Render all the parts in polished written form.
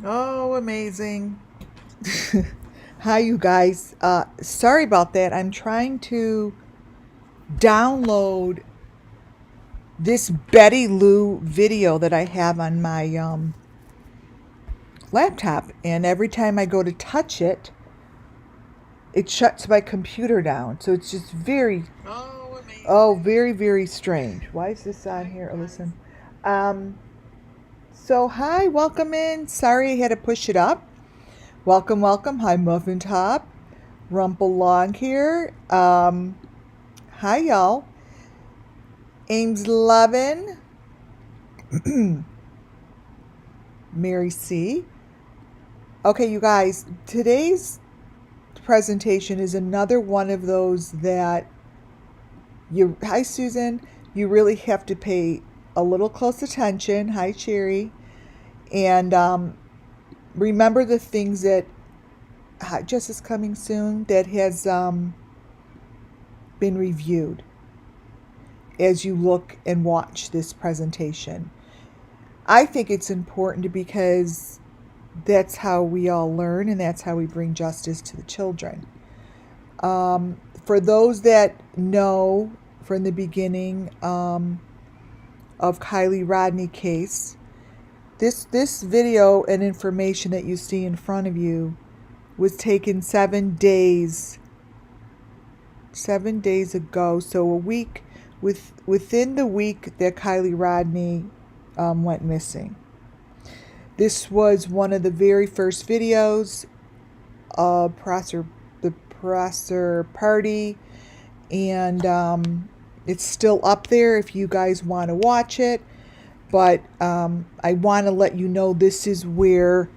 Oh, amazing. Hi, you guys. Sorry about that. I'm trying to download this Betty Lou video that I have on my laptop, and every time I go to touch it, it shuts my computer down. So it's just very, very strange. Why is this on here? Oh, listen. Um, so, hi, welcome in. Sorry I had to push it up. Welcome, welcome. Hi, Muffin Top. Rumple Long here. Hi, y'all. Ames Lovin. Mary C. Okay, you guys, today's presentation is another one of those that hi, Susan, you really have to pay a little close attention. Hi, Cherry. And remember the things that just is coming soon that has been reviewed as you look and watch this presentation. I think it's important because that's how we all learn and that's how we bring justice to the children. For those that know from the beginning of KIELYRODNI case, this video and information that you see in front of you was taken 7 days ago. So a week within the week that KIELYRODNI went missing. This was one of the very first videos of the presser party, and it's still up there if you guys want to watch it. But I want to let you know this is where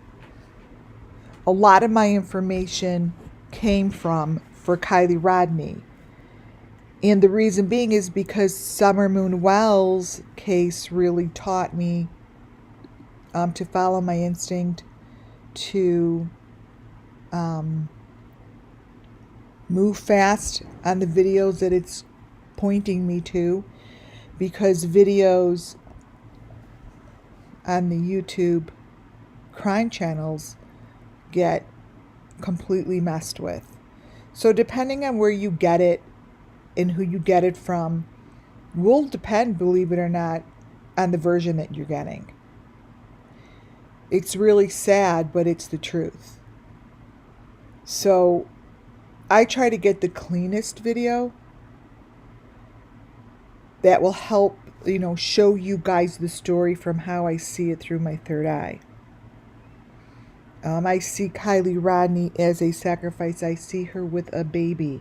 a lot of my information came from for KIELYRODNI. And the reason being is because SUMMERWELLS case really taught me to follow my instinct, to move fast on the videos that it's pointing me to, because videos on the YouTube crime channels get completely messed with. So depending on where you get it and who you get it from will depend, believe it or not, on the version that you're getting. It's really sad, but it's the truth. So I try to get the cleanest video that will help, show you guys the story from how I see it through my third eye. I see KIELYRODNI as a sacrifice. I see her with a baby.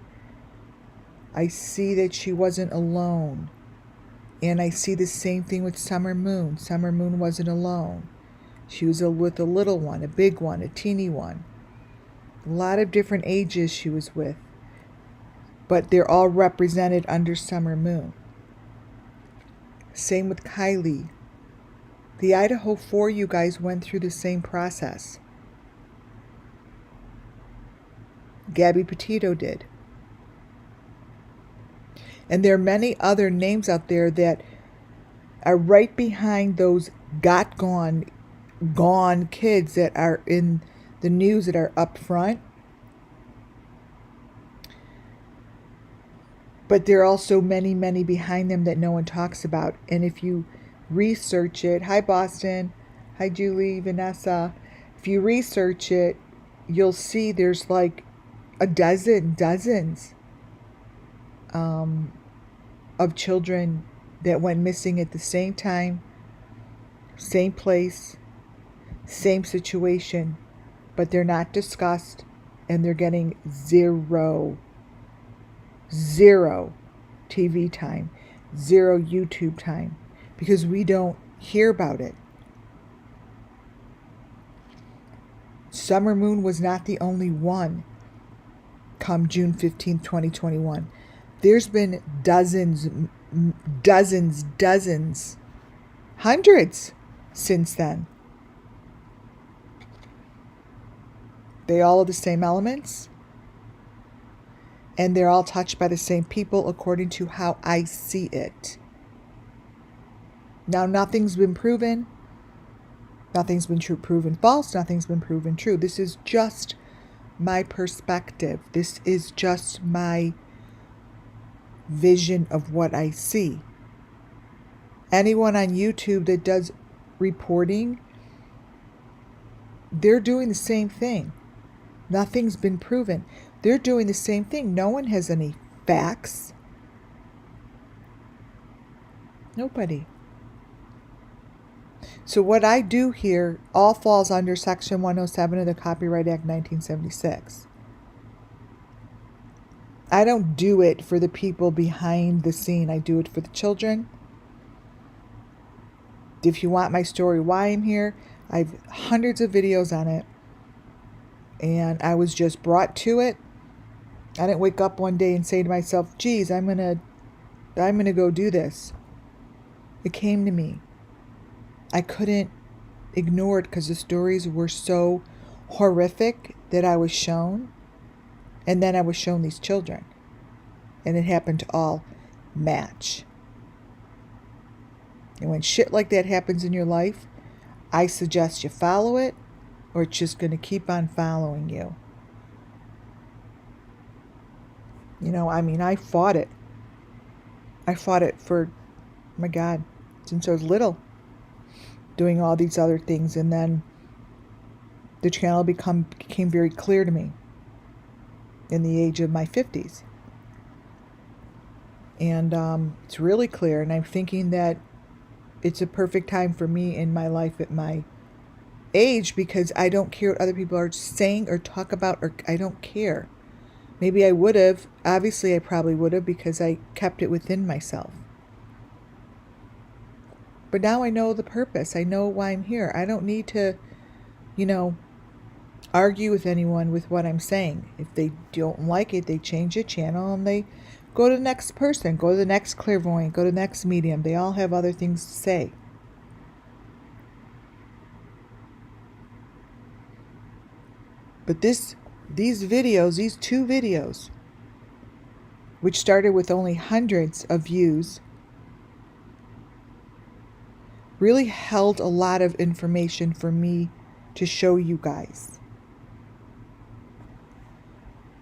I see that she wasn't alone. And I see the same thing with Summer Moon. Summer Moon wasn't alone. She was with a little one, a big one, a teeny one. A lot of different ages she was with. But they're all represented under Summer Moon. Same with Kylie. The Idaho 4, you guys went through the same process. Gabby Petito did. And there are many other names out there that are right behind those gone kids that are in the news that are up front. But there are also many, many behind them that no one talks about. And if you research it, hi Boston, hi Julie, Vanessa. If you research it, you'll see there's like dozens of children that went missing at the same time, same place, same situation, but they're not discussed, and they're getting zero TV time, zero YouTube time, because we don't hear about it. Summer Moon was not the only one come June 15th, 2021. There's been dozens, hundreds since then. They all have the same elements, and they're all touched by the same people according to how I see it. Now, nothing's been proven. Nothing's been proven false. Nothing's been proven true. This is just my perspective. This is just my vision of what I see. Anyone on YouTube that does reporting, they're doing the same thing. Nothing's been proven. They're doing the same thing. No one has any facts. Nobody. So what I do here all falls under Section 107 of the Copyright Act 1976. I don't do it for the people behind the scene. I do it for the children. If you want my story why I'm here, I have hundreds of videos on it. And I was just brought to it. I didn't wake up one day and say to myself, geez, I'm gonna go do this. It came to me. I couldn't ignore it because the stories were so horrific that I was shown. And then I was shown these children. And it happened to all match. And when shit like that happens in your life, I suggest you follow it, or it's just going to keep on following you. You know, I mean, I fought it. I fought it for, my God, since I was little, doing all these other things. And then the channel became very clear to me in the age of my 50s. And it's really clear. And I'm thinking that it's a perfect time for me in my life at my age, because I don't care what other people are saying or talk about, or I don't care. Maybe I would have. Obviously, I probably would have, because I kept it within myself. But now I know the purpose. I know why I'm here. I don't need to, argue with anyone with what I'm saying. If they don't like it, they change the channel and they go to the next person, go to the next clairvoyant, go to the next medium. They all have other things to say. But these videos, these 2 videos, which started with only hundreds of views, really held a lot of information for me to show you guys.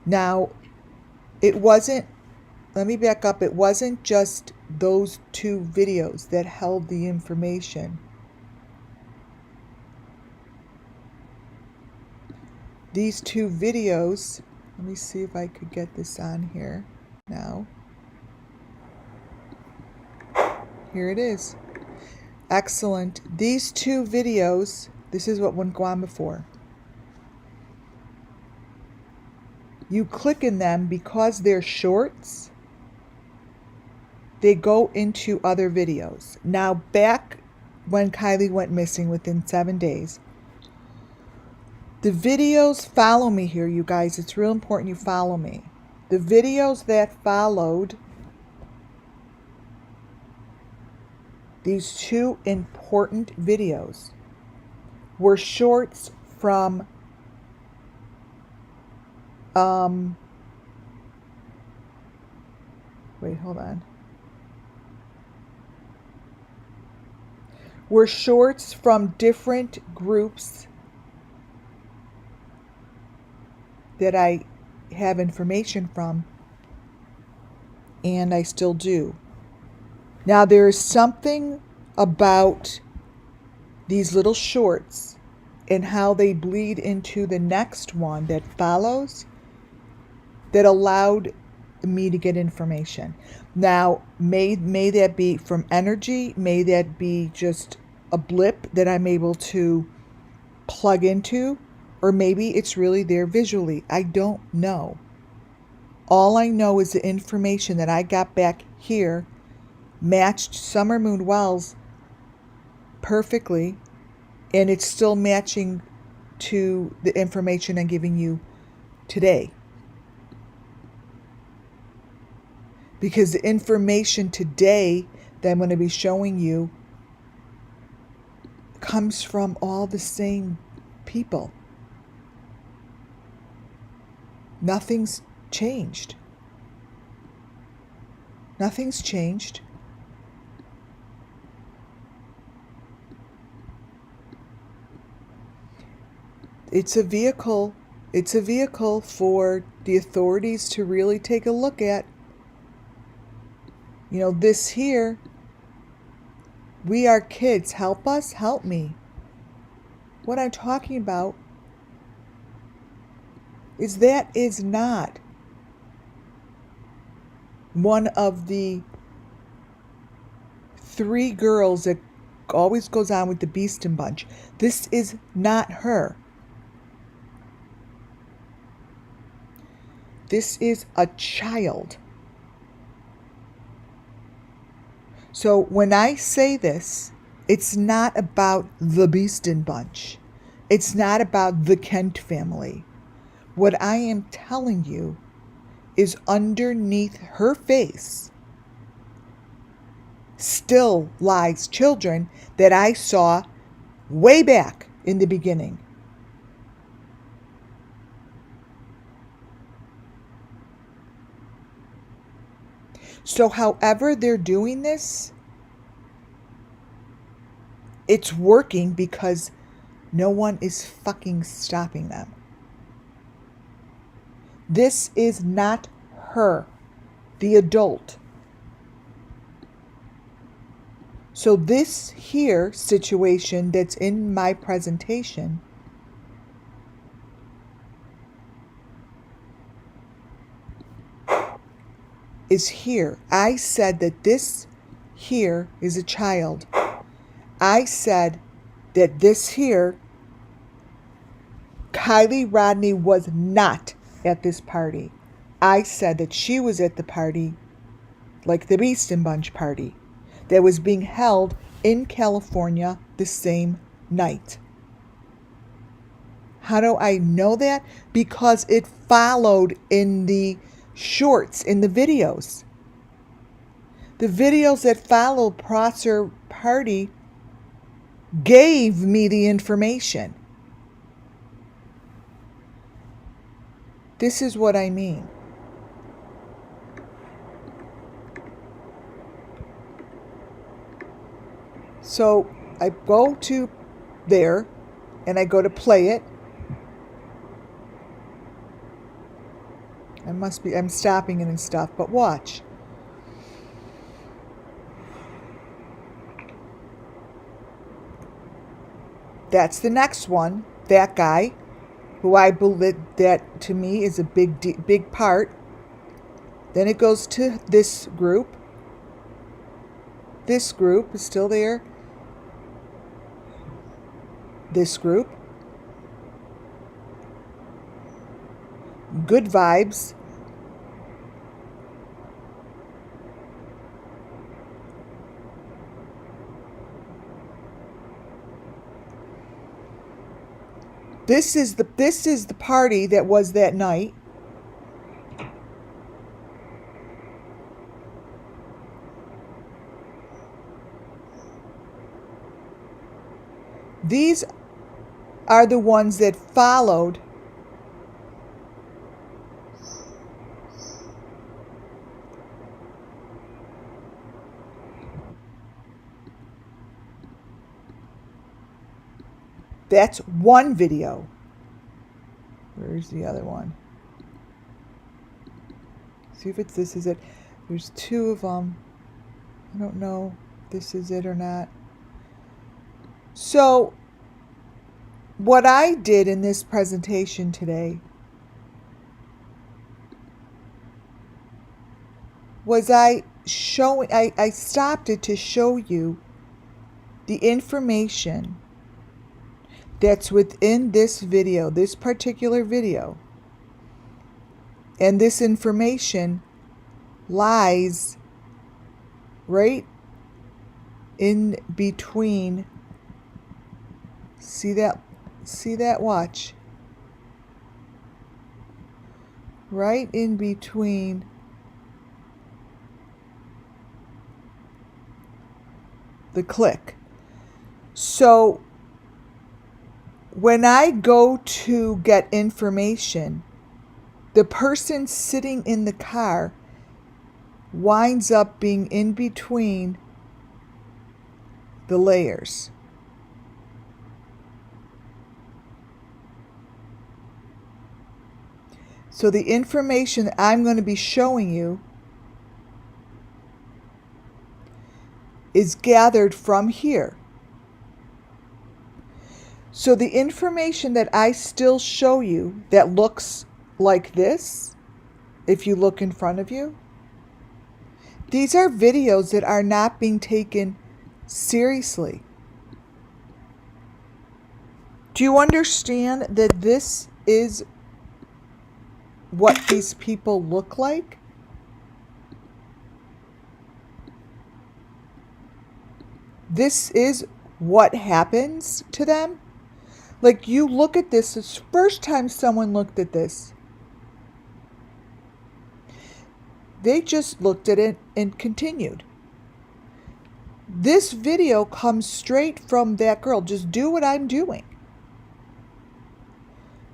Now, it wasn't, let me back up, it wasn't just those 2 videos that held the information. These 2 videos, let me see if I could get this on here now. Here it is. Excellent. These 2 videos, this is what wouldn't go on before. You click in them because they're shorts. They go into other videos. Now, back when Kylie went missing within 7 days, the videos follow me here, you guys. It's real important you follow me. The videos that followed these 2 important videos were shorts from wait, hold on. Were shorts from different groups that I have information from, and I still do. Now, there is something about these little shorts and how they bleed into the next one that follows that allowed me to get information. Now, may that be from energy, may that be just a blip that I'm able to plug into, or maybe it's really there visually. I don't know. All I know is the information that I got back here matched Summer Moon Wells perfectly, and it's still matching to the information I'm giving you today. Because the information today that I'm going to be showing you comes from all the same people. Nothing's changed. Nothing's changed. It's a vehicle. It's a vehicle for the authorities to really take a look at. You know, this here, we are kids. Help us, help me. What I'm talking about is that is not one of the 3 girls that always goes on with the Beastin' Bunch. This is not her. This is a child. So when I say this, it's not about the Beastin' Bunch. It's not about the Kent family. What I am telling you is underneath her face still lies children that I saw way back in the beginning. So however they're doing this, it's working because no one is fucking stopping them. This is not her, the adult. So this here situation that's in my presentation is here. I said that this here is a child. I said that this here, KIELYRODNI was not at this party. I said that she was at the party, like the Beastin' Bunch party, that was being held in California the same night. How do I know that? Because it followed in the shorts, in the videos. The videos that followed Prosser party gave me the information. This is what I mean. So I go to there and I go to play it. I'm stopping it and stuff, but watch. That's the next one. That guy, who I believe that to me is a big part. Then it goes to this group. This group is still there. This group. Good vibes. This is the party that was that night. These are the ones that followed That's one video. Where's the other one? See if this is it. There's 2 of them. I don't know if this is it or not. So what I did in this presentation today was I stopped it to show you the information that's within this video, this particular video. And this information lies right in between. See that? Watch. Right in between the click. So when I go to get information, the person sitting in the car winds up being in between the layers. So the information that I'm going to be showing you is gathered from here. So the information that I still show you that looks like this, if you look in front of you, these are videos that are not being taken seriously. Do you understand that this is what these people look like? This is what happens to them. Like, you look at this, it's the first time someone looked at this. They just looked at it and continued. This video comes straight from that girl. Just do what I'm doing.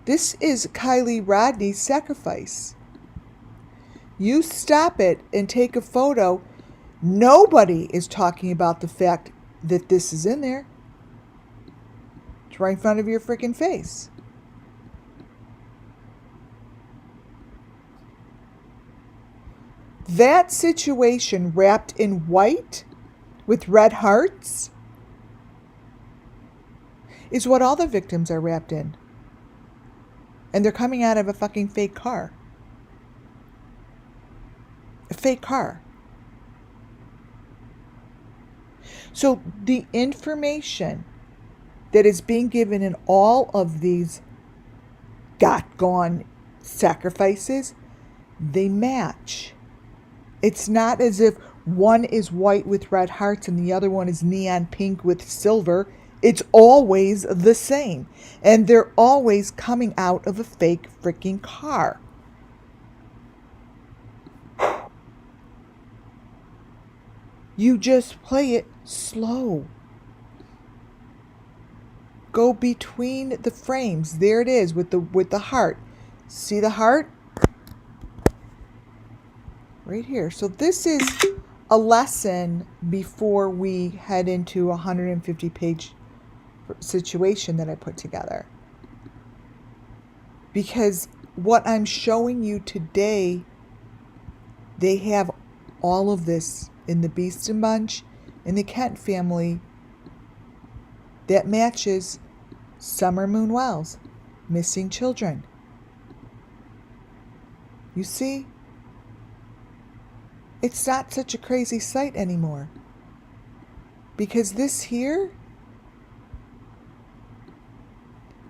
This is KIELYRODNI's sacrifice. You stop it and take a photo. Nobody is talking about the fact that this is in there. It's right in front of your freaking face. That situation wrapped in white with red hearts is what all the victims are wrapped in. And they're coming out of a fucking fake car. A fake car. So the information that is being given in all of these gone sacrifices, they match. It's not as if one is white with red hearts and the other one is neon pink with silver. It's always the same. And they're always coming out of a fake freaking car. You just play it slow. Go between the frames. There it is with the heart. See the heart? Right here. So this is a lesson before we head into a 150-page situation that I put together. Because what I'm showing you today, they have all of this in the Beeston Bunch, in the Kent family, that matches Summer Moon Wells, missing children. You see? It's not such a crazy sight anymore. Because this here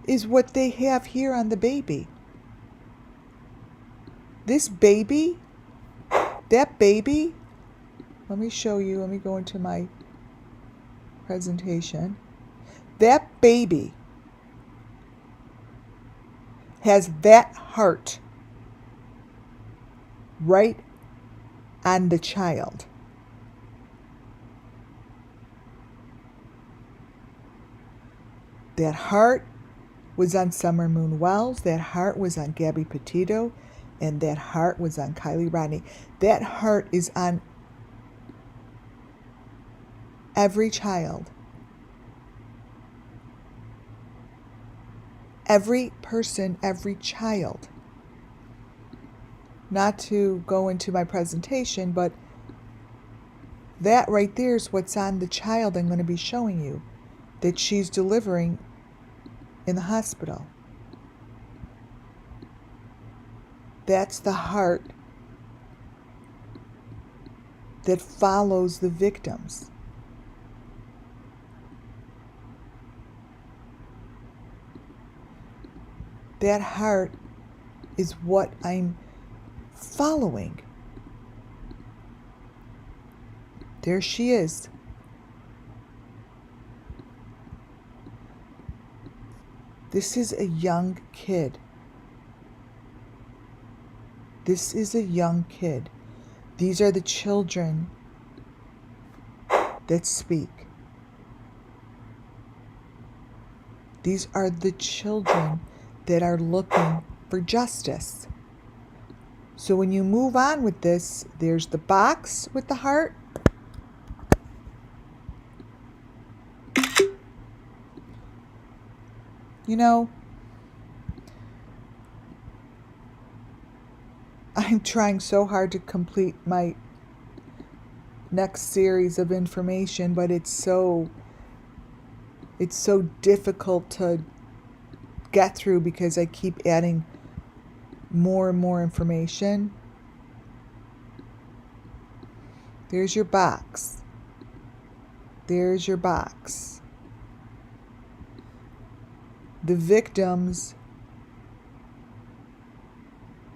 is what they have here on the baby. This baby, that baby, let me show you, let me go into my presentation. That baby has that heart right on the child. That heart was on Summer Moon Wells, that heart was on Gabby Petito, and that heart was on KIELYRODNI. That heart is on every child. Every person, every child. Not to go into my presentation, but that right there is what's on the child I'm going to be showing you, that she's delivering in the hospital. That's the heart that follows the victims. That heart is what I'm following. There she is. This is a young kid. This is a young kid. These are the children that speak. These are the children that are looking for justice. So when you move on with this, there's the box with the heart. You know, I'm trying so hard to complete my next series of information, but it's so difficult to get through because I keep adding more and more information. There's your box. There's your box. The victims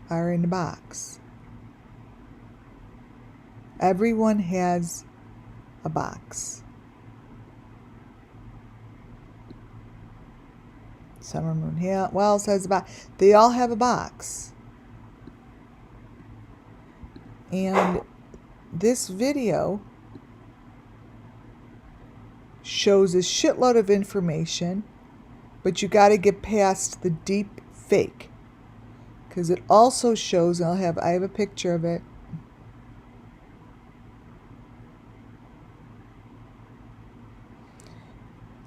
are in the box. Everyone has a box. Summer Moon Wells has a box. They all have a box. And this video shows a shitload of information, but you got to get past the deep fake, because it also shows, I have a picture of it.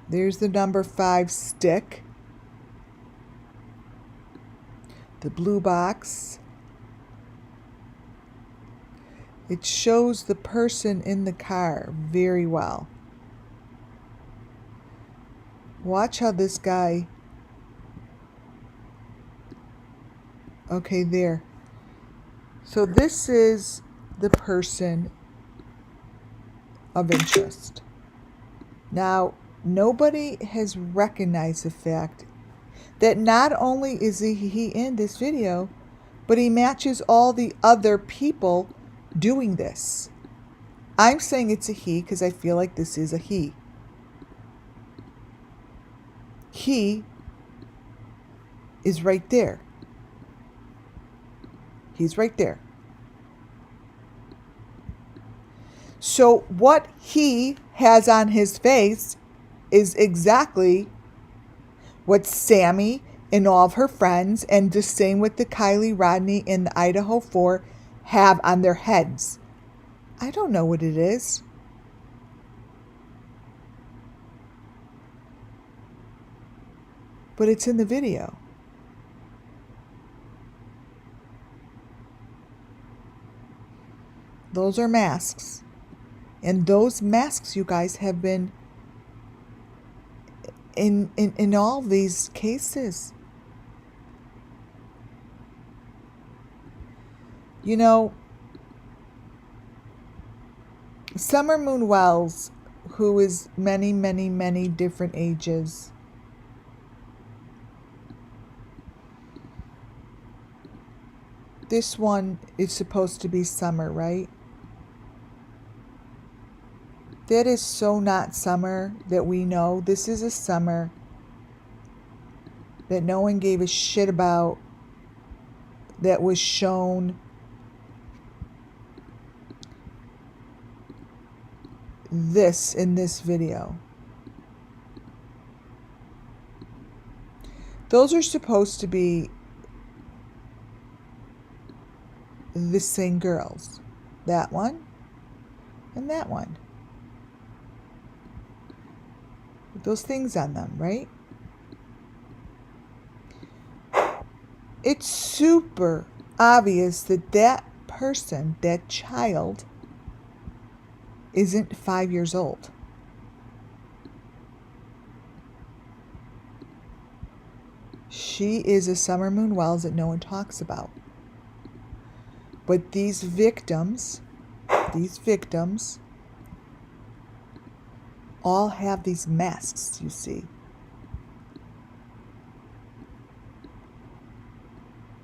There's the number 5 stick. The blue box. It shows the person in the car very well. Watch how this guy... Okay, there. So this is the person of interest. Now, nobody has recognized the fact that not only is he in this video, but he matches all the other people doing this. I'm saying it's a he because I feel like this is a he. He is right there. He's right there. So what he has on his face is exactly what Sammy and all of her friends, and the same with the KIELYRODNI and the Idaho 4, have on their heads. I don't know what it is. But it's in the video. Those are masks. And those masks, you guys, have been in all these cases. You know, Summer Moon Wells, who is many, many, many different ages, this one is supposed to be Summer, right? That is so not Summer that we know. This is a Summer that no one gave a shit about, that was shown this in this video. Those are supposed to be the same girls. That one and that one. With those things on them, right? It's super obvious that that person, that child, isn't 5 years old. She is a Summer Moon Wells that no one talks about. But these victims all have these masks, you see.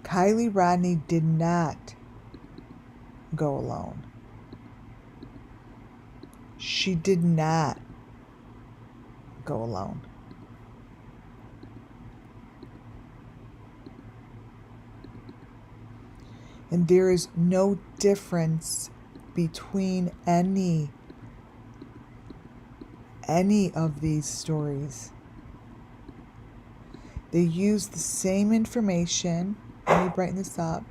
KIELYRODNI did not go alone. She did not go alone. And there is no difference between any of these stories. They use the same information. Let me brighten this up.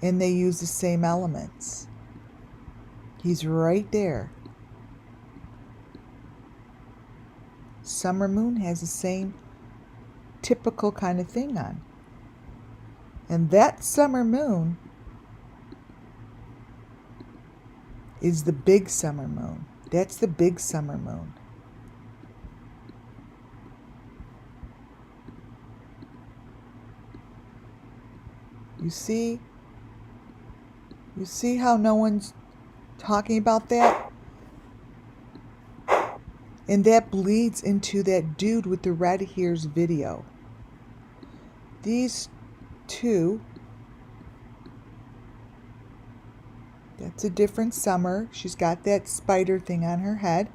And they use the same elements. He's right there. Summer Moon has the same typical kind of thing on. And that summer moon is the big summer moon. That's the big summer moon. You see? You see how no one's talking about that? And that bleeds into that dude with the red hair's video. These two, that's a different summer. She's got that spider thing on her head,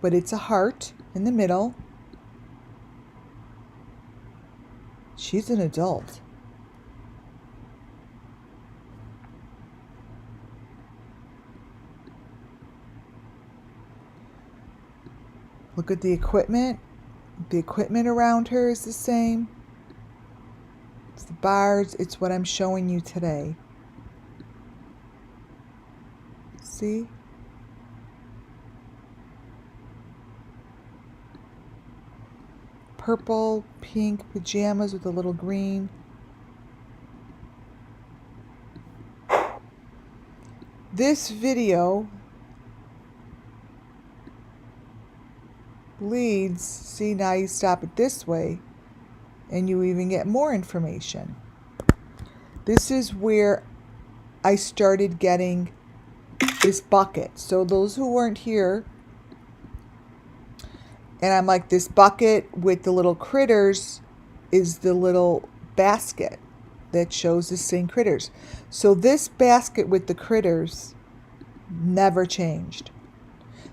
but it's a heart in the middle. She's an adult. Look at the equipment. The equipment around her is the same. It's the bars. It's what I'm showing you today. See? Purple, pink pajamas with a little green. This video leads, see, now you stop it this way and you even get more information. This is where I started getting this bucket. So those who weren't here, and I'm like, this bucket with the little critters is the little basket that shows the same critters. So this basket with the critters never changed.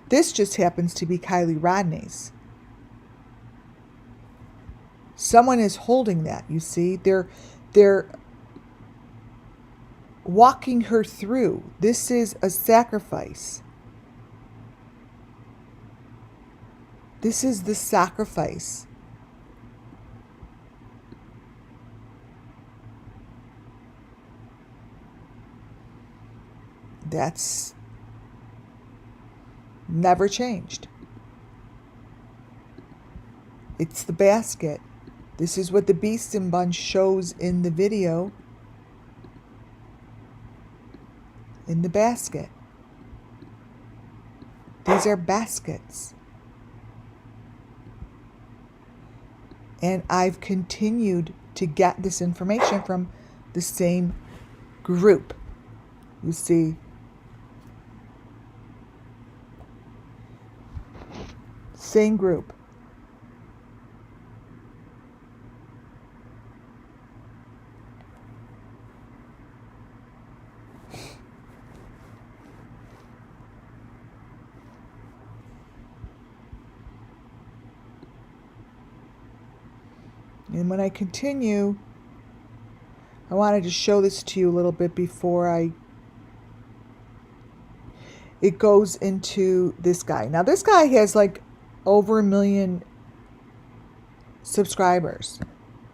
This just happens to be KIELYRODNI's. Someone is holding that, you see. They're walking her through. This is a sacrifice. This is the sacrifice. That's never changed. It's the basket. This is what the Beast and Bun shows in the video. In the basket. These are baskets. And I've continued to get this information from the same group. You see, same group. And when I continue, I wanted to show this to you a little bit before it goes into this guy. Now this guy has like over 1 million subscribers,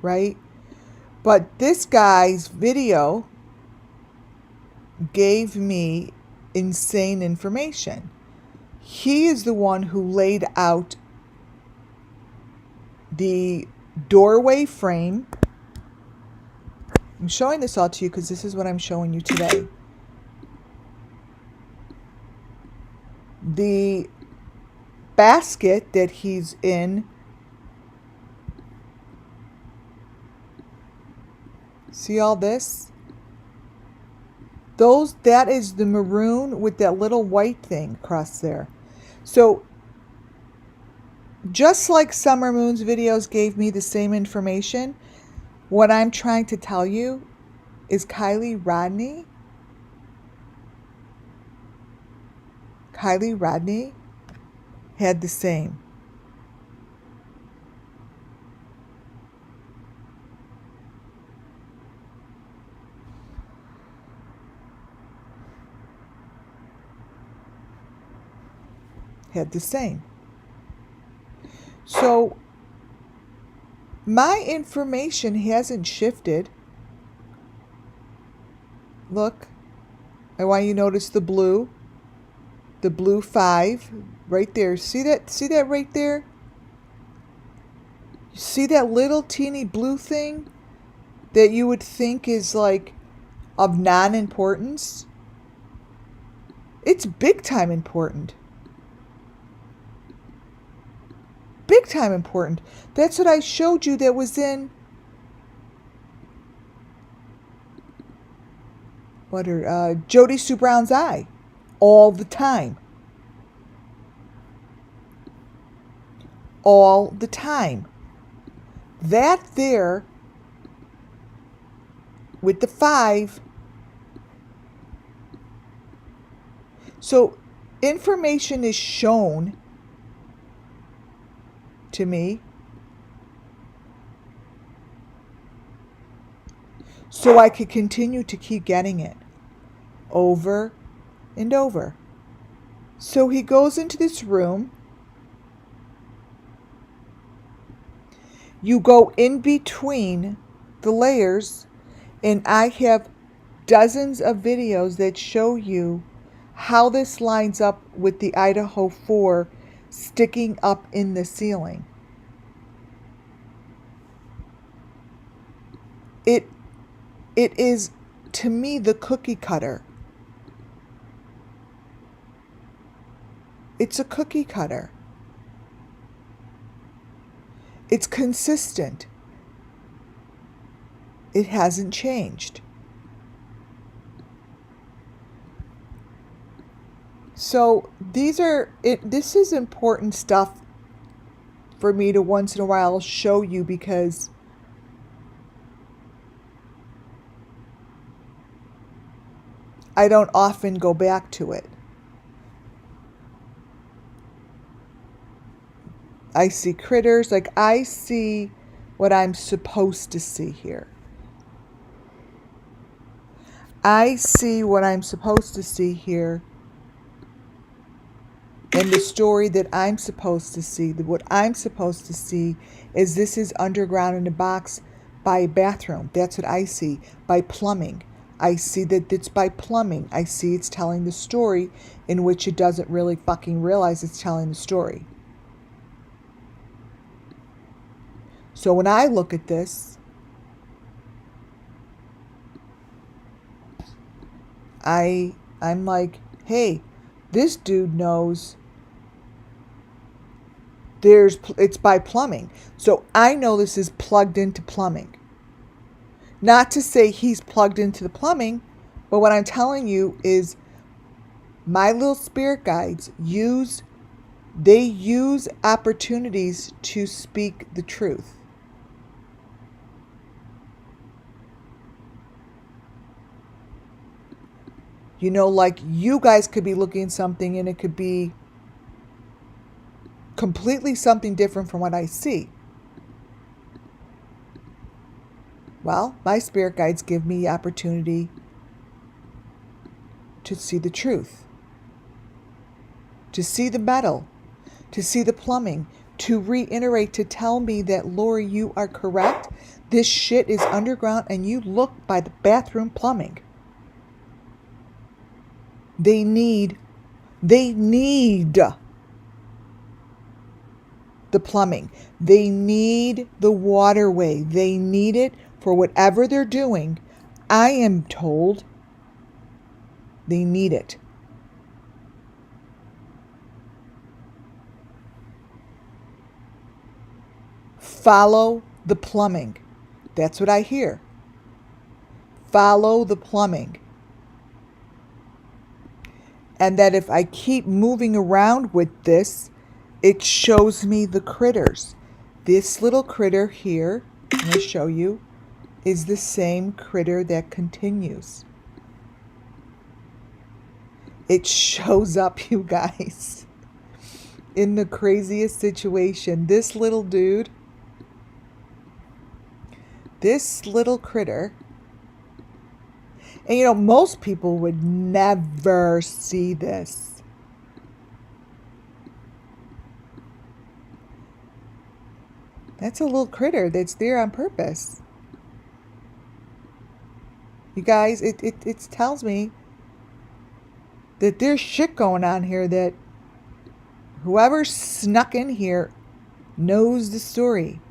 right? But this guy's video gave me insane information. He is the one who laid out the doorway frame. I'm showing this all to you because this is what I'm showing you today. The basket that he's in. See all this? That is the maroon with that little white thing across there. So just like Summer Moon's videos gave me the same information, what I'm trying to tell you is KIELYRODNI had the same. So my information hasn't shifted. Look, I want you to notice the blue 5 right there. See that right there? You see that little teeny blue thing? that you would think is like of non-importance, it's big time important. Big time important. That's what I showed you that was in JODIESUEBROWN's eye. All the time. All the time. That there with the 5. So information is shown to me so I could continue to keep getting it over and over. So he goes into this room. You go in between the layers, and I have dozens of videos that show you how this lines up with the Idaho 4 sticking up in the ceiling. It is, to me, the cookie cutter. It's a cookie cutter. It's consistent. It hasn't changed. So this is important stuff for me to once in a while show you, because I don't often go back to it. I see critters, like I see what I'm supposed to see here. I see what I'm supposed to see here, and the story that I'm supposed to see. What I'm supposed to see is this is underground in a box by a bathroom. That's what I see. By plumbing. I see that it's by plumbing. I see it's telling the story in which it doesn't really fucking realize it's telling the story. So when I look at this, I'm like, hey, this dude knows it's by plumbing. So I know this is plugged into plumbing. Not to say he's plugged into the plumbing, but what I'm telling you is my little spirit guides use opportunities to speak the truth. You know, like you guys could be looking at something and it could be completely something different from what I see. Well, my spirit guides give me the opportunity to see the truth, to see the metal, to see the plumbing, to reiterate, to tell me that, Lori, you are correct. This shit is underground and you look by the bathroom plumbing. They need the plumbing. They need the waterway. They need it for whatever they're doing. I am told they need it. Follow the plumbing. That's what I hear. Follow the plumbing. And that if I keep moving around with this, it shows me the critters. This little critter here, I'm going to show you, is the same critter that continues. It shows up, you guys, in the craziest situation. This little dude, this little critter, and you know, most people would never see this. That's a little critter that's there on purpose. You guys, it tells me that there's shit going on here, that whoever snuck in here knows the story.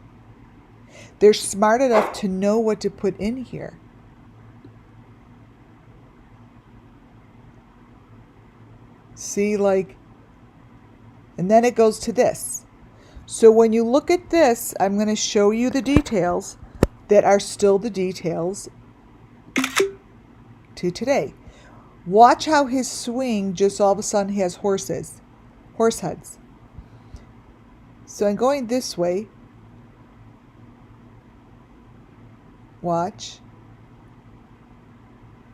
They're smart enough to know what to put in here. See, like, and then it goes to this. So when you look at this, I'm going to show you the details that are still the details to today. Watch how his swing just all of a sudden has horse heads. So I'm going this way. Watch.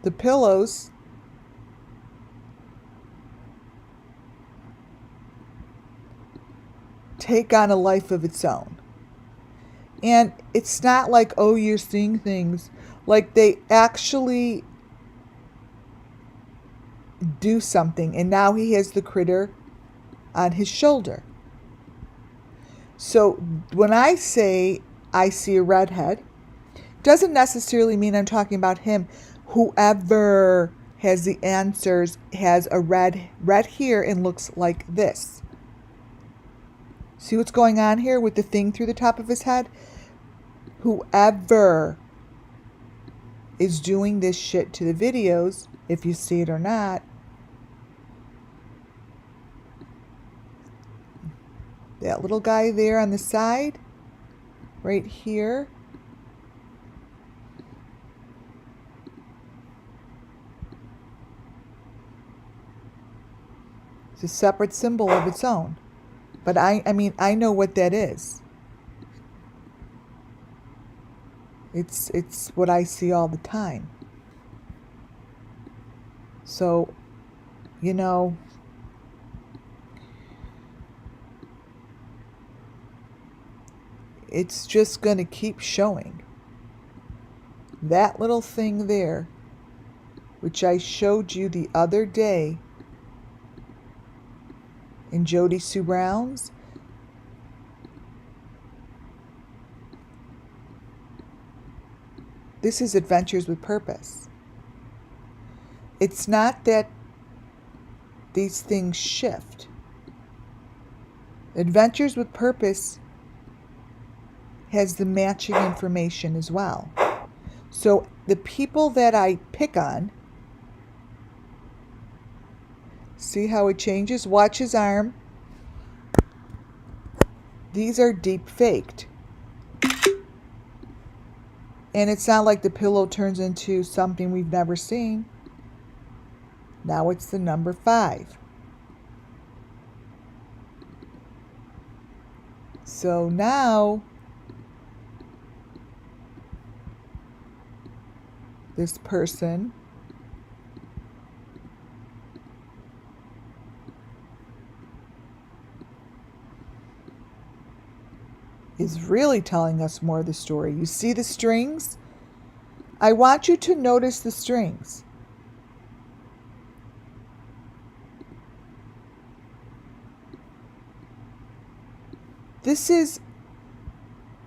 The pillows take on a life of its own. And it's not like, oh, you're seeing things. Like, they actually do something. And now he has the critter on his shoulder. So when I say I see a redhead, doesn't necessarily mean I'm talking about him. Whoever has the answers has a red here and looks like this. See what's going on here with the thing through the top of his head? Whoever is doing this shit to the videos, if you see it or not, that little guy there on the side, right here, it's a separate symbol of its own. But I mean, I know what that is. It's what I see all the time. So, you know, it's just going to keep showing. That little thing there, which I showed you the other day in JODIESUEBROWN's, this is Adventures with Purpose. It's not that these things shift. Adventures with Purpose has the matching information as well. So the people that I pick on, see how it changes? Watch his arm. These are deep faked. And it's not like the pillow turns into something we've never seen. Now it's the number 5. So now this person is really telling us more of the story. You see the strings? I want you to notice the strings. This is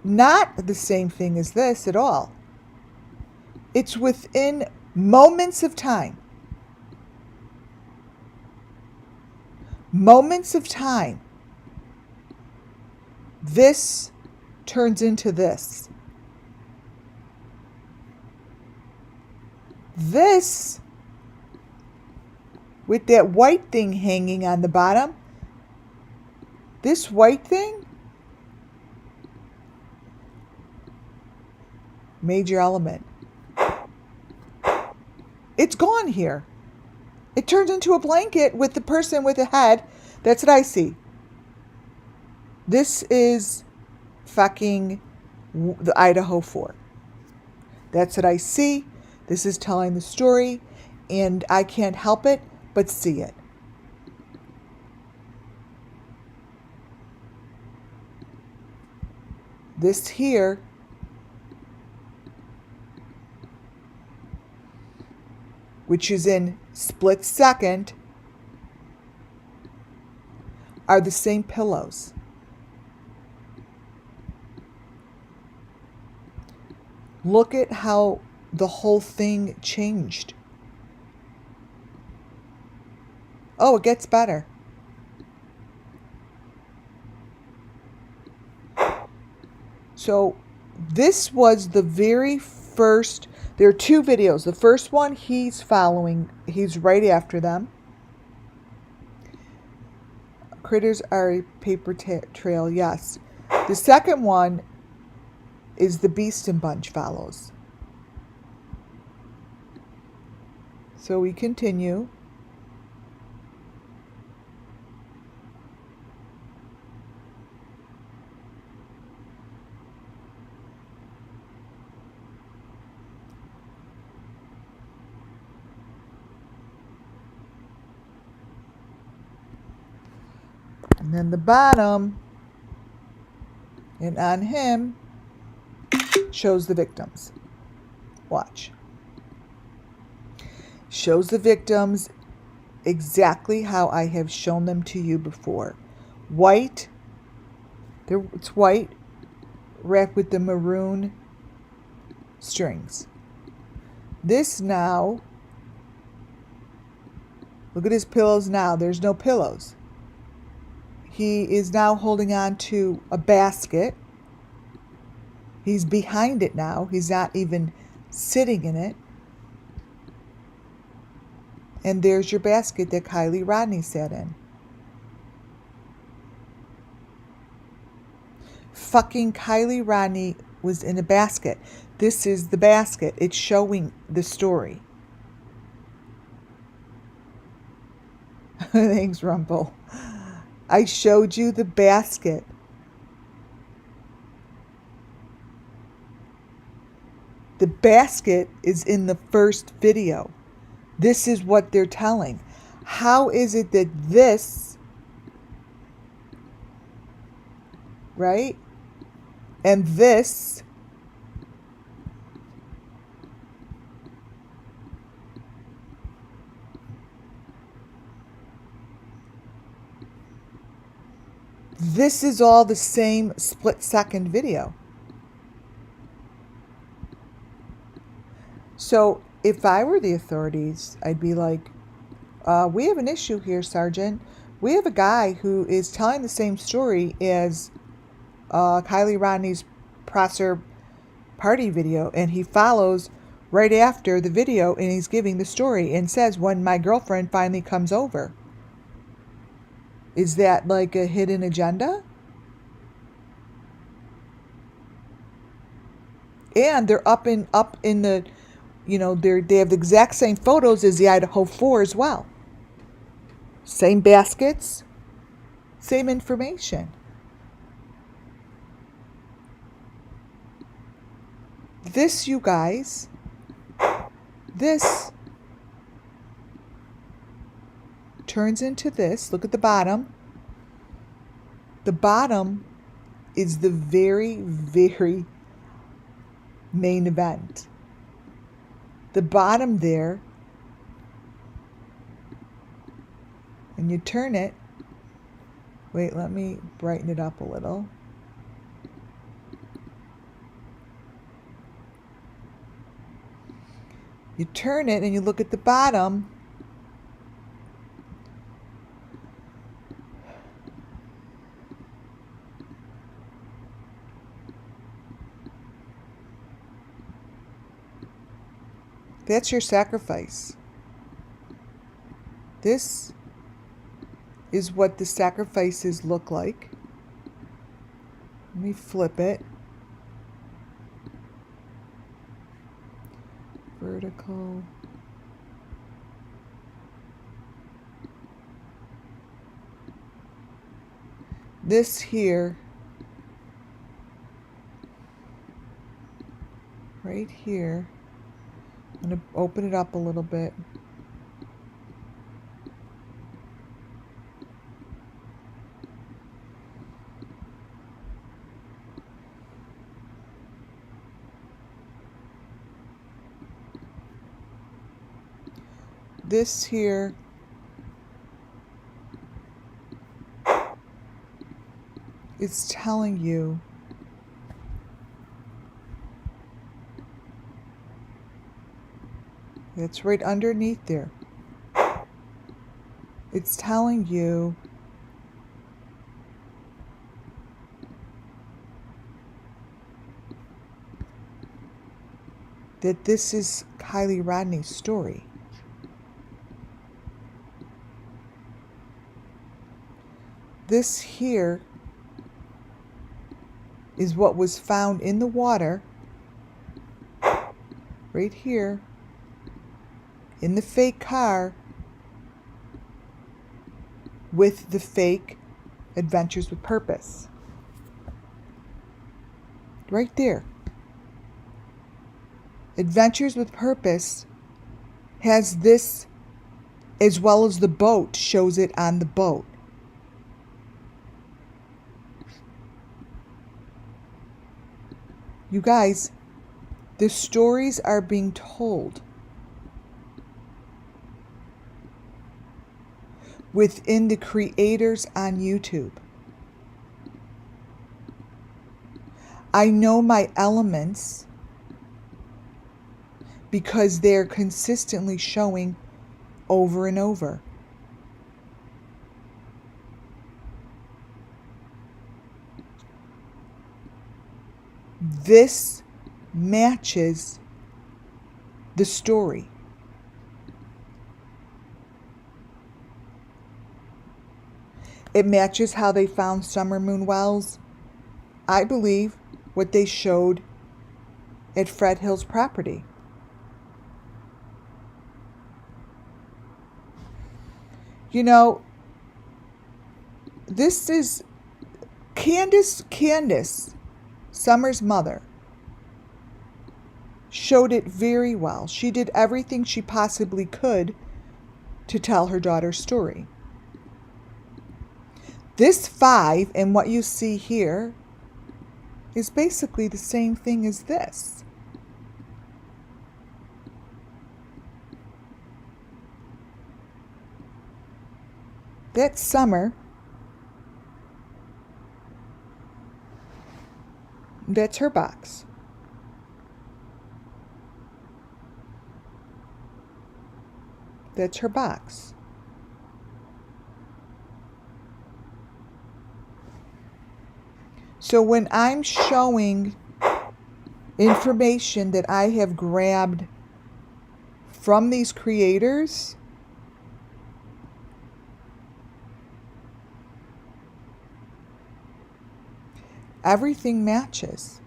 not the same thing as this at all. It's within moments of time. Moments of time. This turns into this. This, with that white thing hanging on the bottom, this white thing, major element. It's gone here. It turns into a blanket with the person with a head. That's what I see. This is fucking the Idaho fort. That's what I see. This is telling the story, and I can't help it but see it. This here which is in split second, are the same pillows. Look at how the whole thing changed. Oh, it gets better. So This was the very first, there are two videos. The first one, he's right after them. Critters are a paper trail, yes. The second one is the Beast and Bunch follows. So we continue. And then the bottom, and on him, shows the victims. Watch. Shows the victims exactly how I have shown them to you before. White, it's white, wrapped with the maroon strings. This now, look at his pillows now. There's no pillows. He is now holding on to a basket. He's behind it now. He's not even sitting in it. And there's your basket that KIELYRODNI sat in. Fucking KIELYRODNI was in a basket. This is the basket. It's showing the story. Thanks, Rumble. I showed you the basket. The basket is in the first video. This is what they're telling. How is it that this, right, and this is all the same split-second video? So if I were the authorities, I'd be like, we have an issue here, Sergeant. We have a guy who is telling the same story as KIELYRODNI's Prosser party video, and he follows right after the video, and he's giving the story and says, when my girlfriend finally comes over. Is that like a hidden agenda? And they're up in the, you know, they have the exact same photos as the Idaho 4 as well. Same baskets, same information. This, you guys, this turns into this. Look at the bottom. The bottom is the very, very main event. The bottom there, and you turn it. Wait, let me brighten it up a little. You turn it and you look at the bottom. That's your sacrifice. This is what the sacrifices look like. Let me flip it. Vertical. This here, right here, I'm going to open it up a little bit. This here is telling you it's right underneath there. It's telling you that this is KIELYRODNI's story. This here is what was found in the water, right here, in the fake car, with the fake Adventures with Purpose. Right there. Adventures with Purpose has this, as well as the boat, shows it on the boat. You guys, the stories are being told within the creators on YouTube. I know my elements because they're consistently showing over and over. This matches the story. It matches how they found Summer Moon Wells. I believe what they showed at Fred Hill's property. You know, this is Candace, Summer's mother, showed it very well. She did everything she possibly could to tell her daughter's story. This 5 and what you see here is basically the same thing as this. That's Summer. That's her box. That's her box. So when I'm showing information that I have grabbed from these creators, everything matches.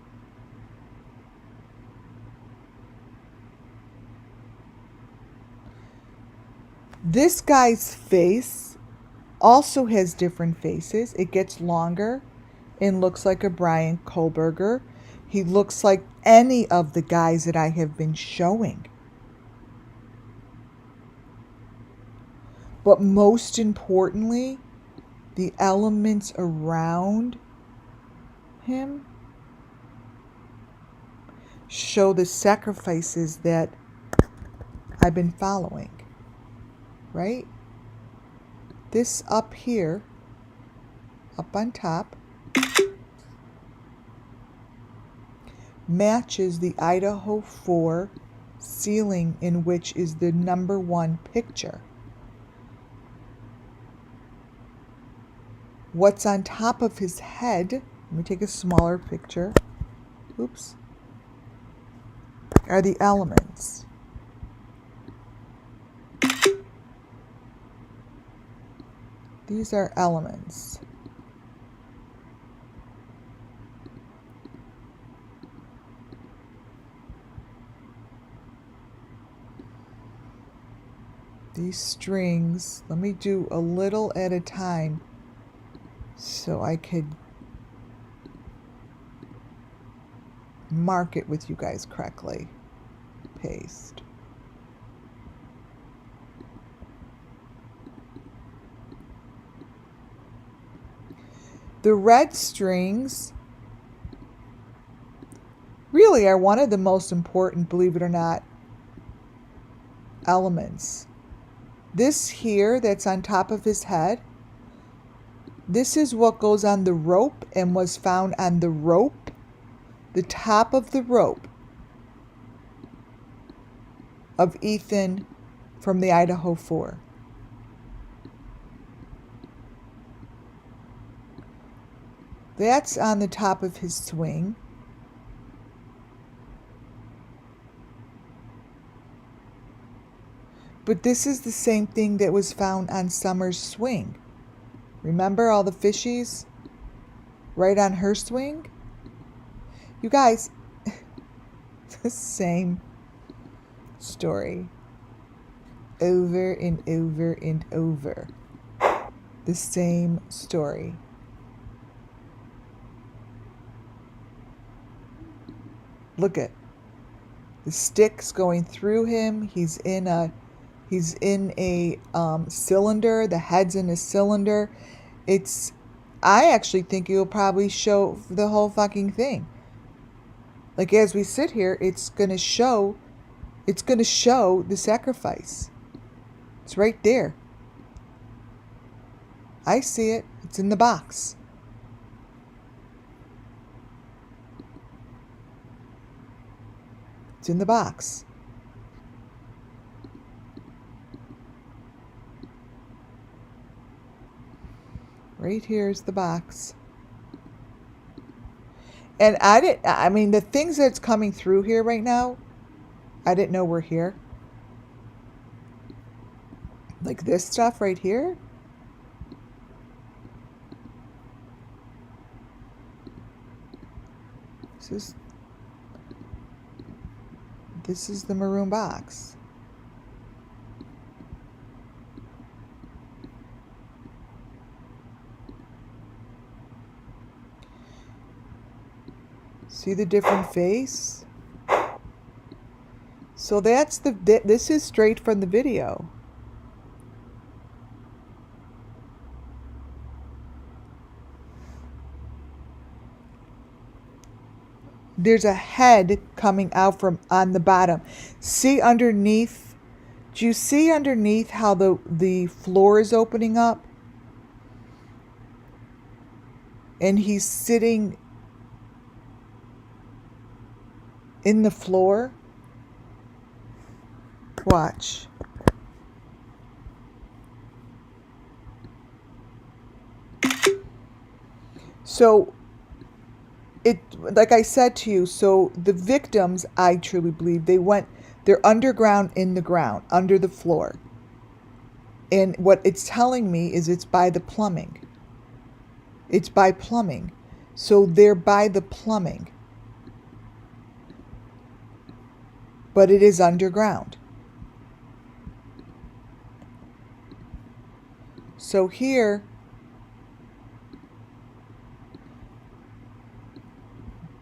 This guy's face also has different faces. It gets longer and looks like a Brian Kohlberger. He looks like any of the guys that I have been showing. But most importantly, the elements around him show the sacrifices that I've been following, right? This up here, up on top, matches the Idaho 4 ceiling, in which is the #1 picture. What's on top of his head, let me take a smaller picture, oops, are the elements. These are elements. These strings, let me do a little at a time so I could mark it with you guys correctly. Paste. The red strings really are one of the most important, believe it or not, elements. This here that's on top of his head, this is what goes on the rope and was found on the rope, the top of the rope of Ethan from the Idaho 4. That's on the top of his swing. But this is the same thing that was found on Summer's swing. Remember all the fishies right on her swing? You guys, the same story over and over and over. The same story. Look at the sticks going through him. He's in a cylinder. The head's in a cylinder. I actually think it will probably show the whole fucking thing. Like as we sit here, it's gonna show the sacrifice. It's right there. I see it. It's in the box. It's in the box. Right here is the box. And I mean, the things that's coming through here right now, I didn't know were here. Like this stuff right here. This is the maroon box. See the different face? So that's this is straight from the video. There's a head coming out from on the bottom. See underneath? Do you see underneath how the floor is opening up? And he's sitting in the floor. Watch. So like I said to you, so the victims, I truly believe, they're underground in the ground, under the floor. And what it's telling me is it's by the plumbing. It's by plumbing. So they're by the plumbing. But it is underground. So here,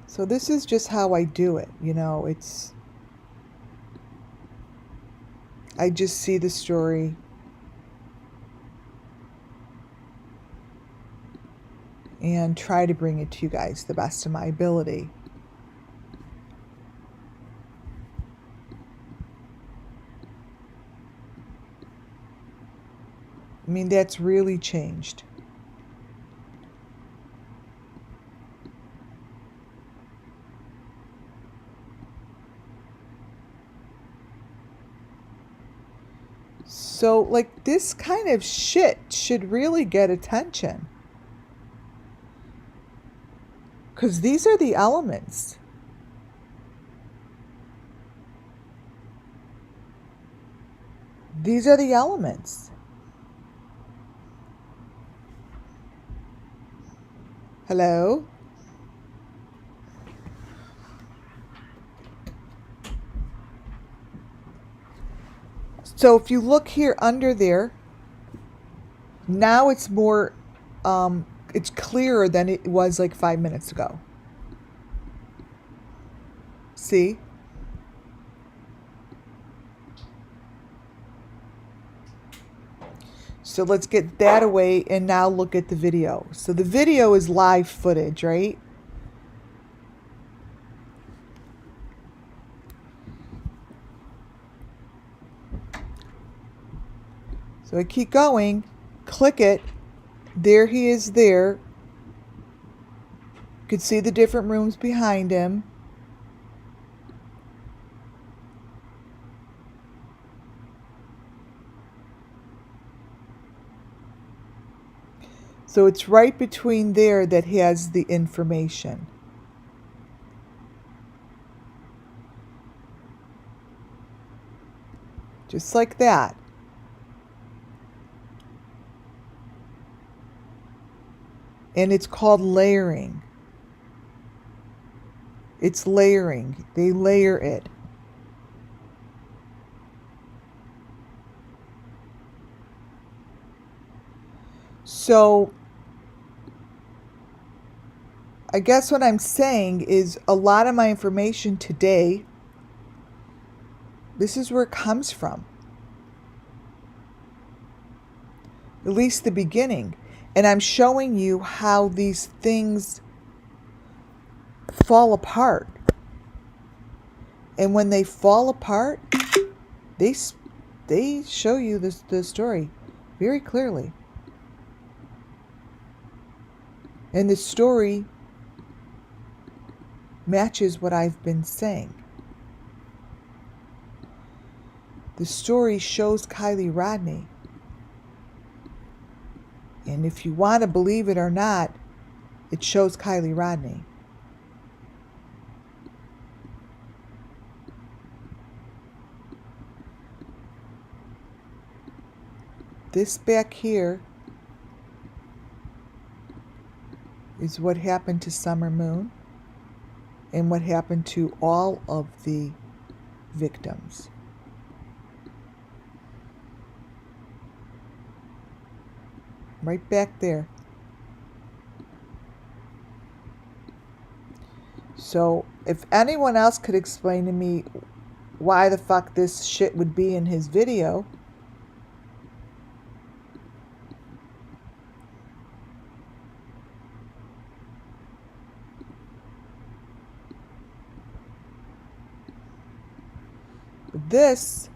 so this is just how I do it, you know, I just see the story and try to bring it to you guys the best of my ability. I mean, that's really changed. So, like, this kind of shit should really get attention. Because these are the elements. These are the elements. Hello? So if you look here under there, now it's more, it's clearer than it was like 5 minutes ago. See? So let's get that away and now look at the video. So the video is live footage, right? So I keep going, click it, there he is there. You can see the different rooms behind him. So it's right between there that has the information. Just like that. And it's called layering. It's layering. They layer it. So I guess what I'm saying is a lot of my information today, this is where it comes from. At least the beginning. And I'm showing you how these things fall apart. And when they fall apart, they show you the story very clearly. And the story matches what I've been saying. The story shows KIELYRODNI. And if you want to believe it or not, it shows KIELYRODNI. This back here is what happened to Summer Moon and what happened to all of the victims. Right back there. So if anyone else could explain to me why the fuck this shit would be in his video, this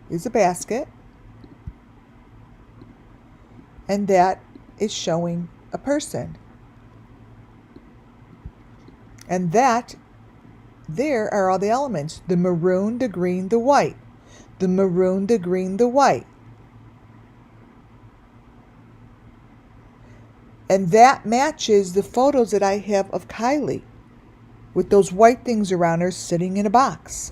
is a basket, and that is showing a person. And that, there are all the elements. The maroon, the green, the white. The maroon, the green, the white. And that matches the photos that I have of Kylie with those white things around her sitting in a box.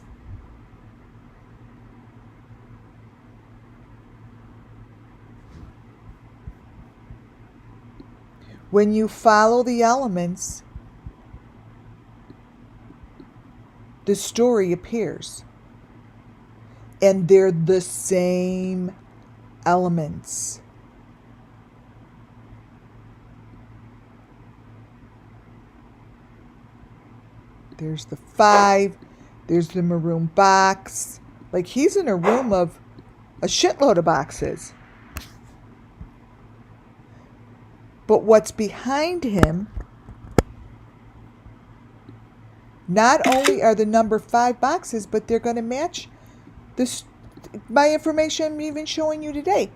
When you follow the elements, the story appears. And they're the same elements. There's the 5. There's the maroon box. Like, he's in a room of a shitload of boxes. But what's behind him, not only are the number 5 boxes, but they're going to match this, my information I'm even showing you today.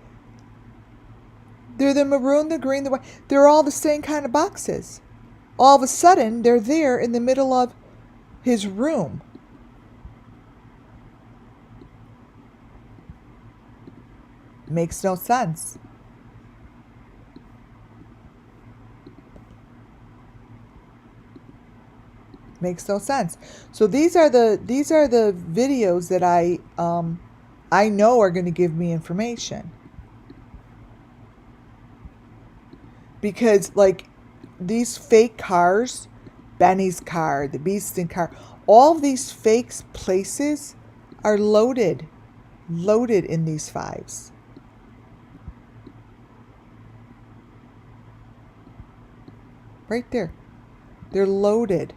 They're the maroon, the green, the white. They're all the same kind of boxes. All of a sudden, they're there in the middle of his room. Makes no sense. Makes no sense. So these are the videos that I know are going to give me information. Because, like, these fake cars, Benny's car, the Beeston car, all these fake places are loaded in these 5s. Right there. They're loaded.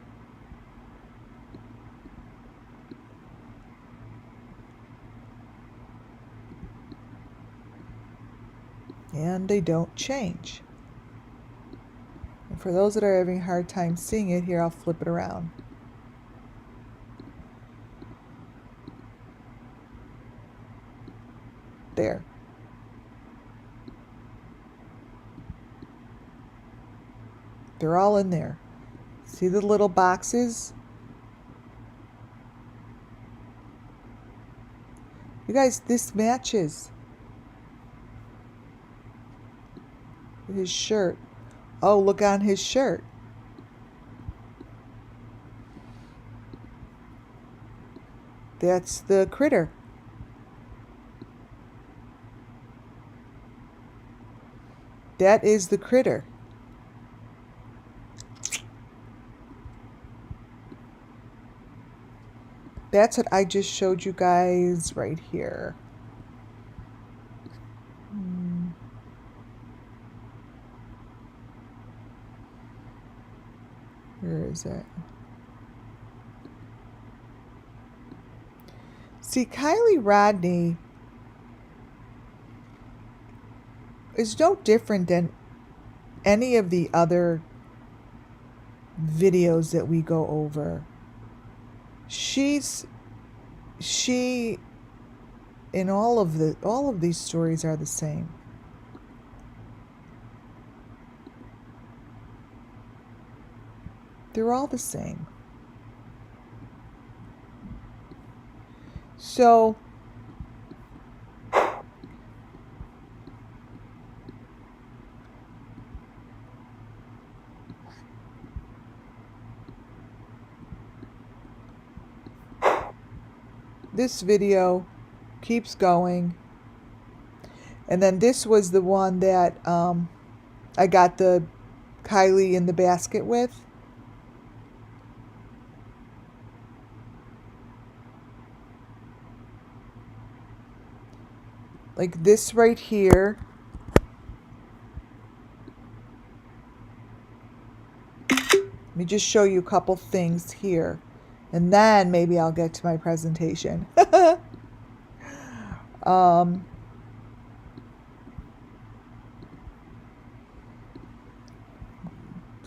And they don't change. And for those that are having a hard time seeing it, here I'll flip it around. There. They're all in there. See the little boxes? You guys, this matches his shirt. Oh, look on his shirt. That's the critter. That is the critter. That's what I just showed you guys right here. Where is it? See, KIELYRODNI is no different than any of the other videos that we go over. She in all of these stories are the same. They're all the same. So this video keeps going, and then this was the one that I got the Kylie in the basket with. Like this right here. Let me just show you a couple things here, and then maybe I'll get to my presentation.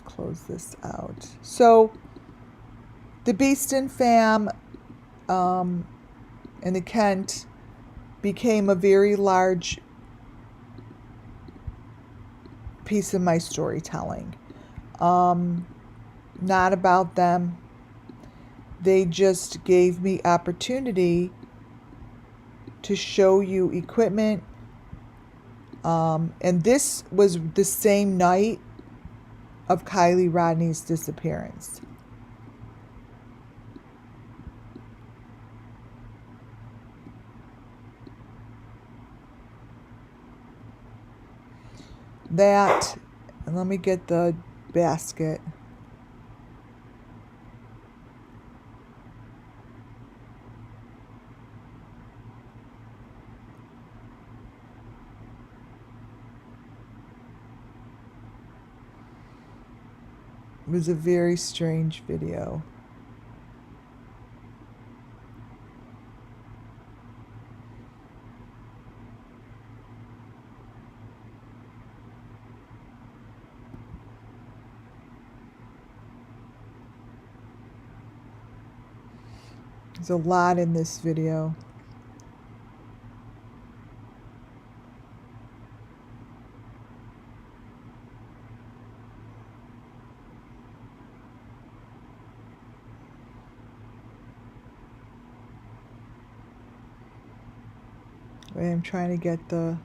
Close this out. So the Beeston fam and the Kent became a very large piece of my storytelling. Not about them. They just gave me opportunity to show you equipment. And this was the same night of KIELYRODNI's disappearance. That, and let me get the basket. It was a very strange video. There's a lot in this video. I'm trying to get the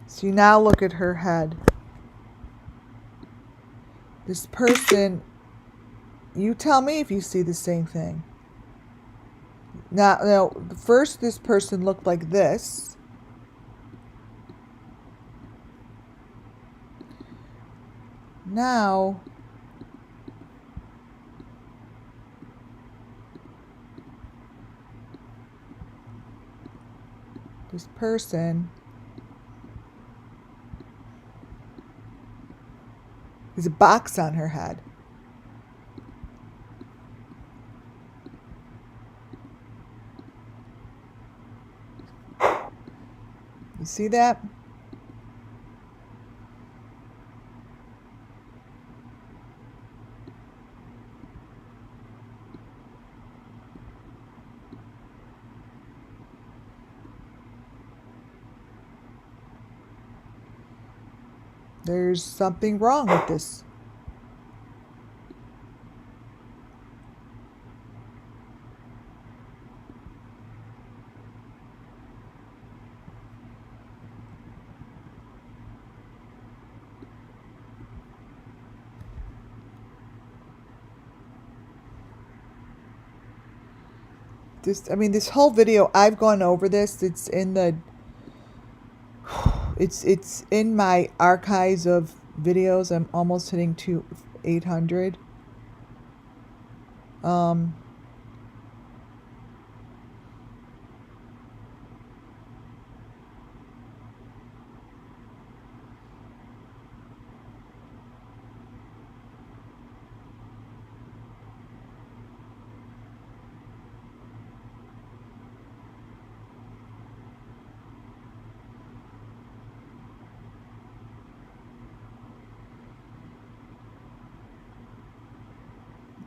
so you now look at her head. This person, you tell me if you see the same thing. Now, first this person looked like this. Now, this person is a box on her head. You see that? There's something wrong with this. this whole video, I've gone over this. It's in the, it's in my archives of videos. I'm almost hitting 800.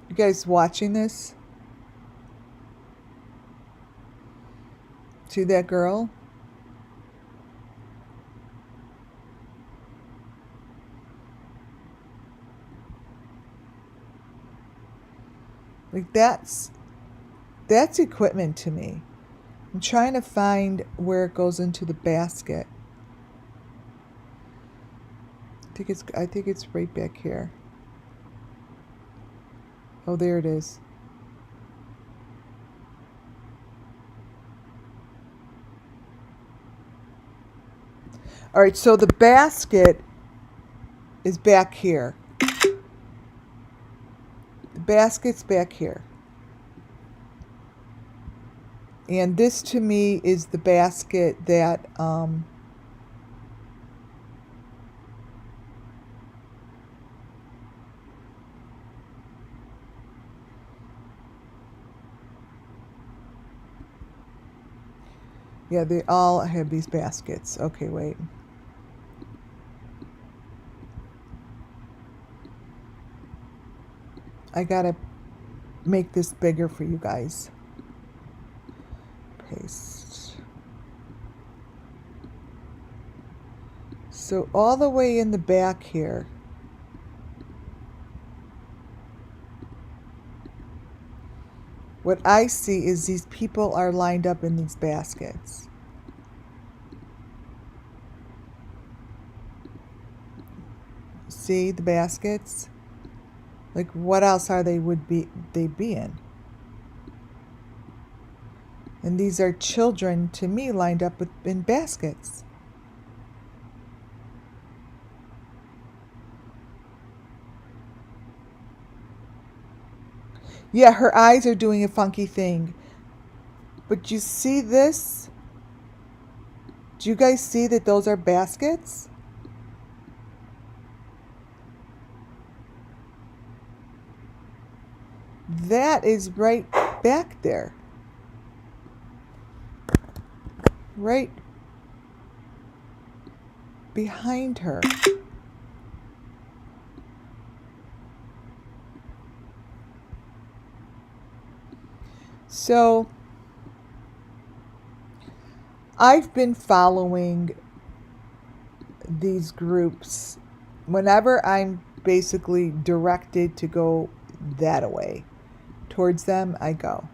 You guys watching this? See that girl? Like that's equipment to me. I'm trying to find where it goes into the basket. I think it's right back here. Oh, there it is. All right, so the basket is back here. The basket's back here. And this to me is the basket that yeah, they all have these baskets. Okay, wait. I gotta make this bigger for you guys. Paste. So all the way in the back here, what I see is these people are lined up in these baskets. See the baskets? Like what else are they be in? And these are children to me lined up in baskets. Yeah, her eyes are doing a funky thing. But you see this? Do you guys see that those are baskets? That is right back there. Right behind her. So I've been following these groups whenever I'm basically directed to go that way. Towards them, I go.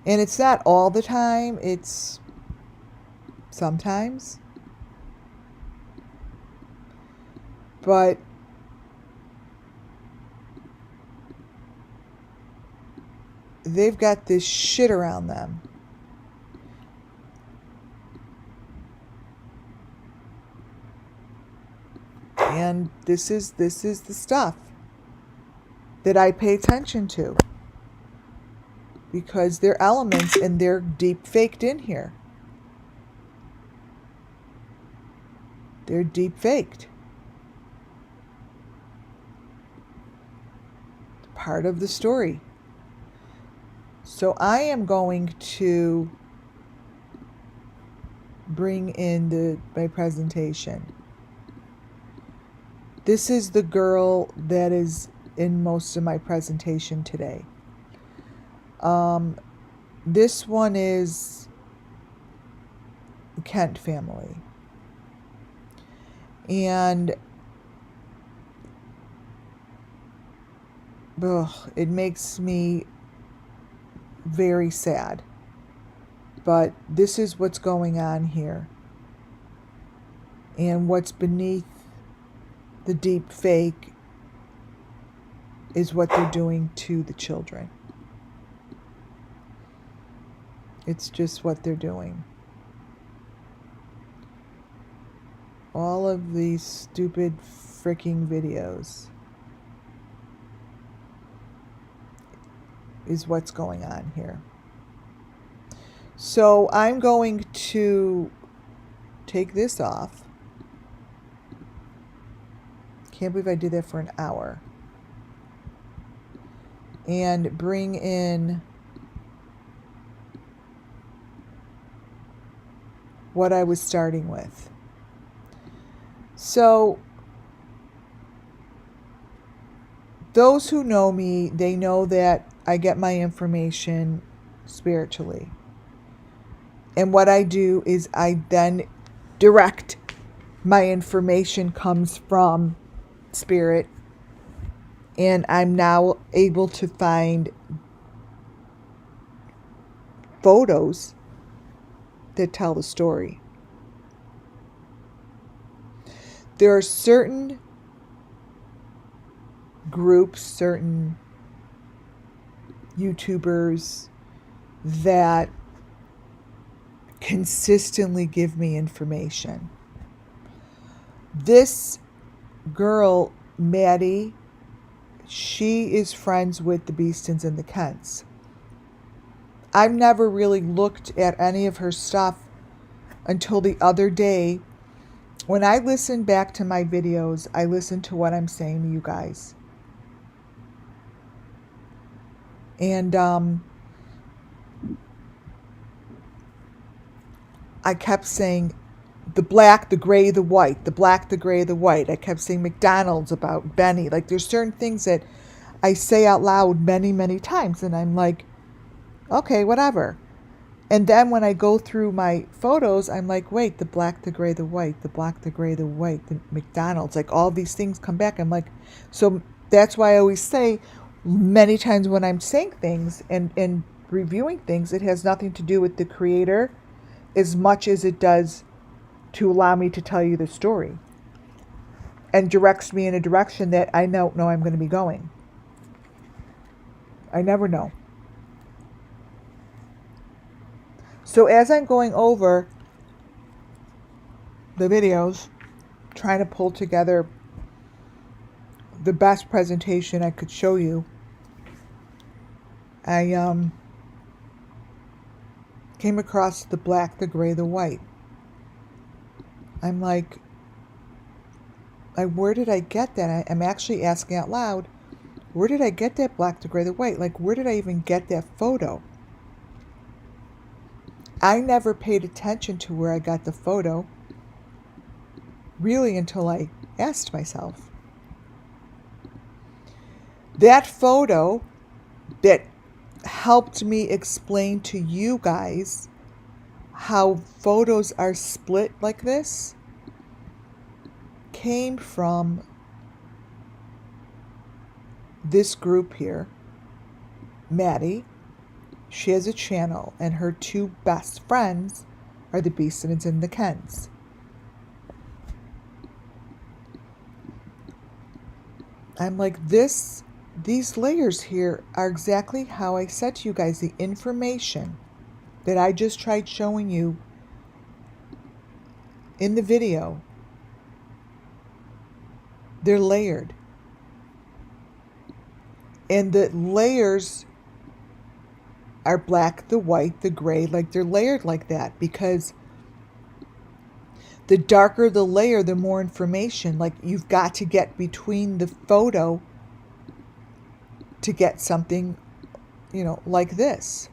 And it's not all the time, it's sometimes. But they've got this shit around them. And this is the stuff that I pay attention to. Because they're elements and they're deep faked in here. They're deep faked. Part of the story. So I am going to bring in my presentation. This is the girl that is in most of my presentation today. This one is the Kent family. And it makes me very sad. But this is what's going on here. And what's beneath the deep fake is what they're doing to the children. It's just what they're doing. All of these stupid freaking videos is what's going on here. So I'm going to take this off. Can't believe I did that for an hour. And bring in what I was starting with. So those who know me, they know that I get my information spiritually. And what I do is I then direct my information comes from spirit. And I'm now able to find photos that tell the story. There are certain groups, certain YouTubers that consistently give me information. This girl, Maddie, she is friends with the Beestons and the Kents. I've never really looked at any of her stuff until the other day. When I listen back to my videos, I listen to what I'm saying to you guys. And I kept saying the black, the gray, the white, the black, the gray, the white. I kept saying McDonald's about Benny. Like, there's certain things that I say out loud many, many times. And I'm like, okay, whatever. And then when I go through my photos, I'm like, wait, the black, the gray, the white, the black, the gray, the white, the McDonald's. Like, all these things come back. I'm like, so that's why I always say many times when I'm saying things and reviewing things, it has nothing to do with the creator as much as it does to allow me to tell you the story and directs me in a direction that I don't know I'm going to be going. I never know. So as I'm going over the videos, trying to pull together the best presentation I could show you, I came across the black, the gray, the white. I'm like, where did I get that? I'm actually asking out loud, where did I get that black, the gray, the white? Like, where did I even get that photo? I never paid attention to where I got the photo, really, until I asked myself. That photo that helped me explain to you guys how photos are split like this came from this group here, Maddie. She has a channel, and her two best friends are the Beestons and the Kents. I'm like, these layers here are exactly how I said to you guys, the information that I just tried showing you in the video. They're layered. And the layers are black, the white, the gray, like they're layered like that because the darker the layer, the more information. Like, you've got to get between the photo to get something, like this.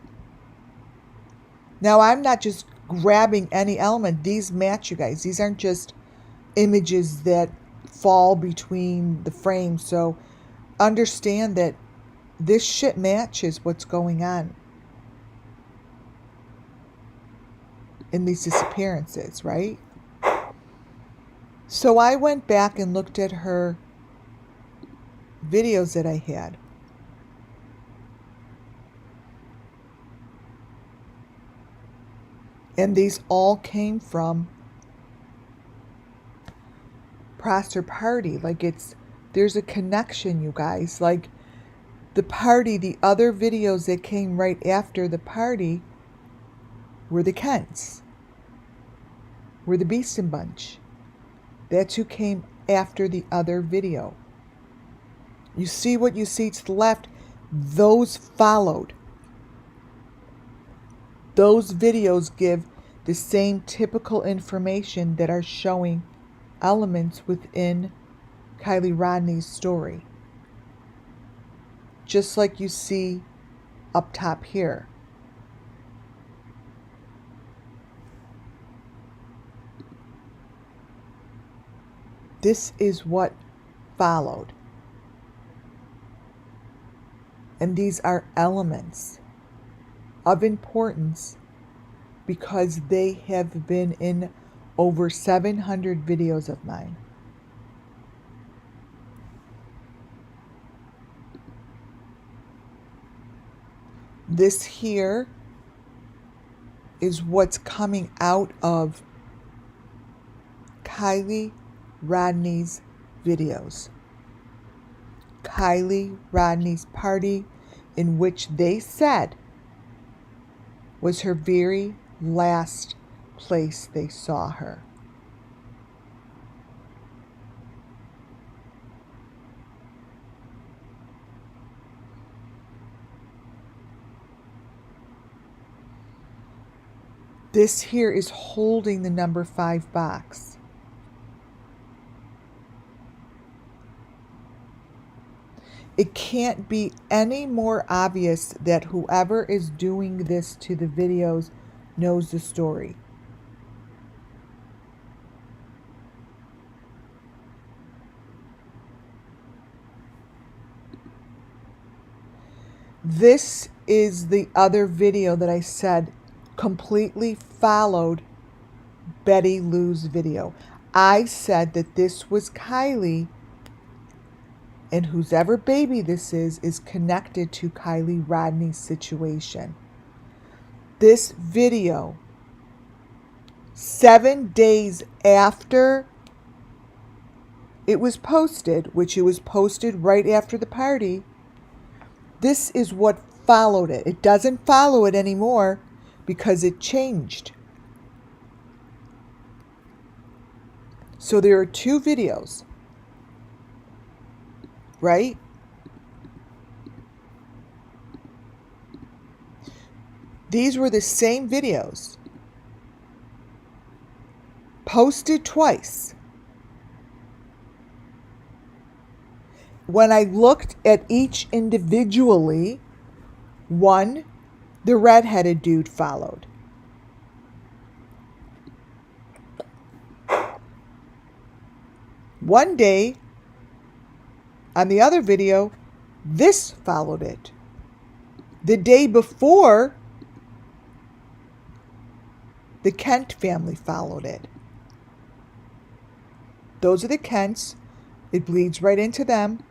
Now, I'm not just grabbing any element. These match, you guys. These aren't just images that fall between the frames. So understand that this shit matches what's going on in these disappearances, right? So I went back and looked at her videos that I had. And these all came from Prosser Party. Like, there's a connection, you guys. Like, the party, the other videos that came right after the party were the Kents, were the Beeston Bunch. That's who came after the other video. You see what you see to the left? Those followed. Those videos give the same typical information that are showing elements within KIELYRODNI's story. Just like you see up top here. This is what followed. And these are elements of importance because they have been in over 700 videos of mine. This here is what's coming out of KIELYRODNI's videos. KIELYRODNI's party, in which they said was her very last place they saw her. This here is holding the number 5 box. It can't be any more obvious that whoever is doing this to the videos knows the story. This is the other video that I said completely followed Betty Lou's video. I said that this was Kylie, and whoever baby this is connected to KIELYRODNI's situation. This video, 7 days after it was posted, which it was posted right after the party, this is what followed it. It doesn't follow it anymore because it changed. So there are 2 videos, right? These were the same videos, posted twice. When I looked at each individually, one, the redheaded dude followed. One day, on the other video, this followed it. The day before, the Kent family followed it. Those are the Kents. It bleeds right into them.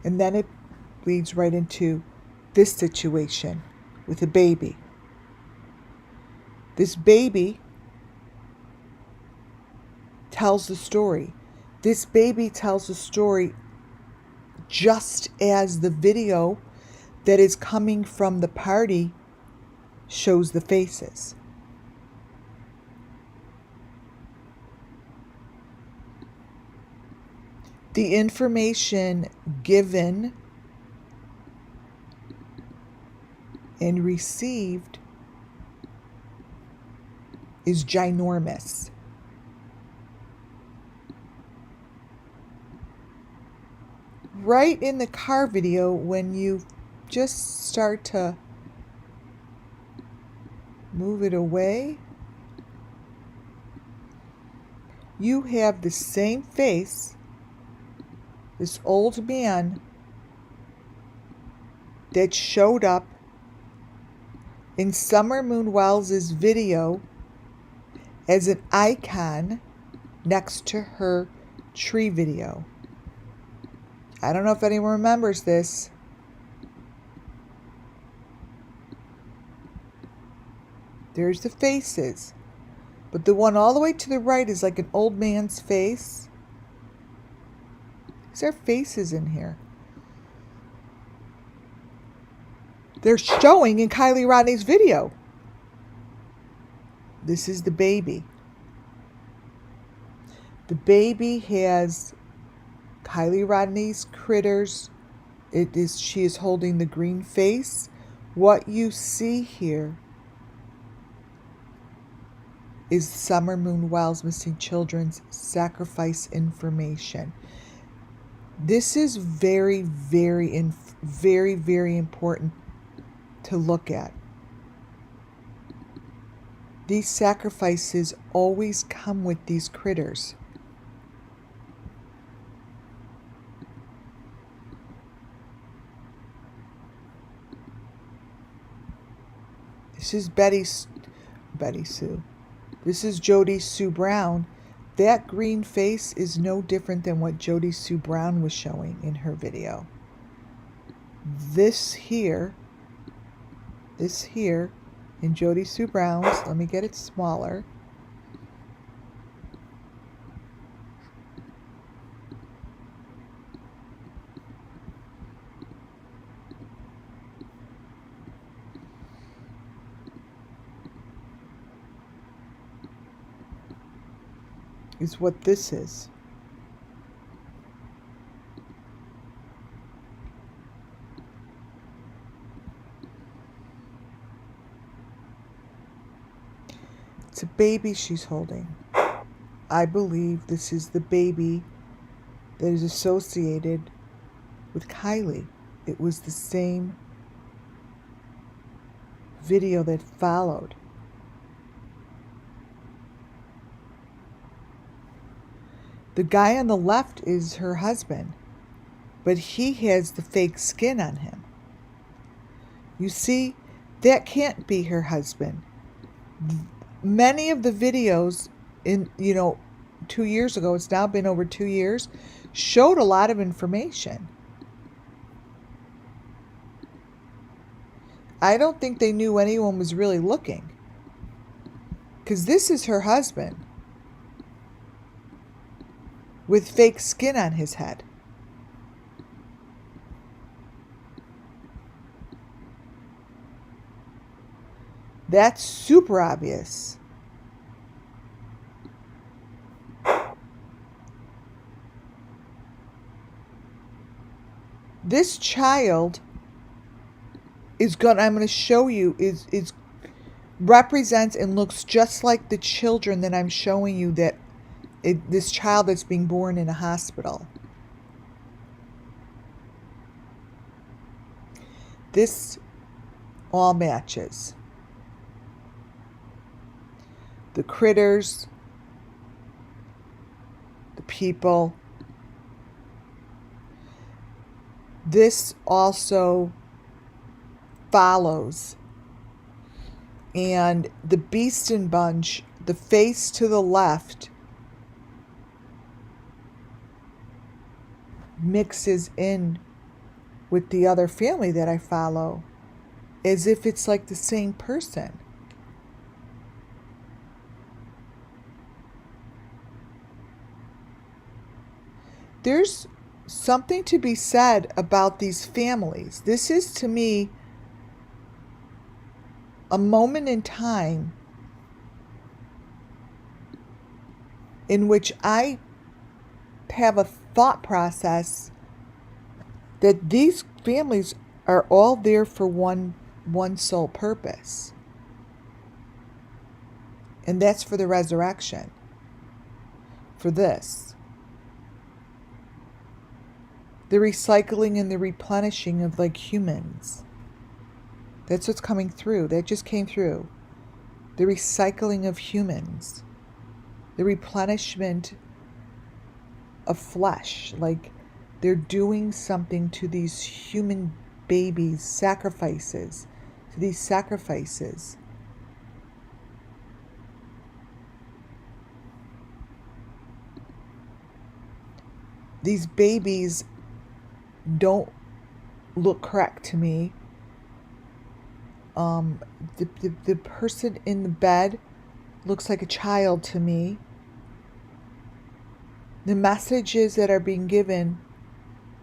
And then it bleeds right into this situation with a baby. This baby tells the story. This baby tells the story just as the video that is coming from the party shows the faces. The information given and received is ginormous. Right in the car video, when you just start to move it away, you have the same face, this old man that showed up in Summer Moon Wells' video as an icon next to her tree video. I don't know if anyone remembers this. There's the faces. But the one all the way to the right is like an old man's face. Is there faces in here? they're showing in KIELYRODNI's video. This is the baby. The baby has KIELYRODNI's critters. She is holding the green face. What you see here is Summer Moon Wells Missing Children's sacrifice information. This is very, very important to look at. These sacrifices always come with these critters. This is Betty Sue. This is JODIESUEBROWN. That green face is no different than what JODIESUEBROWN was showing in her video. This here in JODIESUEBROWN's, let me get it smaller. Is what this is. It's a baby she's holding. I believe this is the baby that is associated with Kylie. It was the same video that followed. The guy on the left is her husband, but he has the fake skin on him. You see, that can't be her husband. Many of the videos in, 2 years ago, it's now been over 2 years, showed a lot of information. I don't think they knew anyone was really looking, because this is her husband with fake skin on his head. That's super obvious. This child I'm going to show you, is represents and looks just like the children that I'm showing you, this child that's being born in a hospital. This all matches. The critters, the people. This also follows. And the Beeston Bunch, the face to the left, mixes in with the other family that I follow as if it's like the same person. There's something to be said about these families. This is, to me, a moment in time in which I have a thought process that these families are all there for one sole purpose. And that's for the resurrection. For this. The recycling and the replenishing of humans. That's what's coming through. That just came through. The recycling of humans. The replenishment of flesh. They're doing something to these human babies, sacrifices. To these sacrifices. These babies don't look correct to me. The person in the bed looks like a child to me. The messages that are being given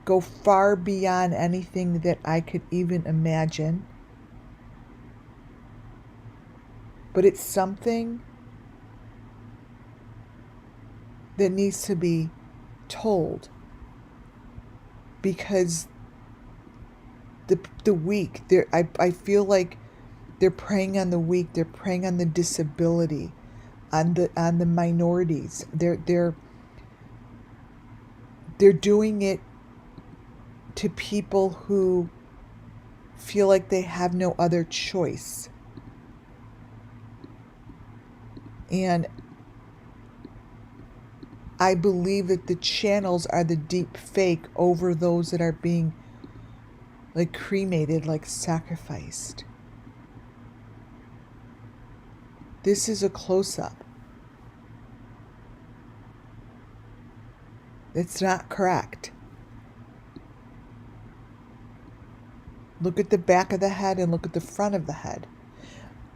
go far beyond anything that I could even imagine. but it's something that needs to be told, because the weak, I feel like they're preying on the weak, they're preying on the disability, on the minorities. They're doing it to people who feel like they have no other choice. And I believe that the channels are the deep fake over those that are being like cremated, like sacrificed. This is a close-up. It's not correct. Look at the back of the head and look at the front of the head.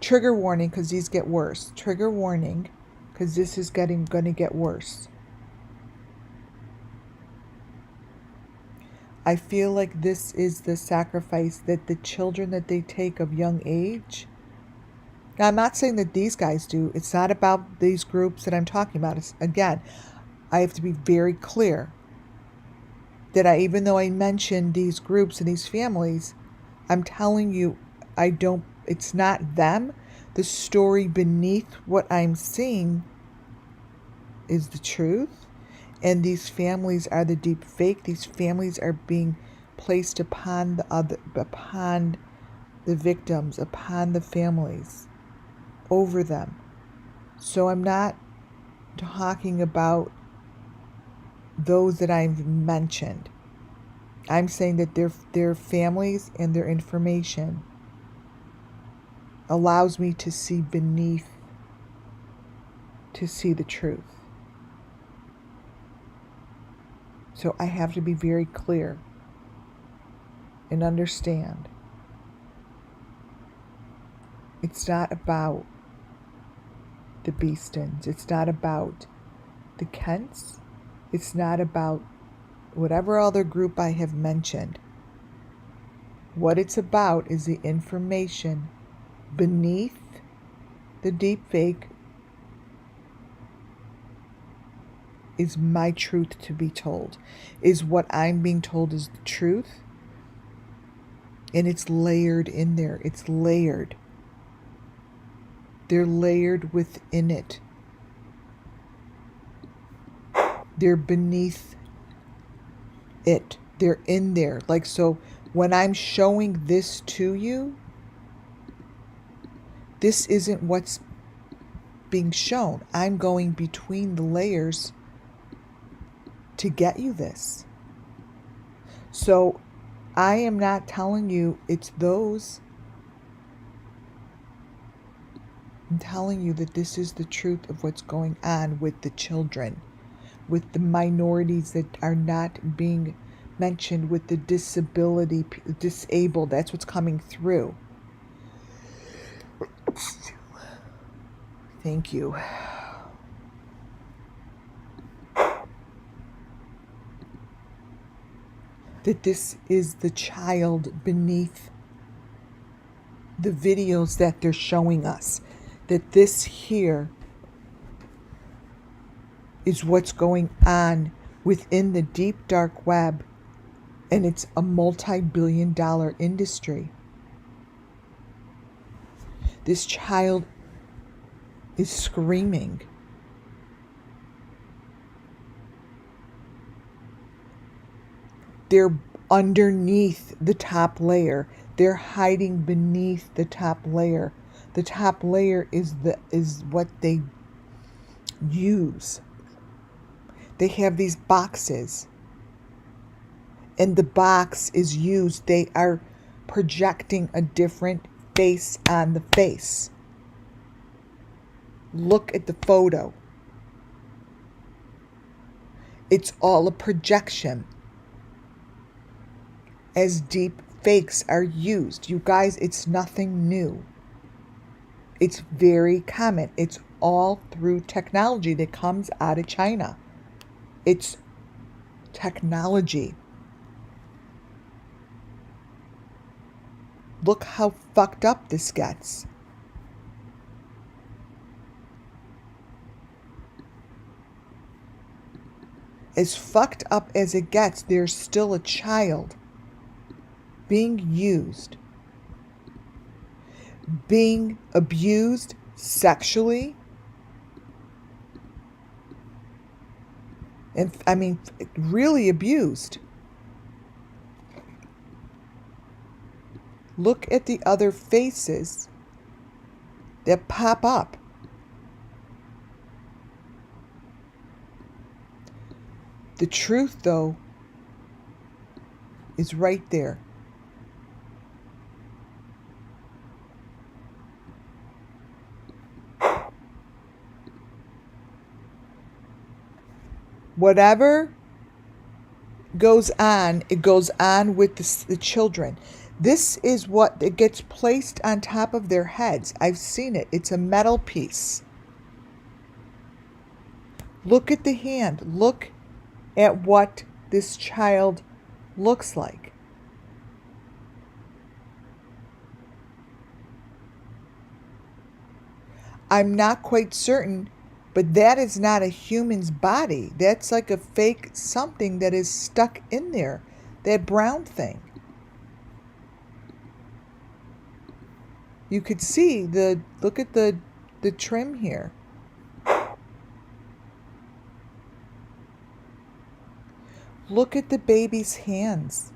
Trigger warning, because these get worse. Trigger warning, because this is going to get worse. I feel like this is the sacrifice that the children that they take of young age. Now, I'm not saying that these guys do. It's not about these groups that I'm talking about. It's, again, I have to be very clear that even though I mentioned these groups and these families, I'm telling you, it's not them. The story beneath what I'm seeing is the truth. And these families are the deep fake. These families are being placed upon upon the victims, upon the families, over them. So I'm not talking about those that I've mentioned. I'm saying that their families and their information allows me to see beneath, to see the truth. So I have to be very clear and understand. It's not about the Beestons. It's not about the Kents. It's not about whatever other group I have mentioned. What it's about is the information beneath the deep fake is my truth to be told, is what I'm being told is the truth. And it's layered in there. It's layered. They're layered within it. They're beneath it. They're in there. Like, so when I'm showing this to you, this isn't what's being shown. I'm going between the layers to get you this. So I am not telling you it's those. I'm telling you that this is the truth of what's going on with the children, with the minorities that are not being mentioned, with the disability, disabled. That's what's coming through. Thank you. That this is the child beneath the videos that they're showing us. That this here is what's going on within the deep dark web, and it's a multi-billion-dollar industry. This child is screaming. They're underneath the top layer. They're hiding beneath the top layer. The top layer is what they use. They have these boxes, and the box is used. They are projecting a different face on the face. Look at the photo. It's all a projection. As deep fakes are used. You guys, it's nothing new. It's very common. It's all through technology that comes out of China. It's technology. Look how fucked up this gets. as fucked up as it gets, there's still a child being used, being abused sexually. And I mean, really abused. Look at the other faces that pop up. The truth, though, is right there. Whatever goes on, it goes on with the children. This is what it gets placed on top of their heads. I've seen it. It's a metal piece. Look at the hand. Look at what this child looks like. I'm not quite certain, but that is not a human's body. That's like a fake something that is stuck in there. That brown thing. You could see look at the trim here. Look at the baby's hands.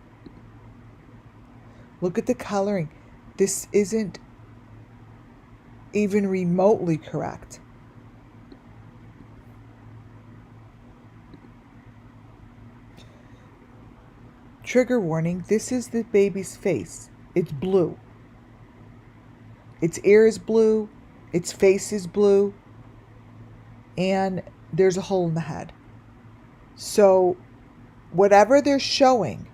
Look at the coloring. This isn't even remotely correct. Trigger warning, this is the baby's face. It's blue. Its ear is blue, its face is blue, and there's a hole in the head. So whatever they're showing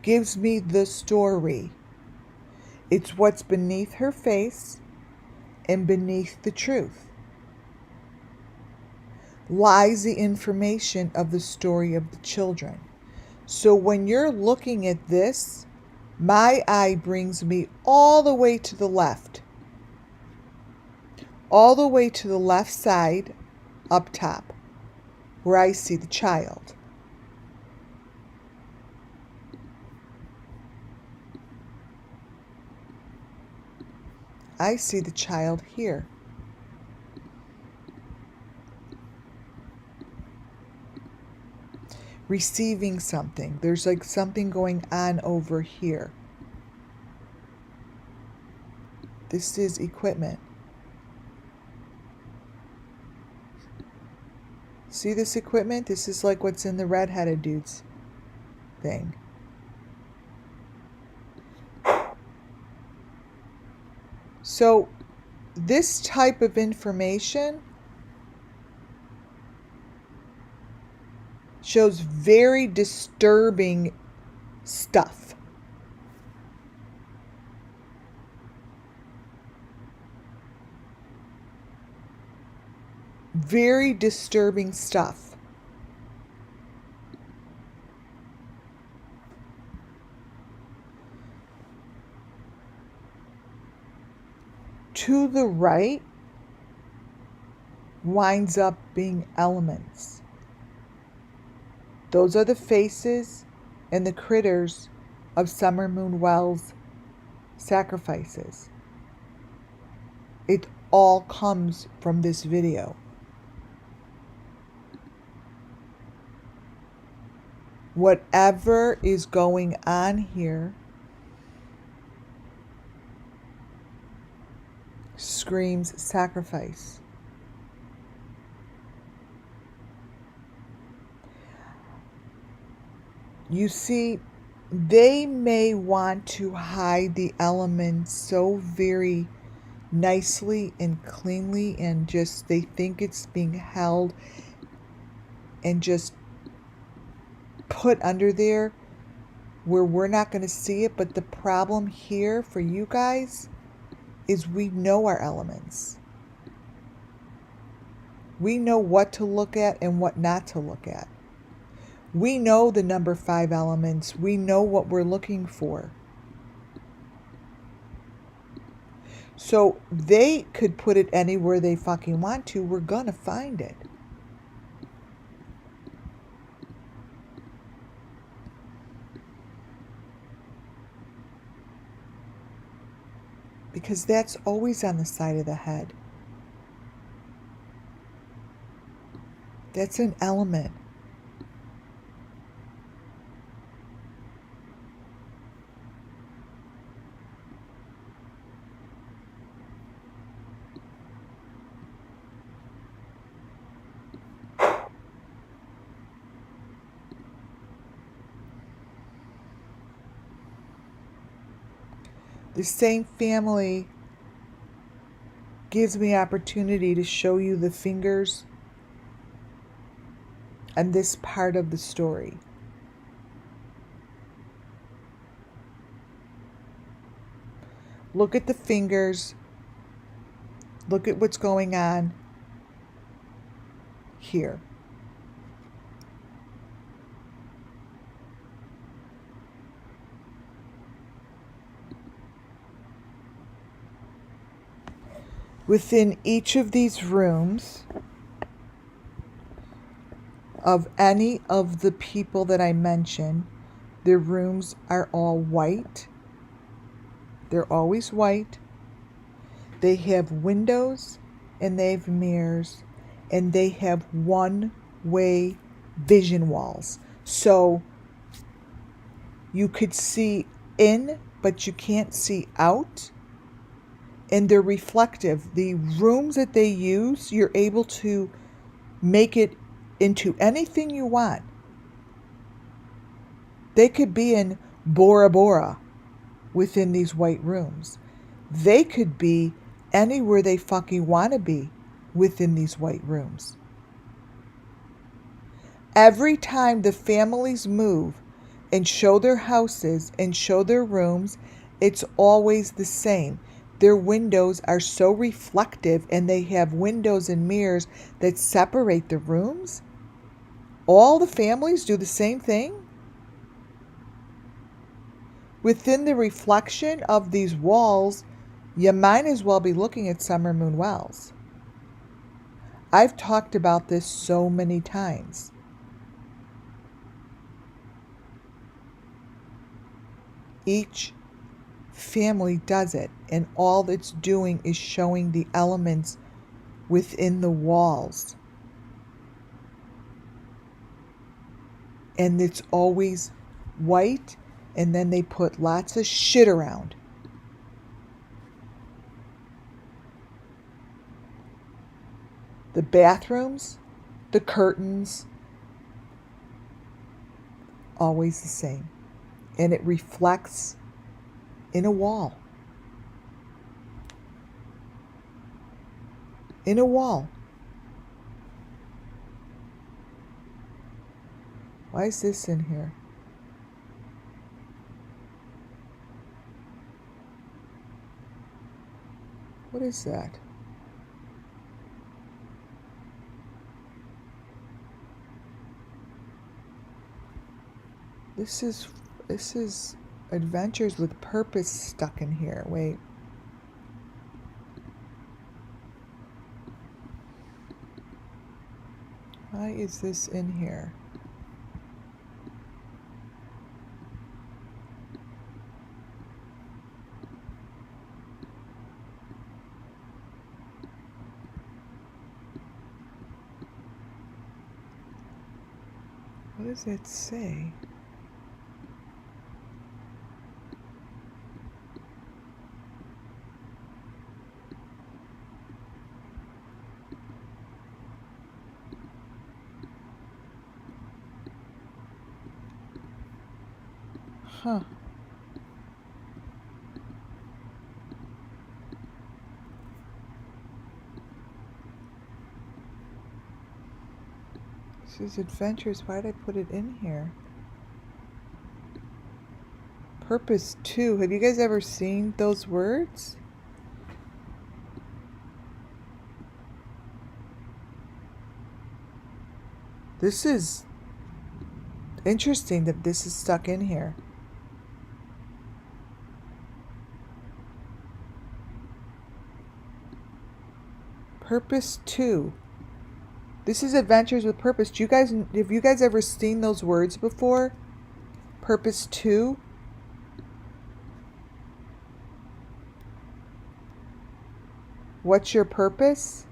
gives me the story. It's what's beneath her face and beneath the truth lies the information of the story of the children. So when you're looking at this, my eye brings me all the way to the left. All the way to the left side up top, where I see the child. I see the child here. Receiving something. There's like something going on over here. This is equipment. See this equipment? This is like what's in the red-headed dude's thing. So this type of information shows very disturbing stuff. Very disturbing stuff. To the right winds up being elements. Those are the faces and the critters of Summer Moon Wells' sacrifices. It all comes from this video. Whatever is going on here screams sacrifice. You see, they may want to hide the elements so very nicely and cleanly, and just they think it's being held and just put under there where we're not going to see it. But the problem here for you guys is we know our elements. We know what to look at and what not to look at. We know the number 5 elements. We know what we're looking for. So they could put it anywhere they fucking want to. We're gonna find it. Because that's always on the side of the head. That's an element. The same family gives me opportunity to show you the fingers and this part of the story. Look at the fingers. Look at what's going on here. Within each of these rooms of any of the people that I mentioned, their rooms are all white. They're always white. They have windows and they have mirrors and they have one-way vision walls. So you could see in, but you can't see out. And they're reflective. The rooms that they use, you're able to make it into anything you want. They could be in Bora Bora within these white rooms. They could be anywhere they fucking want to be within these white rooms. Every time the families move and show their houses and show their rooms, it's always the same. Their windows are so reflective and they have windows and mirrors that separate the rooms. All the families do the same thing. Within the reflection of these walls, you might as well be looking at summer moon wells. I've talked about this so many times. Each family does it, and all it's doing is showing the elements within the walls. And it's always white, and then they put lots of shit around. The bathrooms, the curtains, always the same. And it reflects in a wall. In a wall. Why is this in here? What is that? This is Adventures with Purpose stuck in here. Wait. Why is this in here? What does it say? Huh. This is Adventures. Why did I put it in here? Purpose 2. Have you guys ever seen those words? This is interesting that this is stuck in here. Purpose 2. This is Adventures with Purpose. Have you guys ever seen those words before? Purpose 2. What's your purpose?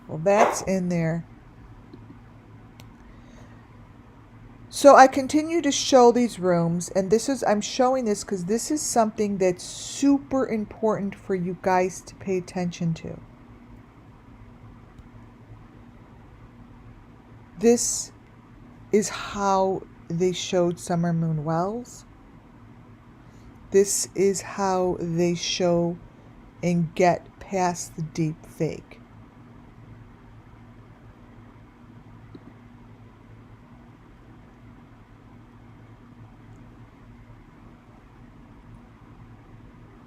Well, that's in there. So I continue to show these rooms, and I'm showing this because this is something that's super important for you guys to pay attention to. This is how they showed Summer Moon Wells. This is how they show and get past the deep fake.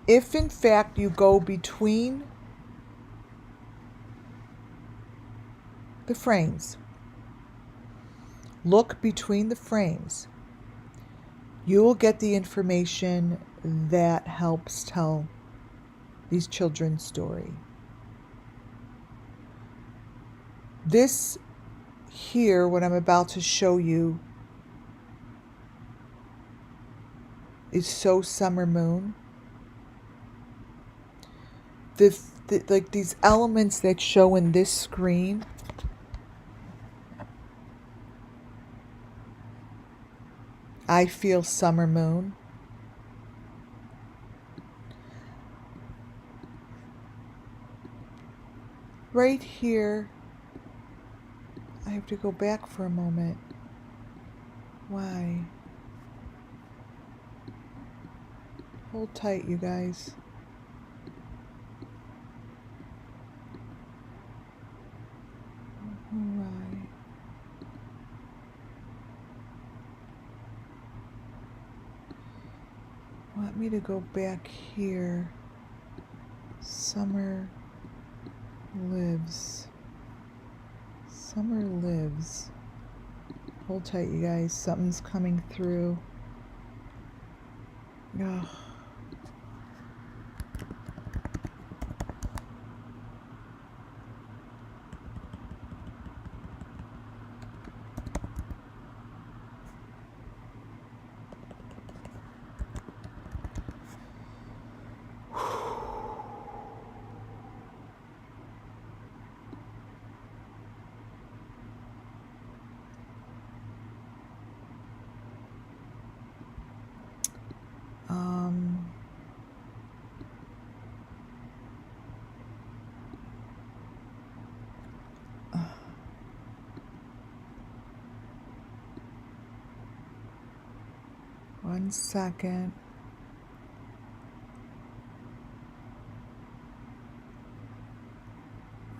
If in fact you go between the frames, look between the frames, you will get the information that helps tell these children's story. This here, what I'm about to show you, is so Summer Moon. Like these elements that show in this screen, I feel Summer Moon. Right here, I have to go back for a moment. Why? Hold tight, you guys. Right. Want me to go back here. Summer lives. Summer lives. Hold tight, you guys. Something's coming through. Ugh. One second.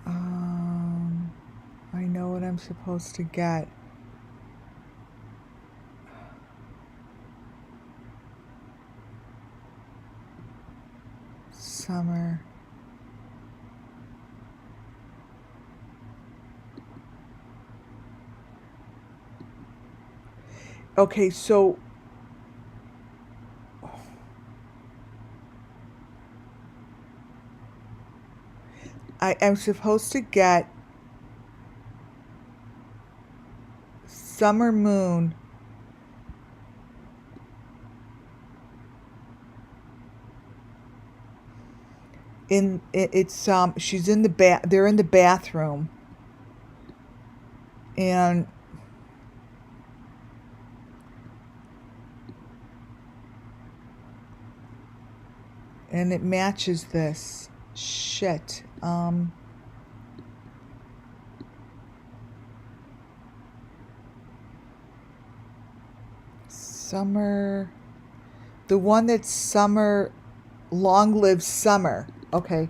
I know what I'm supposed to get. Summer. Okay, so I am supposed to get Summer Moon in it's she's in the they're in the bathroom, and it matches this shit. Summer, the one that's Summer, long live Summer. Okay,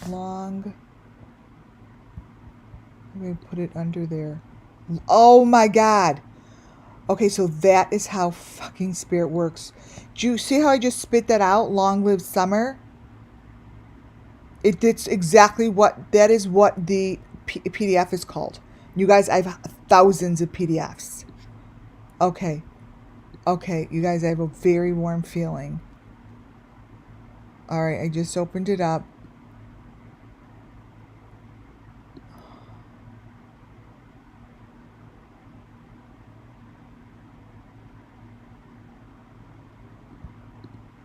long. I'm gonna put it under there. Oh my God. Okay, so that is how fucking spirit works. Do you see how I just spit that out? Long live Summer. It's exactly what, that is what the PDF is called. You guys, I have thousands of PDFs. Okay. Okay, you guys, I have a very warm feeling. All right, I just opened it up.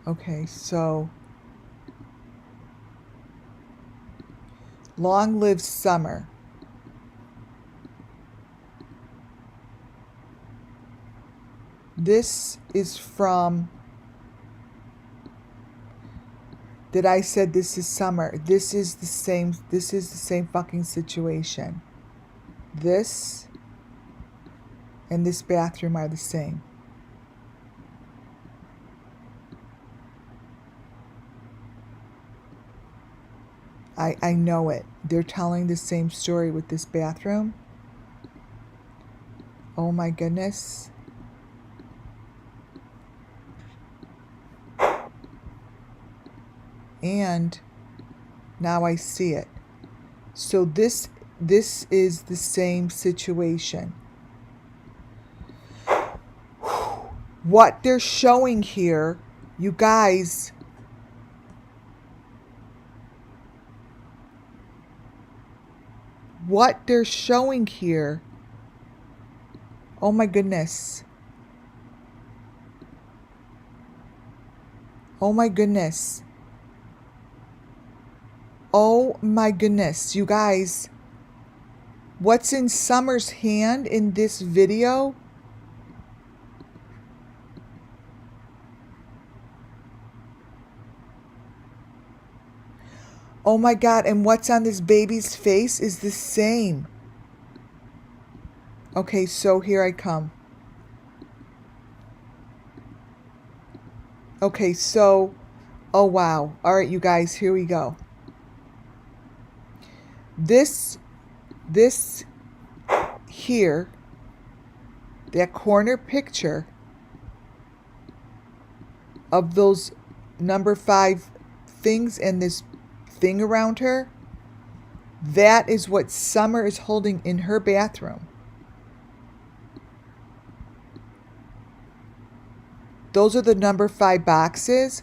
Okay, so long live summer. This is from, that I said this is summer. This is the same fucking situation. This and this bathroom are the same. I know it. They're telling the same story with this bathroom. Oh my goodness. And now I see it. So this is the same situation. What they're showing here, you guys, what they're showing here, oh my goodness. Oh my goodness. Oh my goodness, you guys. What's in Summer's hand in this video? Oh my God, and what's on this baby's face is the same. Okay, so here I come. Okay, so, oh wow. All right, you guys, here we go. This here, that corner picture of those number 5 things and this thing around her, that is what Summer is holding in her bathroom. Those are the number 5 boxes.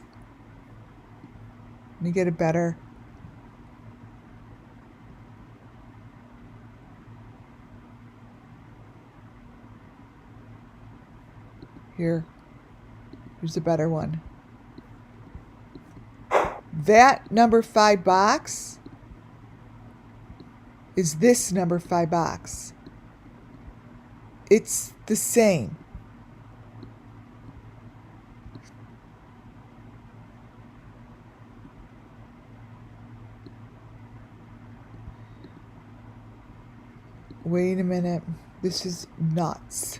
Let me get it better. Here's a better one. That number 5 box is this number 5 box. It's the same. Wait a minute. This is nuts.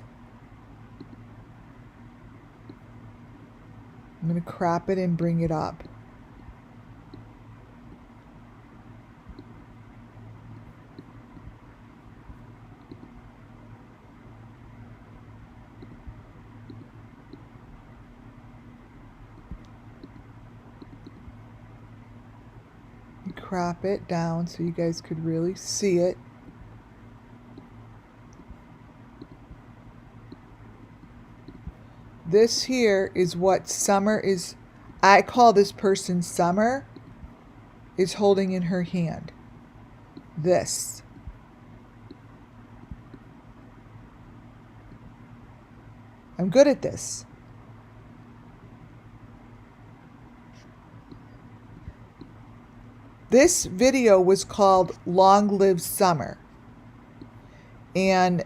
I'm going to crop it and bring it up. Crop it down so you guys could really see it. This here is what Summer is, I call this person Summer, is holding in her hand. This. I'm good at this. This video was called Long Live Summer. And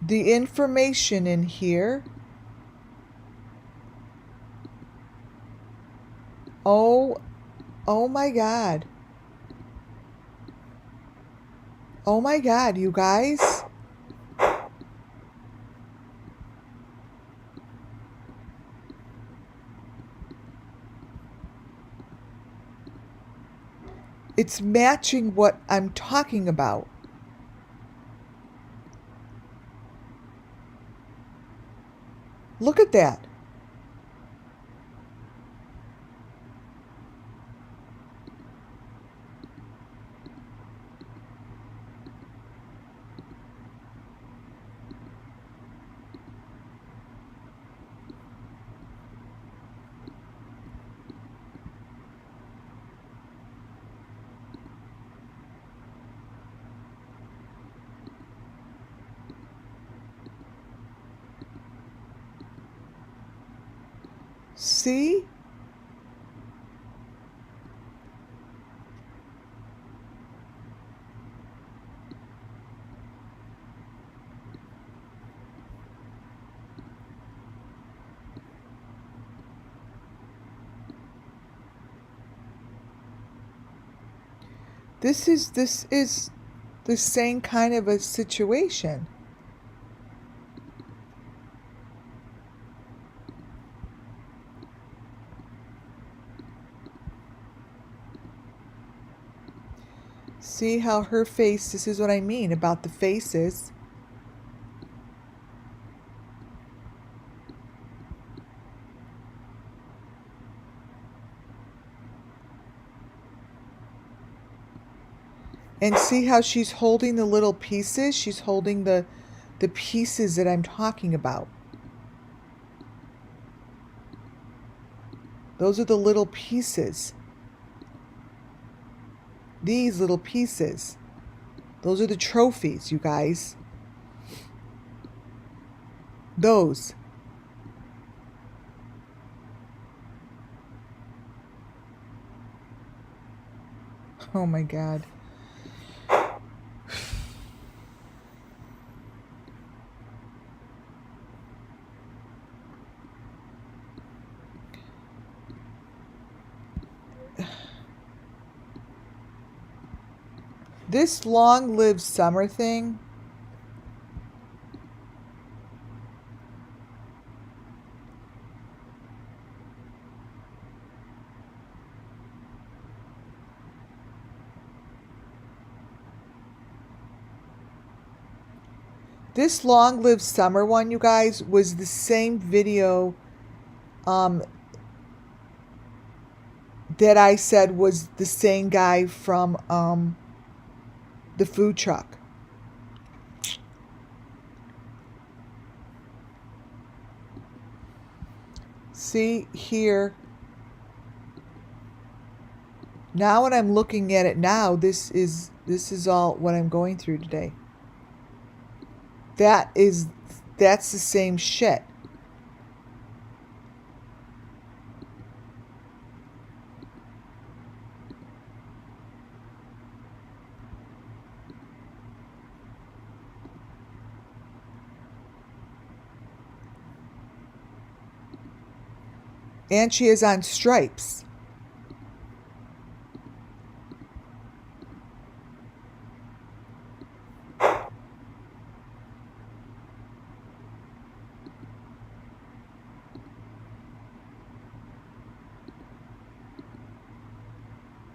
the information in here, oh my God. Oh my God, you guys. It's matching what I'm talking about. Look at that. See? This is the same kind of a situation. See how her face, this is what I mean about the faces. And see how she's holding the little pieces? She's holding the pieces that I'm talking about. Those are the little pieces. These little pieces. Those are the trophies, you guys. Those. Oh my God. This long-lived summer thing, this long-lived summer one, you guys, was the same video that I said was the same guy from the food truck. See here. Now when I'm looking at it now, this is all what I'm going through today. That's the same shit. And she is on stripes.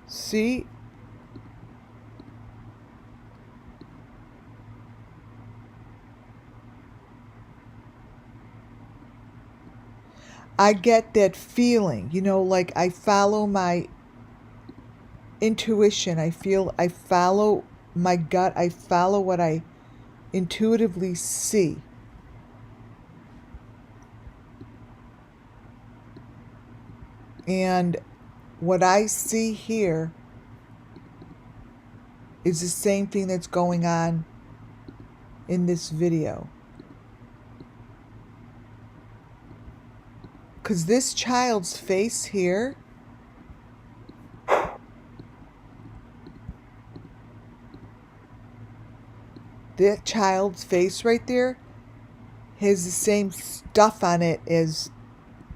See? I get that feeling, you know, like I follow my intuition. I follow my gut. I follow what I intuitively see. And what I see here is the same thing that's going on in this video. Because this child's face here, that child's face right there has the same stuff on it as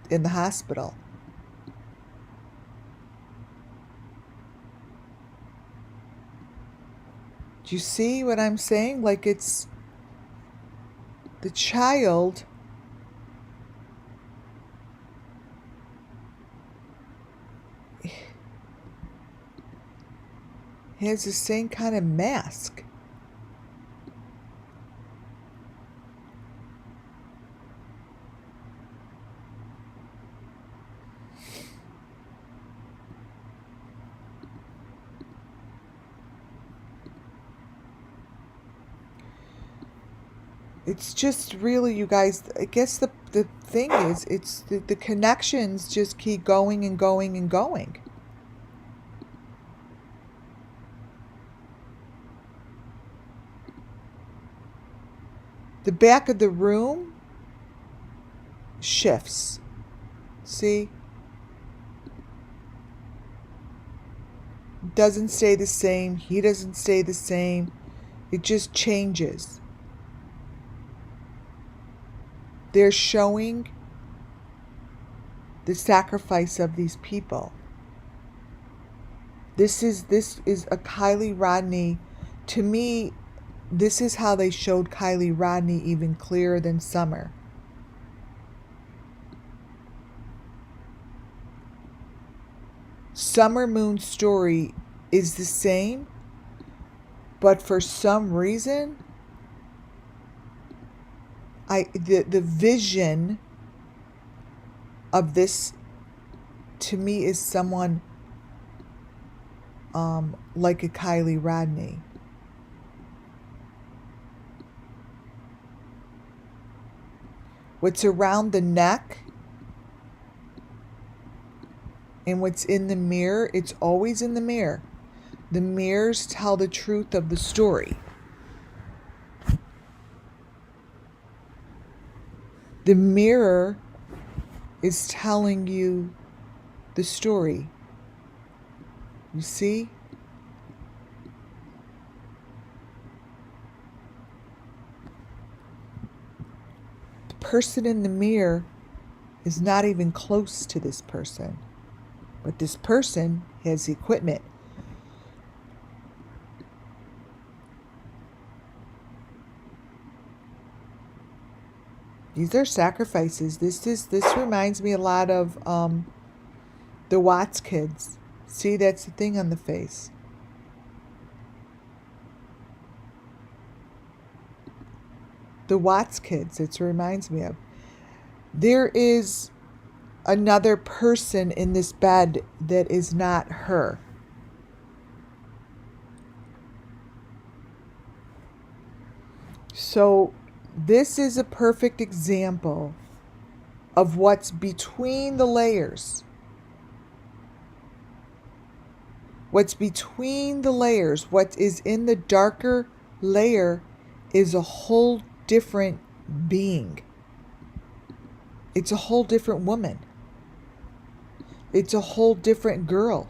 in the hospital. Do you see what I'm saying? Like it's the child has the same kind of mask. It's just really, you guys, I guess the thing is, it's the connections just keep going and going and going. The back of the room shifts. See? Doesn't stay the same. He doesn't stay the same. It just changes. They're showing the sacrifice of these people. This is a KIELYRODNI. To me, this is how they showed KIELYRODNI even clearer than Summer. Summer Moon's story is the same, but for some reason, the vision of this to me is someone like a KIELYRODNI. What's around the neck and what's in the mirror, it's always in the mirror. The mirrors tell the truth of the story. The mirror is telling you the story. You see? The person in the mirror is not even close to this person. But this person has equipment. These are sacrifices. This reminds me a lot of the Watts kids. See, that's the thing on the face. The Watts kids, it reminds me of. There is another person in this bed that is not her. So this is a perfect example of what's between the layers. What's between the layers, what is in the darker layer is a whole different being. It's a whole different woman. It's a whole different girl.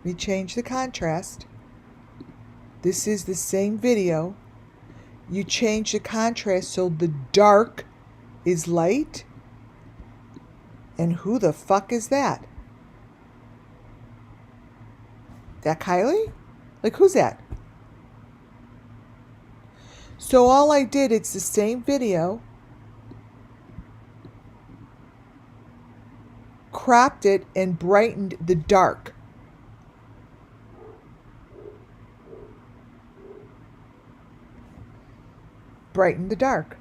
We change the contrast. This is the same video. You change the contrast so the dark is light. And who the fuck is that? That Kylie? Like, who's that? So all I did, it's the same video, cropped it and brightened the dark. Brighten the dark.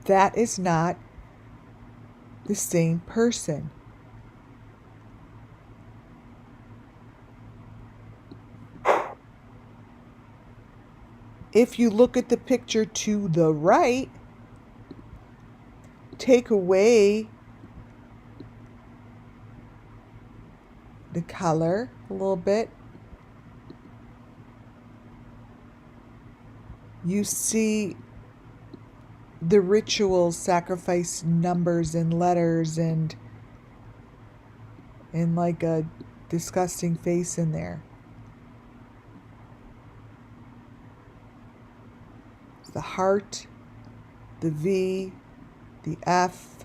That is not the same person. If you look at the picture to the right, take away the color a little bit, you see the rituals sacrifice numbers and letters and like a disgusting face in there. The heart, the V, the F,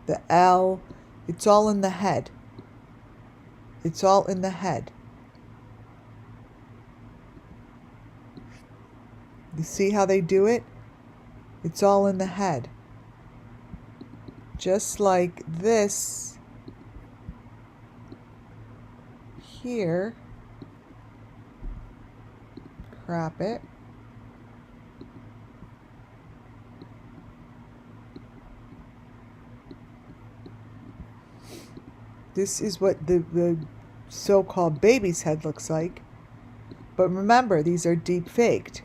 the L, it's all in the head. It's all in the head. You see how they do it? It's all in the head. Just like this here. Crop it. This is what the so-called baby's head looks like. But remember, these are deep faked.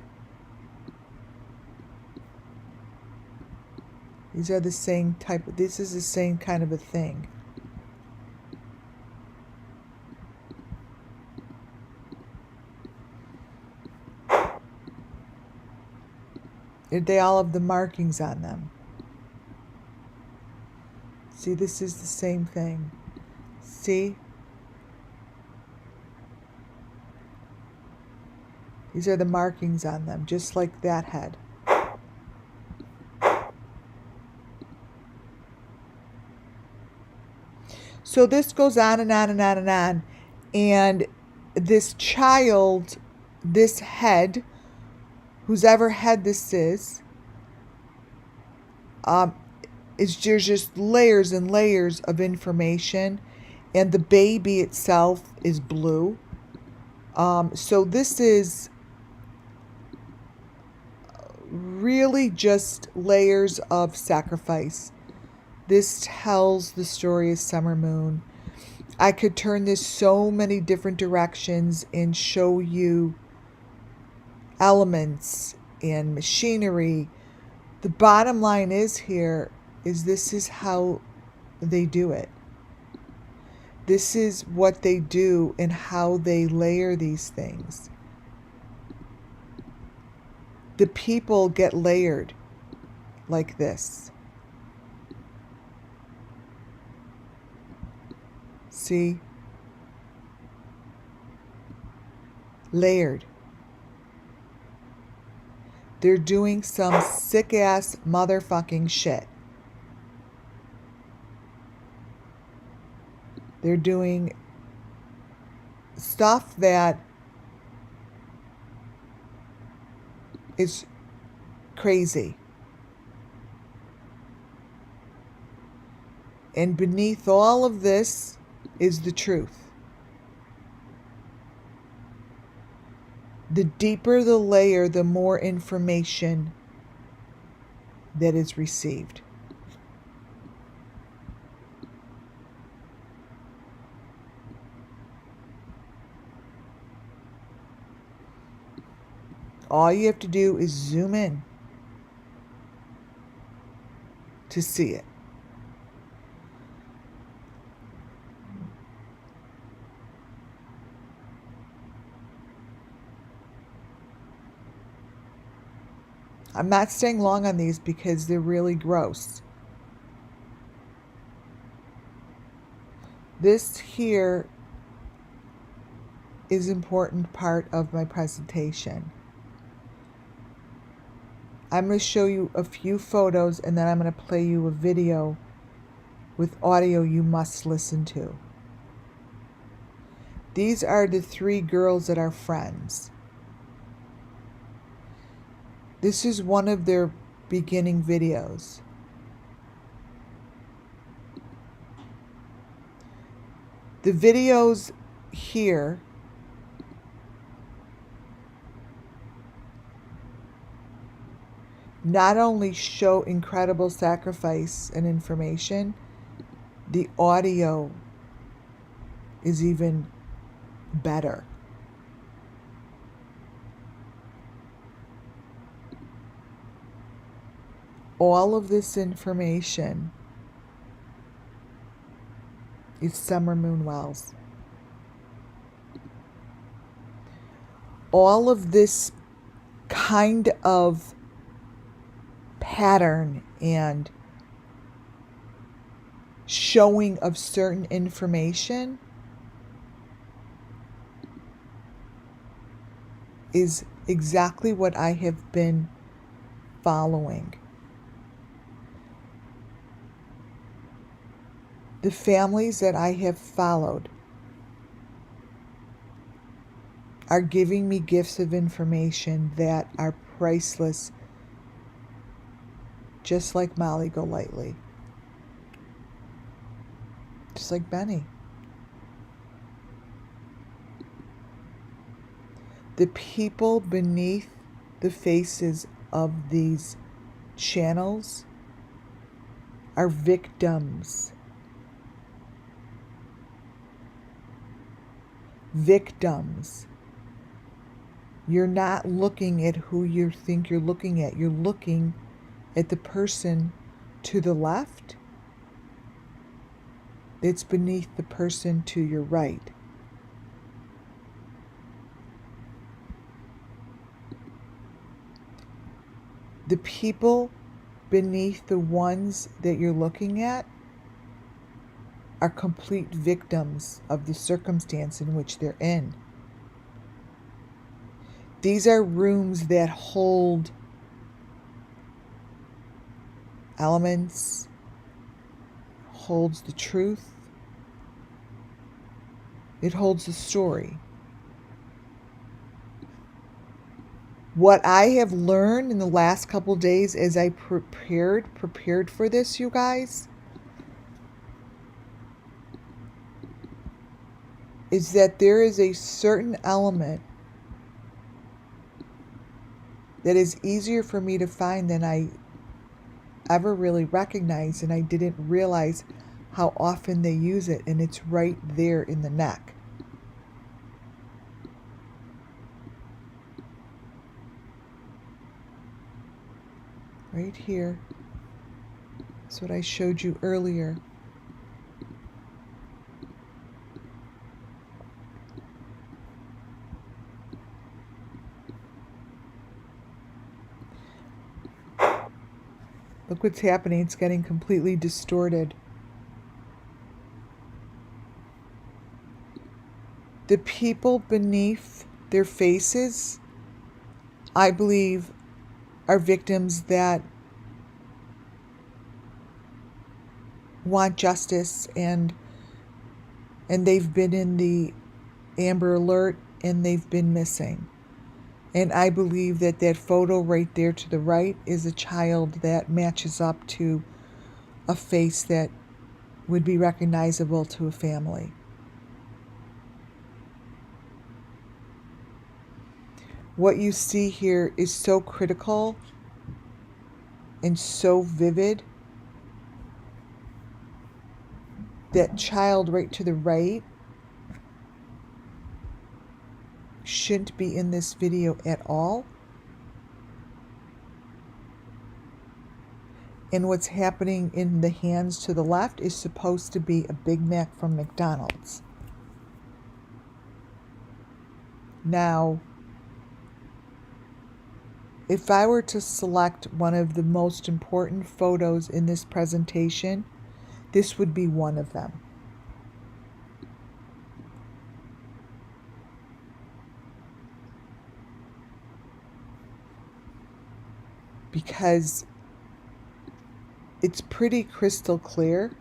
These are the same type. This is the same kind of a thing. They all have the markings on them. See, this is the same thing. See? These are the markings on them, just like that head. So this goes on and on and on and on. And this child, this head, whose ever head this is there's just layers and layers of information. And the baby itself is blue. So this is really just layers of sacrifice. This tells the story of Summer Moon. I could turn this so many different directions and show you elements and machinery. The bottom line is here is this is how they do it. This is what they do and how they layer these things. The people get layered like this. See? Layered. They're doing some sick-ass motherfucking shit. They're doing stuff that is crazy. And beneath all of this is the truth. The deeper the layer, the more information that is received. All you have to do is zoom in to see it. I'm not staying long on these because they're really gross. This here is an important part of my presentation. I'm going to show you a few photos and then I'm going to play you a video with audio you must listen to. These are the 3 girls that are friends. This is one of their beginning videos. The videos here not only show incredible sacrifice and information, the audio is even better. All of this information is Summer Moon Wells. All of this kind of pattern and showing of certain information is exactly what I have been following. The families that I have followed are giving me gifts of information that are priceless, just like Molly Golightly, just like Benny. The people beneath the faces of these channels are victims. Victims. You're not looking at who you think you're looking at. You're looking at the person to the left, it's beneath the person to your right. The people beneath the ones that you're looking at are complete victims of the circumstance in which they're in. These are rooms that hold elements, holds the truth, it holds the story. What I have learned in the last couple days as I prepared for this, you guys, is that there is a certain element that is easier for me to find than I ever really recognized, and I didn't realize how often they use it, and it's right there in the neck. Right here. That's what I showed you earlier. Look what's happening. It's getting completely distorted. The people beneath their faces, I believe, are victims that want justice, and they've been in the Amber Alert and they've been missing. And I believe that that photo right there to the right is a child that matches up to a face that would be recognizable to a family. What you see here is so critical and so vivid. That child right to the right shouldn't be in this video at all. And what's happening in the hands to the left is supposed to be a Big Mac from McDonald's. Now, if I were to select one of the most important photos in this presentation, this would be one of them. Because it's pretty crystal clear.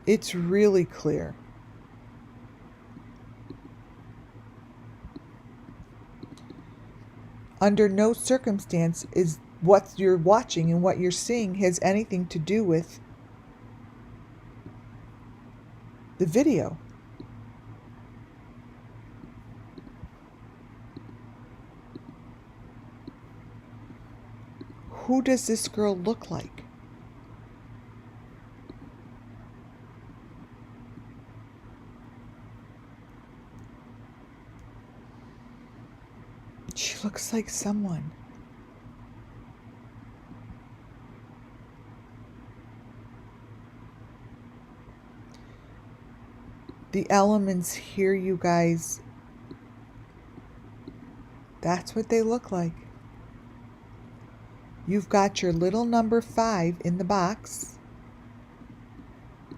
It's really clear. Under no circumstance is what you're watching and what you're seeing has anything to do with the video. Who does this girl look like? She looks like someone. The elements here, you guys, that's what they look like. You've got your little number 5 in the box.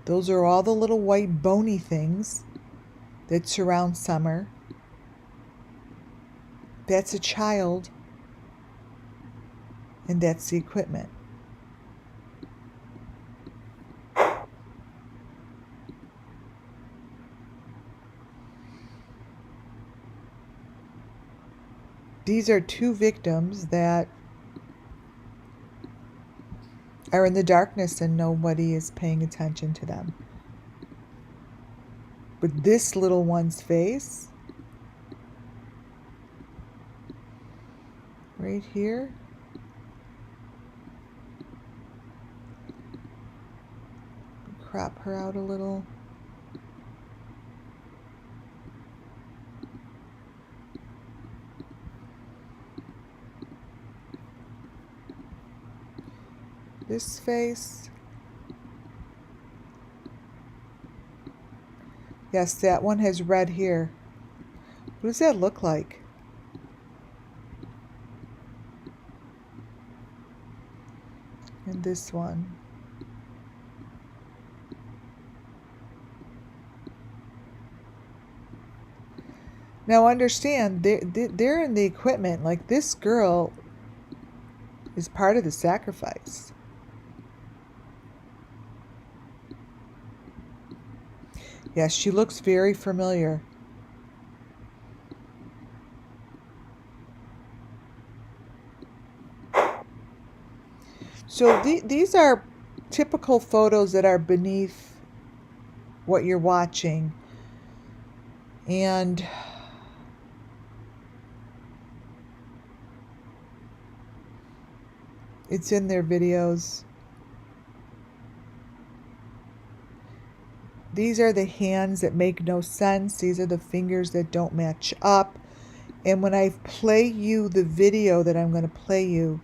Those are all the little white bony things that surround Summer. That's a child, and that's the equipment. These are two victims that are in the darkness and nobody is paying attention to them. But this little one's face, right here, crop her out a little. this face. Yes, that one has red here. What does that look like? And this one. Now understand, they're in the equipment. Like, this girl is part of the sacrifice. Yes, she looks very familiar. So these are typical photos that are beneath what you're watching. And it's in their videos. These are the hands that make no sense. These are the fingers that don't match up. And when I play you the video that I'm going to play you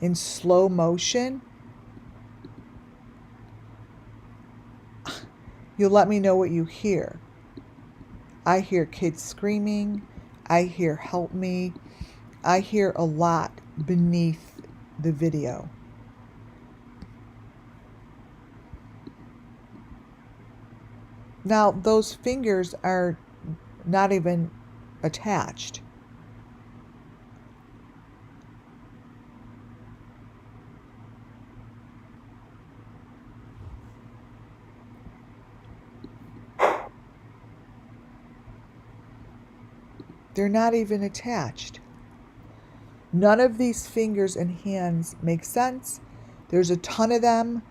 in slow motion, you'll let me know what you hear. I hear kids screaming. I hear help me. I hear a lot beneath the video. Now, those fingers are not even attached. They're not even attached. None of these fingers and hands make sense. There's a ton of them.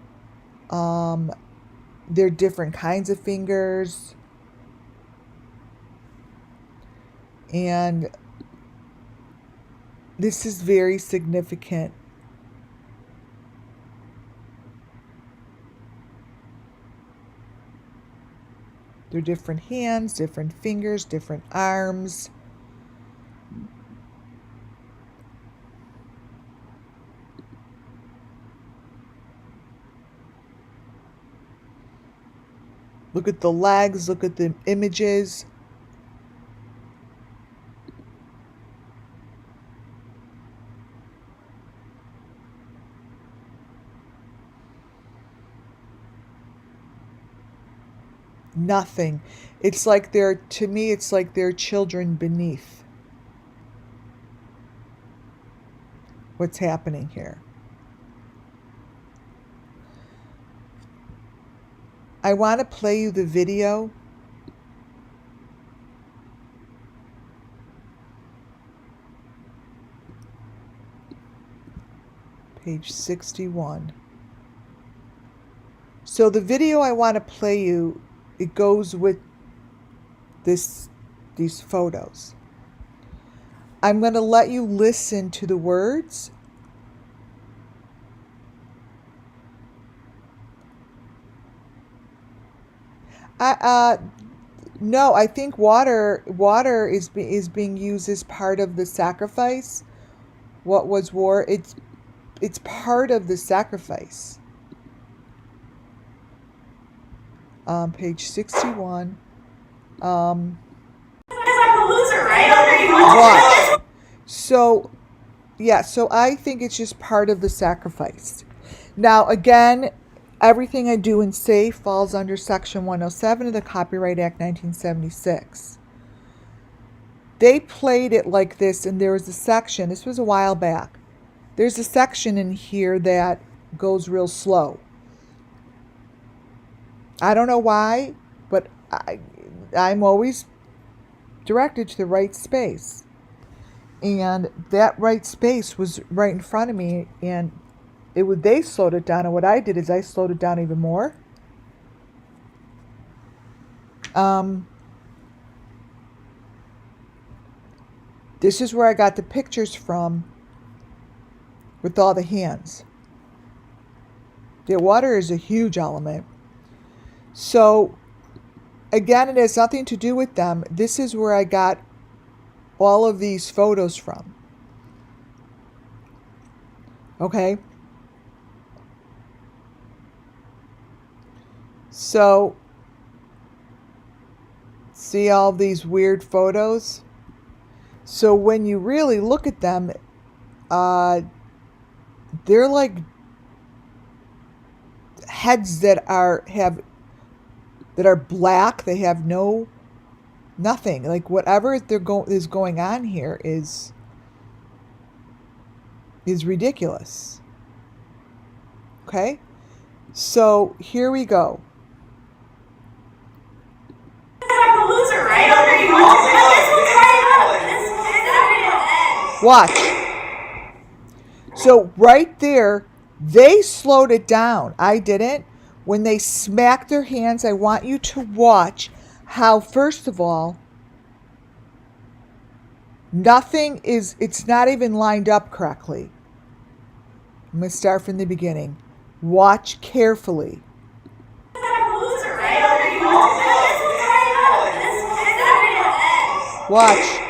They're different kinds of fingers. And this is very significant. They're different hands, different fingers, different arms. Look at the legs, look at the images. Nothing. It's like to me, it's like they're children beneath what's happening here. I want to play you the video. Page 61. So the video I want to play you, it goes with these photos. I'm going to let you listen to the words. No, I think water is being used as part of the sacrifice. What was war? It's part of the sacrifice. Page 61. Because I'm the loser, right? Watch. So, yeah. So I think it's just part of the sacrifice. Now, again, everything I do and say falls under Section 107 of the Copyright Act 1976. They played it like this, and there was a section. This was a while back. There's a section in here that goes real slow. I don't know why, but I'm always directed to the right space. And that right space was right in front of me, and they slowed it down, and what I did is I slowed it down even more. This is where I got the pictures from with all the hands. The water is a huge element. So, again, it has nothing to do with them. This is where I got all of these photos from. Okay? So, see all these weird photos? So when you really look at them, they're like heads that are black. They have nothing. Like whatever is going on here is ridiculous. Okay? So here we go. Watch. So right there, they slowed it down. I didn't. When they smacked their hands, I want you to watch how, first of all, it's not even lined up correctly. I'm going to start from the beginning. Watch carefully. Watch.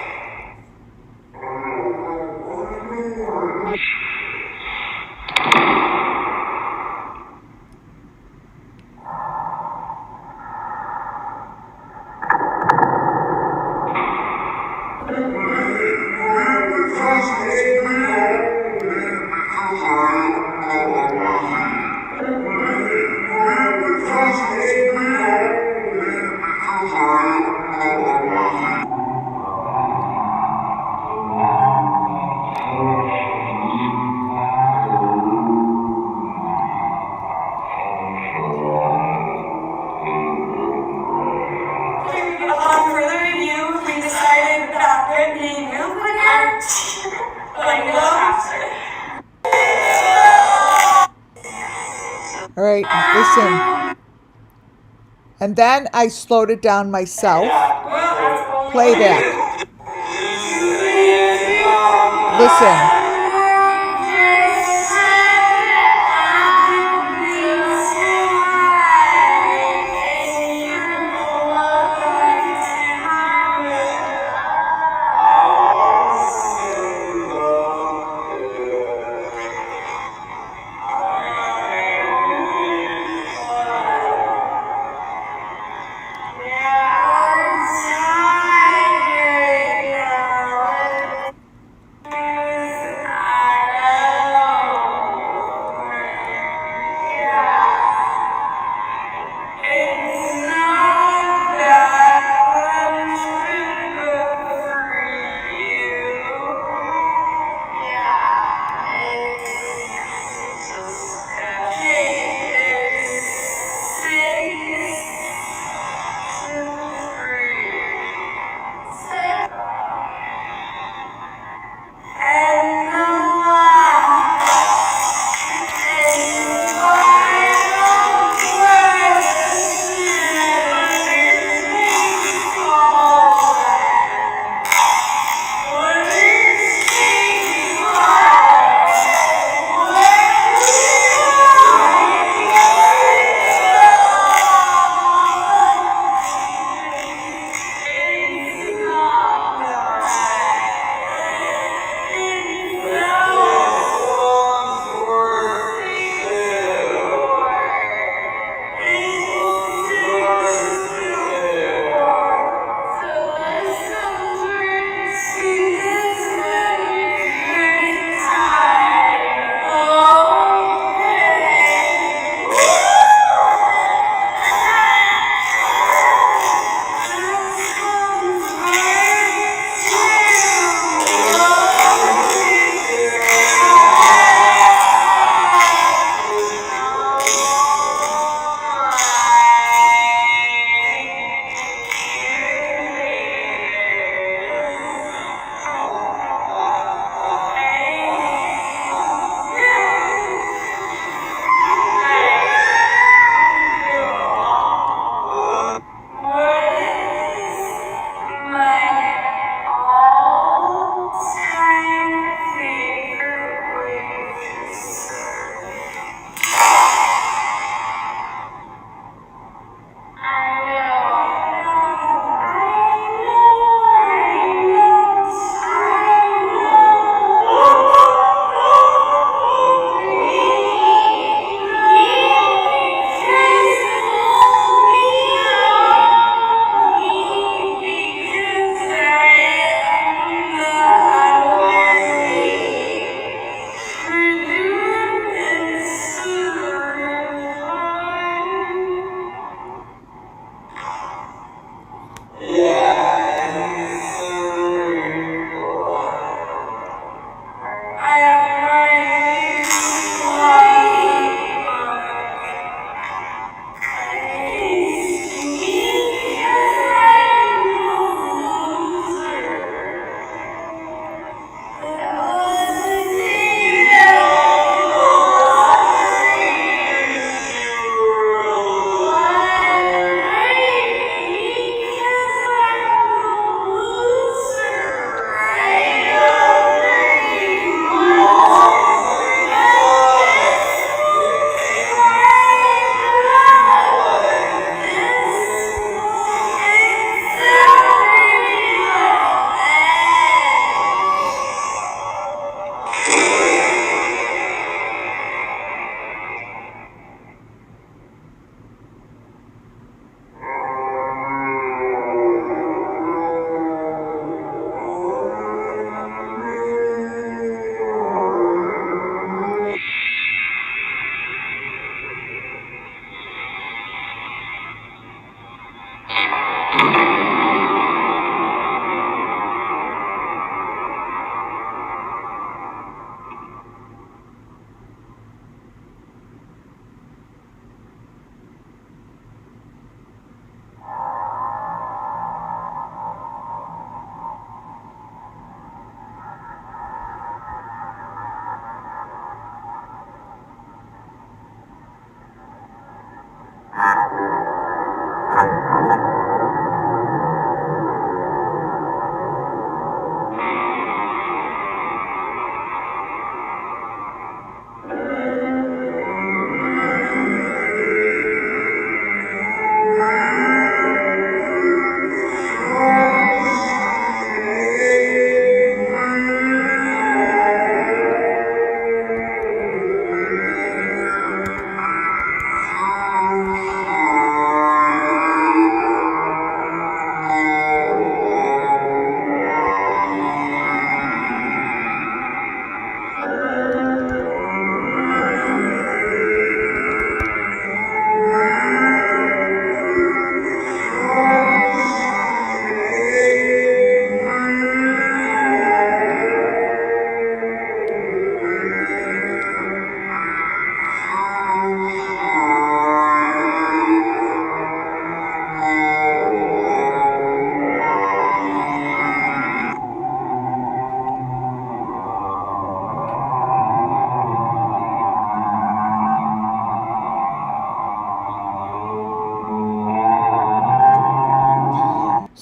Upon further review, we decided that Brittany knew quicker, but no faster. All right, listen. And then I slowed it down myself. Playback. Listen.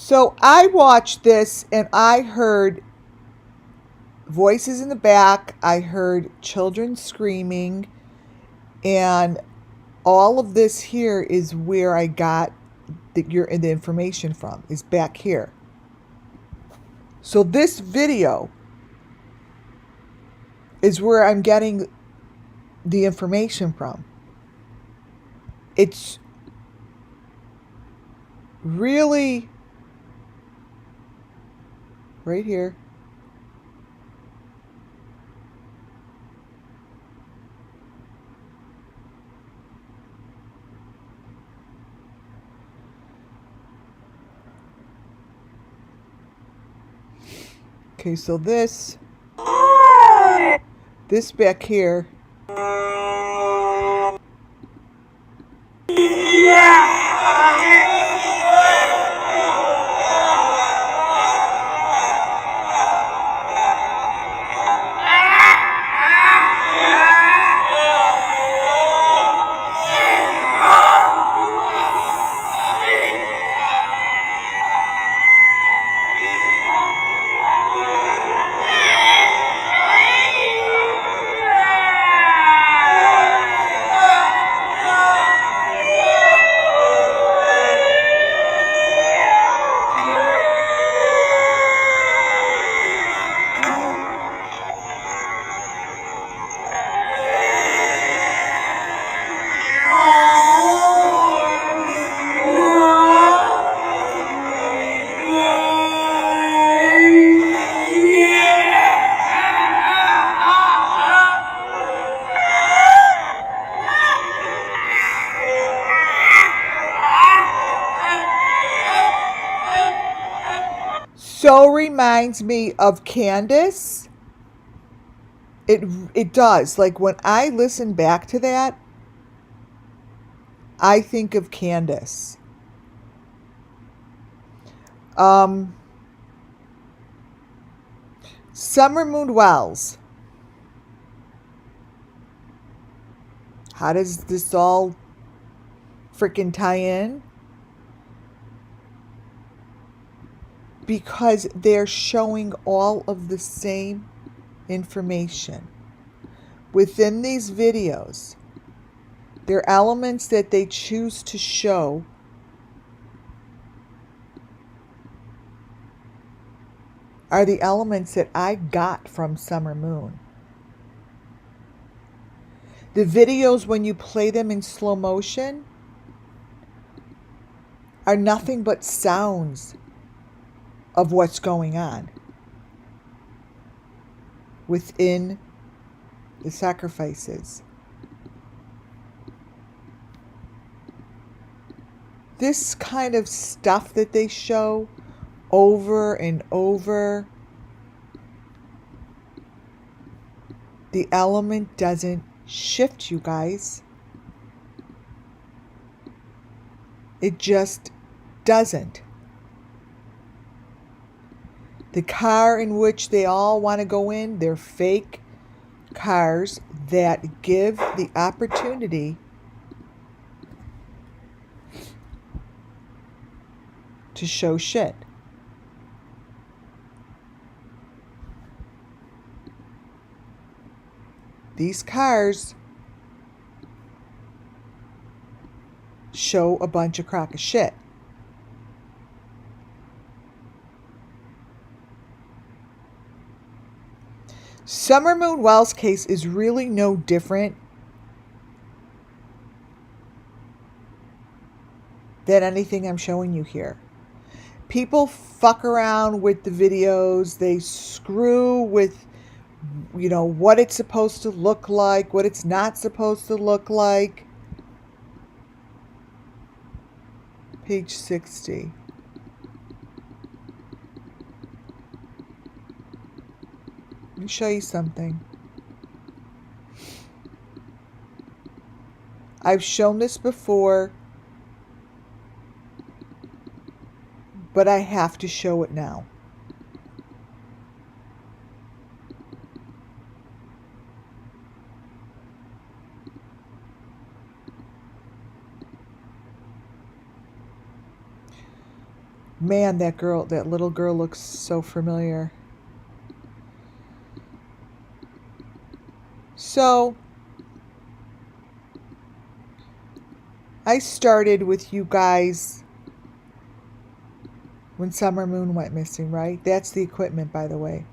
So I watched this and I heard voices in the back. I heard children screaming, and all of this here is where I got the information from, is back here. So this video is where I'm getting the information from. It's really right here. Okay, so this back here. So reminds me of Candace. It does. Like when I listen back to that, I think of Candace. SUMMERWELLS. How does this all freaking tie in? Because they're showing all of the same information within these videos. There are elements that they choose to show are the elements that I got from Summer Moon. The videos, when you play them in slow motion, are nothing but sounds of what's going on within the sacrifices. This kind of stuff that they show over and over, the element doesn't shift, you guys. It just doesn't. The car in which they all want to go in, they're fake cars that give the opportunity to show shit. These cars show a bunch of crock of shit. SUMMERWELLS case is really no different than anything I'm showing you here. People fuck around with the videos. They screw with, you know, what it's supposed to look like, what it's not supposed to look like. Page 60. Let me show you something. I've shown this before, but I have to show it now. Man, that little girl looks so familiar. So, I started with you guys when Summer Moon went missing, right? That's the equipment, by the way.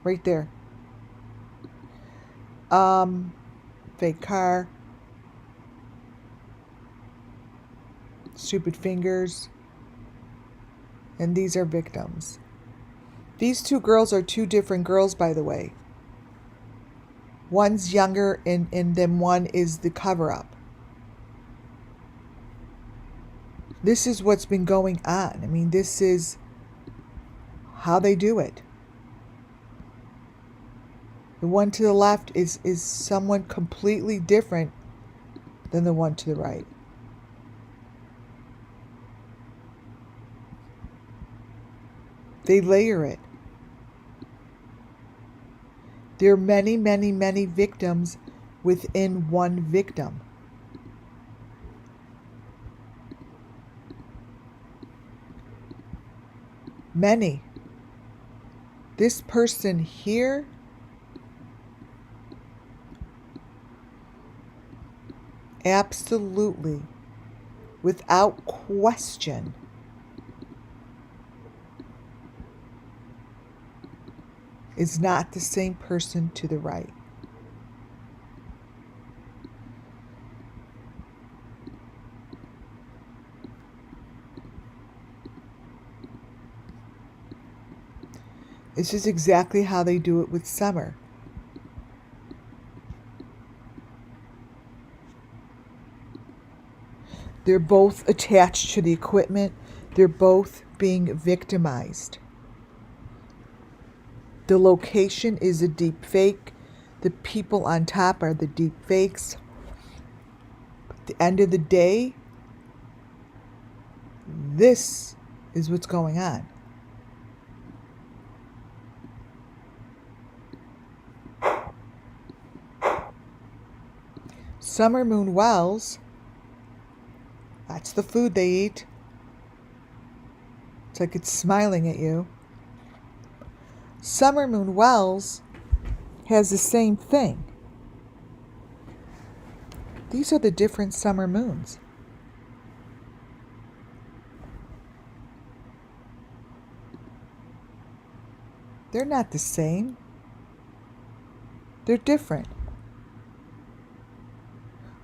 Right there. Fake car. Stupid fingers. And these are victims. These two girls are two different girls, by the way. One's younger and then one is the cover-up. This is what's been going on. I mean, this is how they do it. The one to the left is someone completely different than the one to the right. They layer it. There are many, many, many victims within one victim. Many. This person here absolutely, without question, is not the same person to the right. This is exactly how they do it with Summer. They're both attached to the equipment. They're both being victimized. The location is a deep fake. The people on top are the deep fakes. At the end of the day, this is what's going on. Summer Moon Wells, that's the food they eat. It's like it's smiling at you. Summer Moon Wells has the same thing. These are the different summer moons. They're not the same. They're different.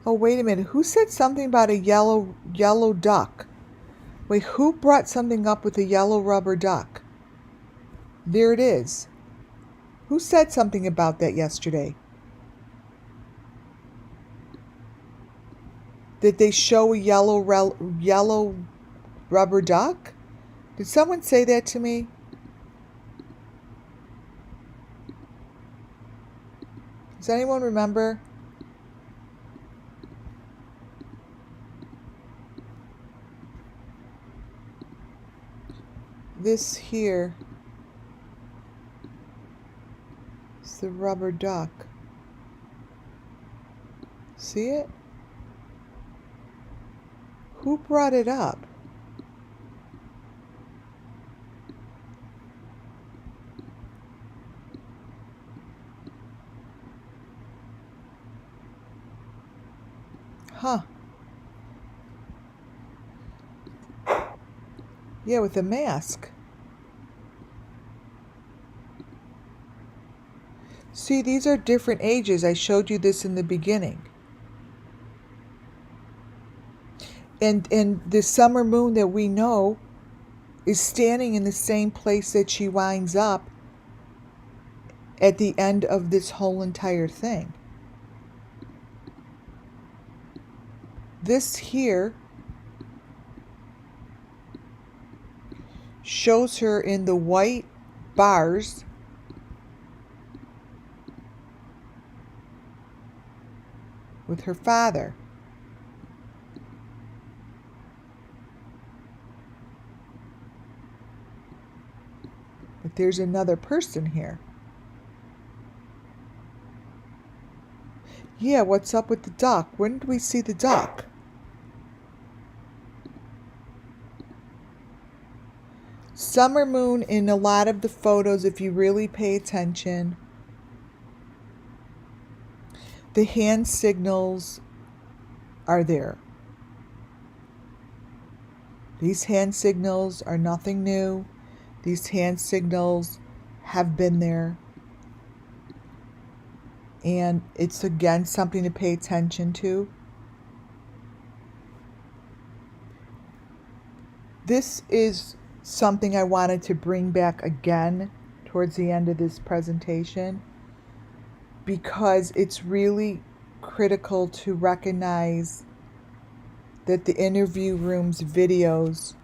Oh, wait a minute. Who said something about a yellow duck? Wait, who brought something up with a yellow rubber duck? There it is. Who said something about that yesterday? Did they show a yellow rubber duck? Did someone say that to me? Does anyone remember? This here is the rubber duck. See it? Who brought it up? Huh. Yeah, with a mask. See, these are different ages. I showed you this in the beginning. And the summer moon that we know is standing in the same place that she winds up at the end of this whole entire thing. This here shows her in the white bars with her father. But there's another person here. Yeah, what's up with the duck? When did we see the duck? summer moon in a lot of the photos, if you really pay attention, the hand signals are there. These hand signals are nothing new. These hand signals have been there. And it's again something to pay attention to. This is something I wanted to bring back again towards the end of this presentation, because it's really critical to recognize that the interview room's videos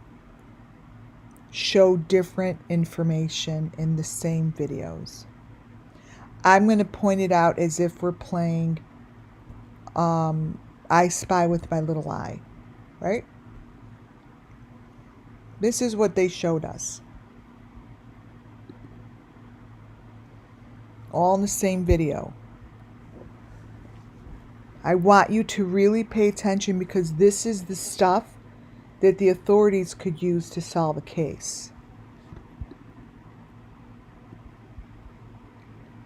show different information in the same videos. I'm going to point it out as if we're playing I Spy with my little eye, right? This is what they showed us. All in the same video. I want you to really pay attention, because this is the stuff that the authorities could use to solve a case.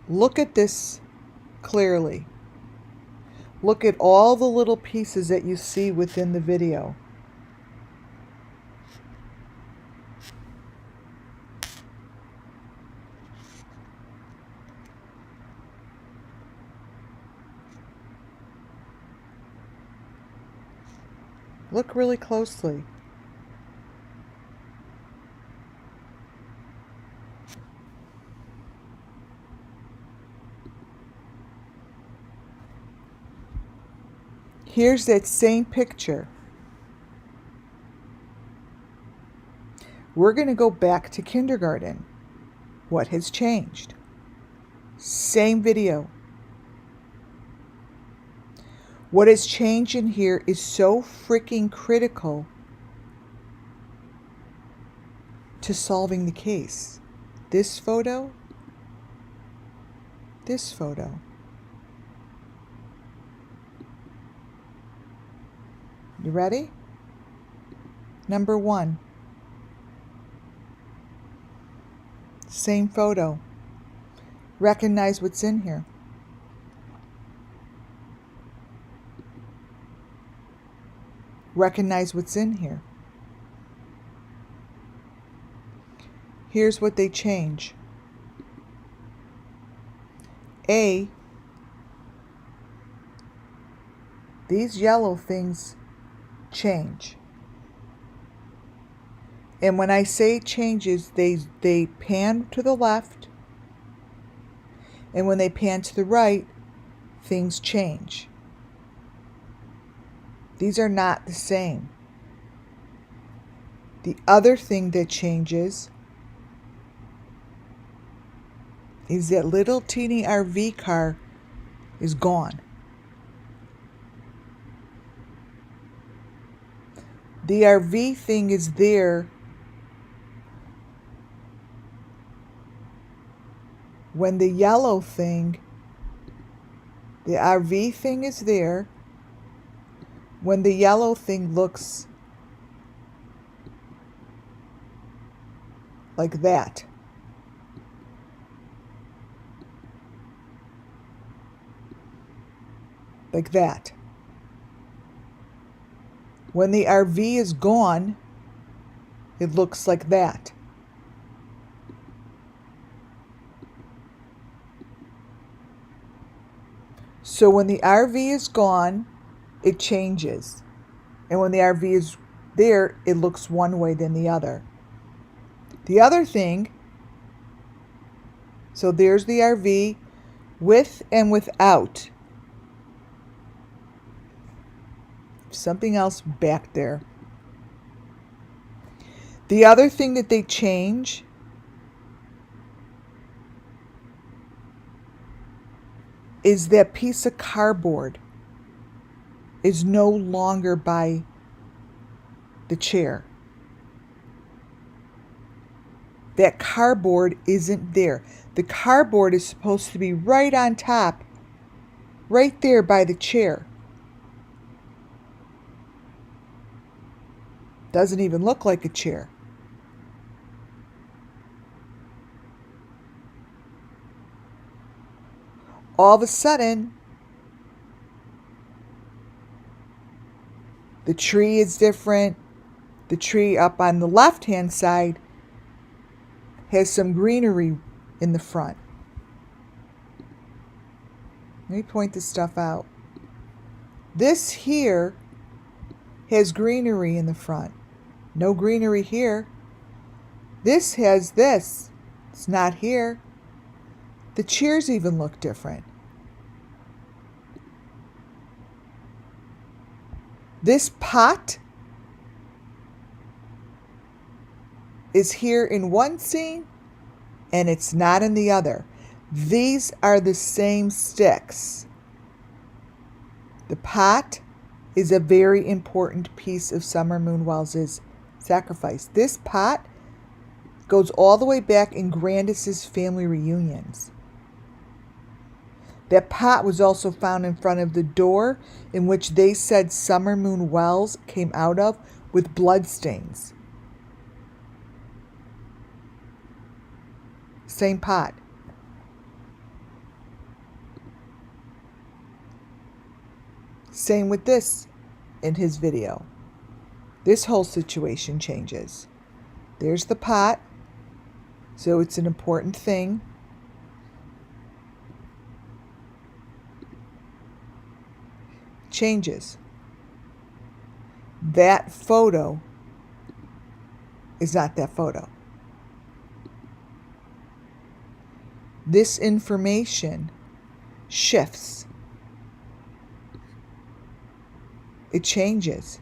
Look at this clearly. Look at all the little pieces that you see within the video. Look really closely. Here's that same picture. We're going to go back to kindergarten. What has changed? Same video. What has changed in here is so freaking critical to solving the case. This photo. This photo. You ready? Number 1. Same photo. Recognize what's in here. Recognize what's in here. Here's what they change. A, these yellow things change. And when I say changes, they pan to the left. And when they pan to the right, things change. These are not the same. The other thing that changes is that little teeny RV car is gone. The RV thing is there when the yellow thing, the RV thing is there when the yellow thing looks like that. Like that. When the RV is gone, it looks like that. So when the RV is gone, it changes. And when the RV is there, it looks one way than the other. The other thing, so there's the RV with and without. Something else back there. The other thing that they change is that piece of cardboard is no longer by the chair. That cardboard isn't there. The cardboard is supposed to be right on top, right there by the chair. Doesn't even look like a chair. all of a sudden, the tree is different. The tree up on the left-hand side has some greenery in the front. Let me point this stuff out. This here has greenery in the front. No greenery here. This has this. It's not here. The chairs even look different. This pot is here in one scene and it's not in the other. These are the same sticks. The pot is a very important piece of Summer Moon Wells' sacrifice. This pot goes all the way back in Grandis's family reunions. That pot was also found in front of the door in which they said Summer Moon Wells came out of with bloodstains. Same pot. Same with this in his video. This whole situation changes. There's the pot, so it's an important thing. Changes. That photo is not that photo. This information shifts. It changes.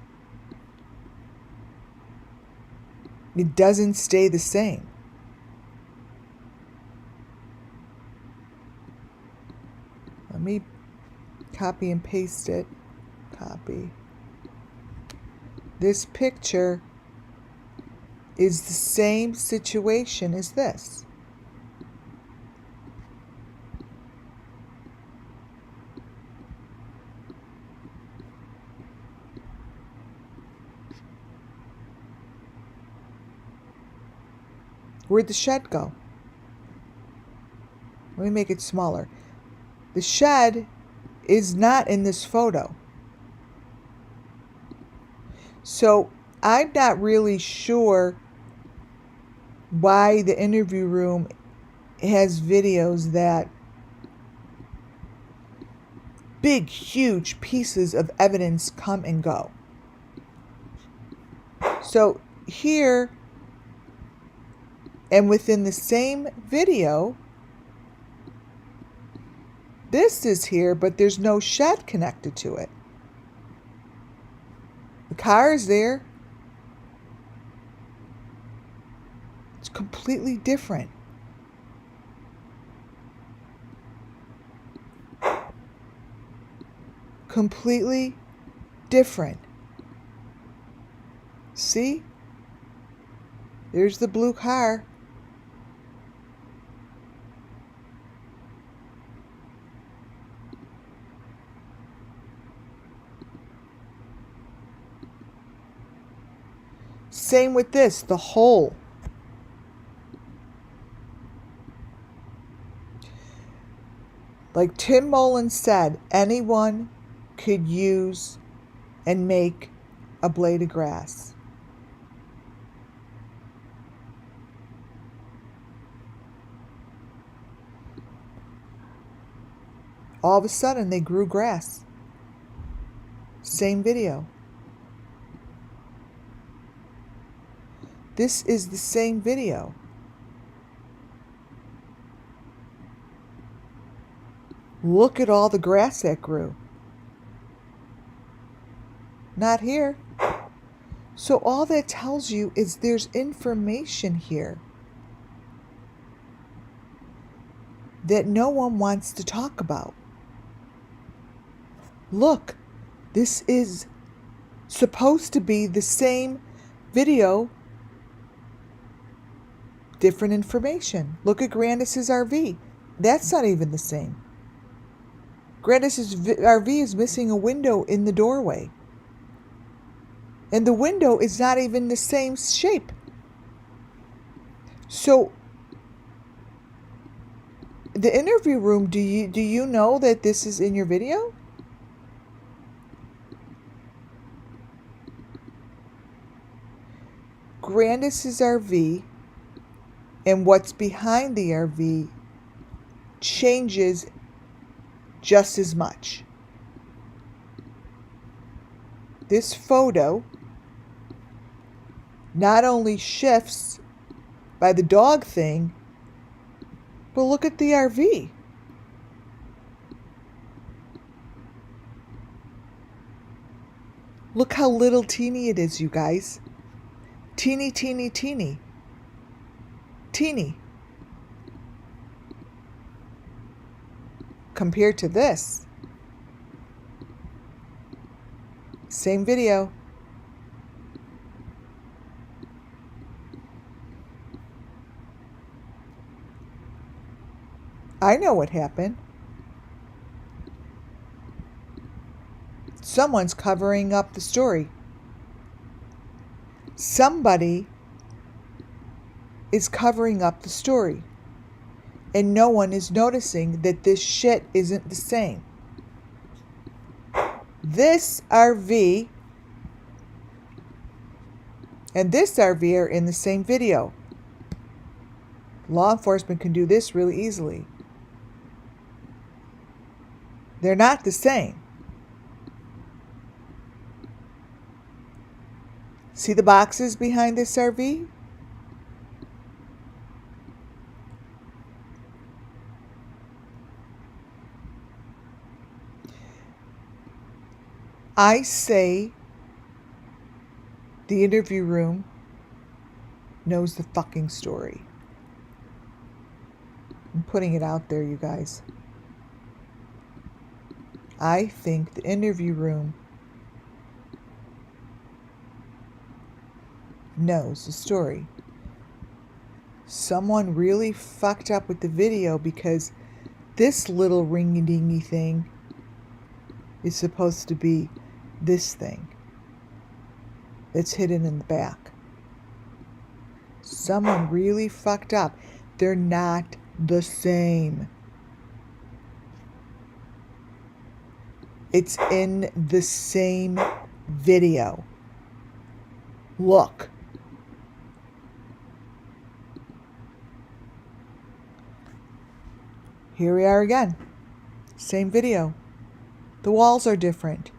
It doesn't stay the same. Let me copy and paste it. Copy. This picture is the same situation as this. Where'd the shed go? Let me make it smaller. The shed is not in this photo. So I'm not really sure why the interview room has videos that big, huge pieces of evidence come and go. So here, and within the same video, this is here, but there's no shed connected to it. The car is there. It's completely different. Completely different. See? There's the blue car. Same with this, the hole. Like Tim Mullen said, anyone could use and make a blade of grass. All of a sudden, they grew grass. Same video. This is the same video. Look at all the grass that grew. Not here. So all that tells you is there's information here that no one wants to talk about. Look, this is supposed to be the same video, different information. Look at Grandis's RV. That's not even the same. Grandis's RV is missing a window in the doorway. And the window is not even the same shape. So the interview room, do you know that this is in your video? Grandis's RV and what's behind the RV changes just as much. This photo not only shifts by the dog thing, but look at the RV. Look how little teeny it is, you guys. Teeny, teeny, teeny. Teeny. Compared to this. Same video. I know what happened. Someone's covering up the story. Somebody is covering up the story. And no one is noticing that this shit isn't the same. This RV and this RV are in the same video. Law enforcement can do this really easily. They're not the same. See the boxes behind this RV? I say the interview room knows the fucking story. I'm putting it out there, you guys. I think the interview room knows the story. Someone really fucked up with the video because this little ringy-dingy thing is supposed to be this thing that's hidden in the back. Someone really fucked up. They're not the same. It's in the same video. Look. Here we are again. Same video. The walls are different.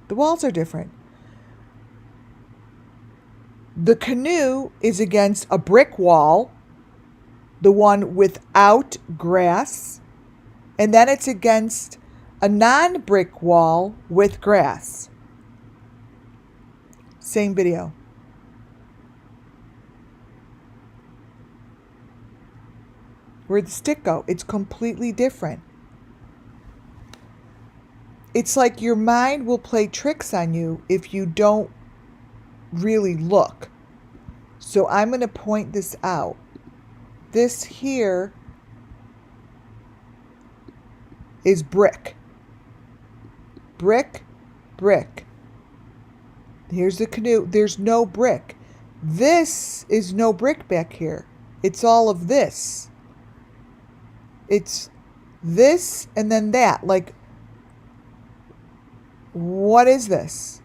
The walls are different. The canoe is against a brick wall, the one without grass, and then it's against a non-brick wall with grass. Same video. Where'd the stick go? It's completely different. It's like your mind will play tricks on you if you don't really look. So I'm going to point this out. This here is brick. Brick, brick. Here's the canoe. There's no brick. This is no brick back here. It's all of this. It's this and then that. Like, what is this?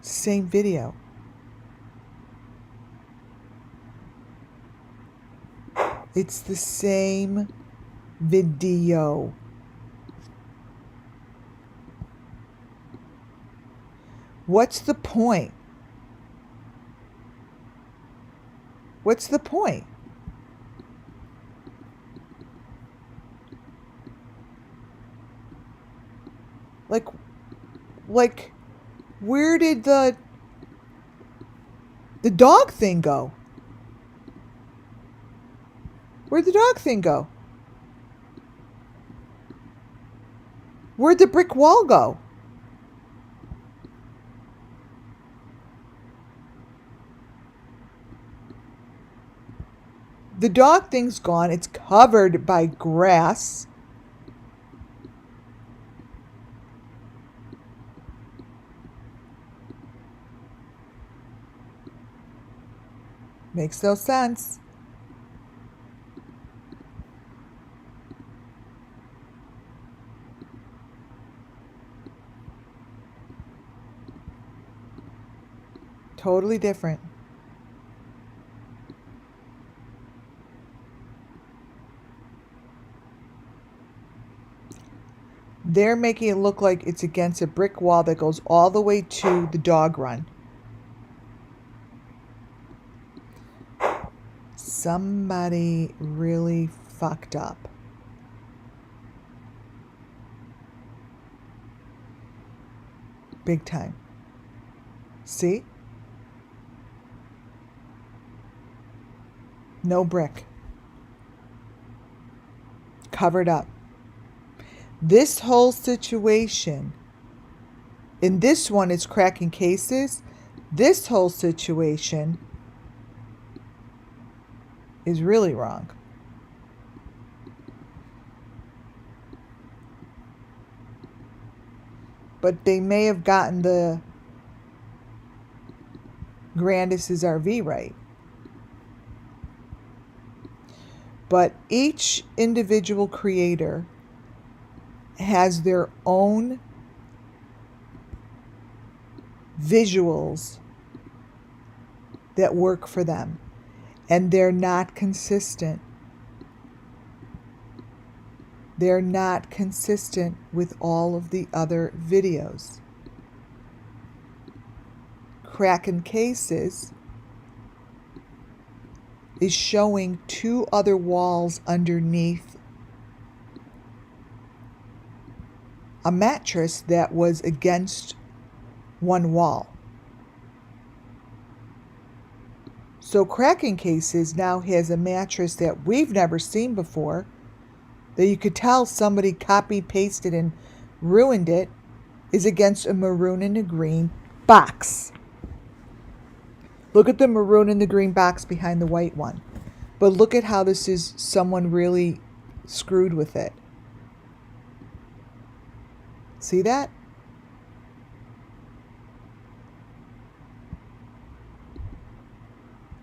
Same video. It's the same video. What's the point? What's the point? Like, where did the dog thing go? Where'd the dog thing go? Where'd the brick wall go? The dog thing's gone. It's covered by grass. Makes no sense. Totally different. They're making it look like it's against a brick wall that goes all the way to the dog run. Somebody really fucked up. Big time. See? No brick. Covered up. This whole situation, in this one it's cracking cases. This whole situation is really wrong. But they may have gotten the Grandis's RV right. But each individual creator has their own visuals that work for them, and they're not consistent. They're not consistent with all of the other videos. Cracking Cases is showing 2 other walls underneath a mattress that was against one wall. So Cracking Cases now has a mattress that we've never seen before, that you could tell somebody copy-pasted and ruined it, is against a maroon and a green box. Look at the maroon and the green box behind the white one. But look at how this is someone really screwed with it. See that?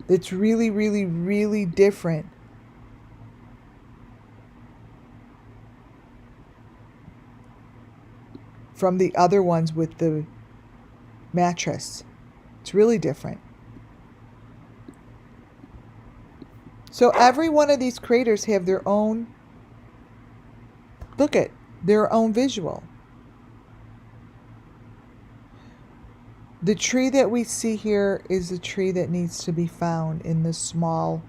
It's really, really, really different. From the other ones with the mattress. It's really different. So every one of these creators have their own, look at, their own visual. The tree that we see here is a tree that needs to be found in this small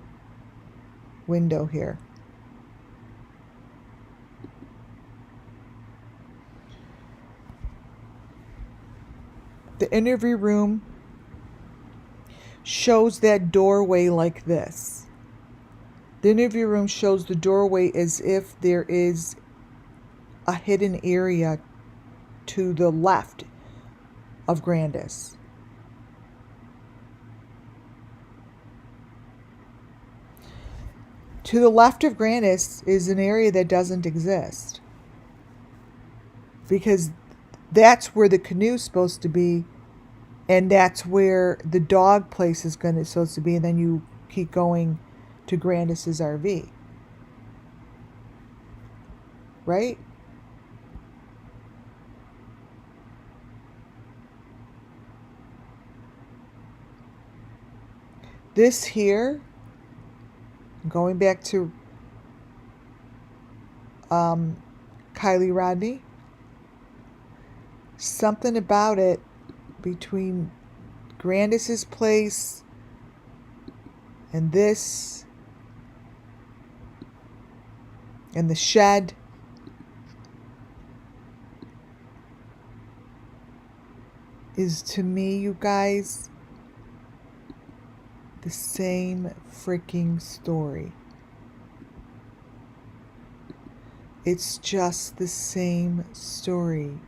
window here. The interview room shows that doorway like this. The interview room shows the doorway as if there is a hidden area to the left of Grandis. To the left of Grandis is an area that doesn't exist, because that's where the canoe is supposed to be, and that's where the dog place is supposed to be, and then you keep going to Grandis's RV. Right? This here, going back to KIELYRODNI, something about it between Grandis's place and this and the shed is, to me, you guys, the same freaking story. It's just the same story.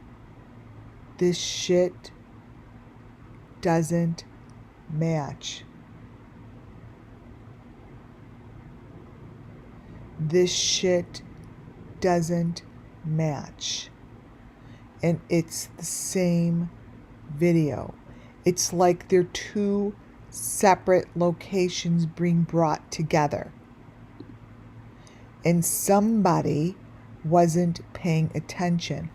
This shit doesn't match. This shit doesn't match. And it's the same video. It's like they're two separate locations being brought together. And somebody wasn't paying attention.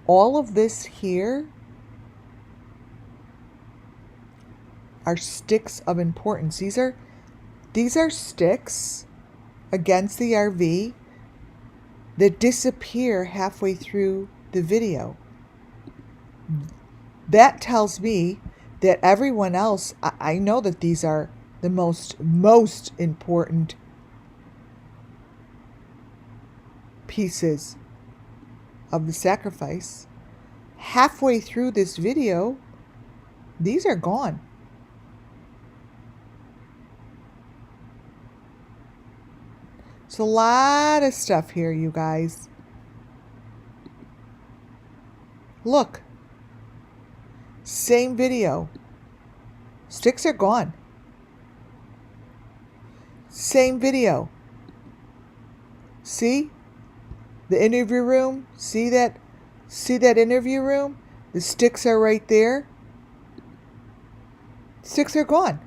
All of this here are sticks of importance. These are sticks against the RV that disappear halfway through the video. That tells me that everyone else, I know that these are the most important pieces of the sacrifice. Halfway through this video, these are gone. It's a lot of stuff here, you guys. Look. Same video. Sticks are gone. Same video. See? The interview room? See that interview room? The sticks are right there. Sticks are gone.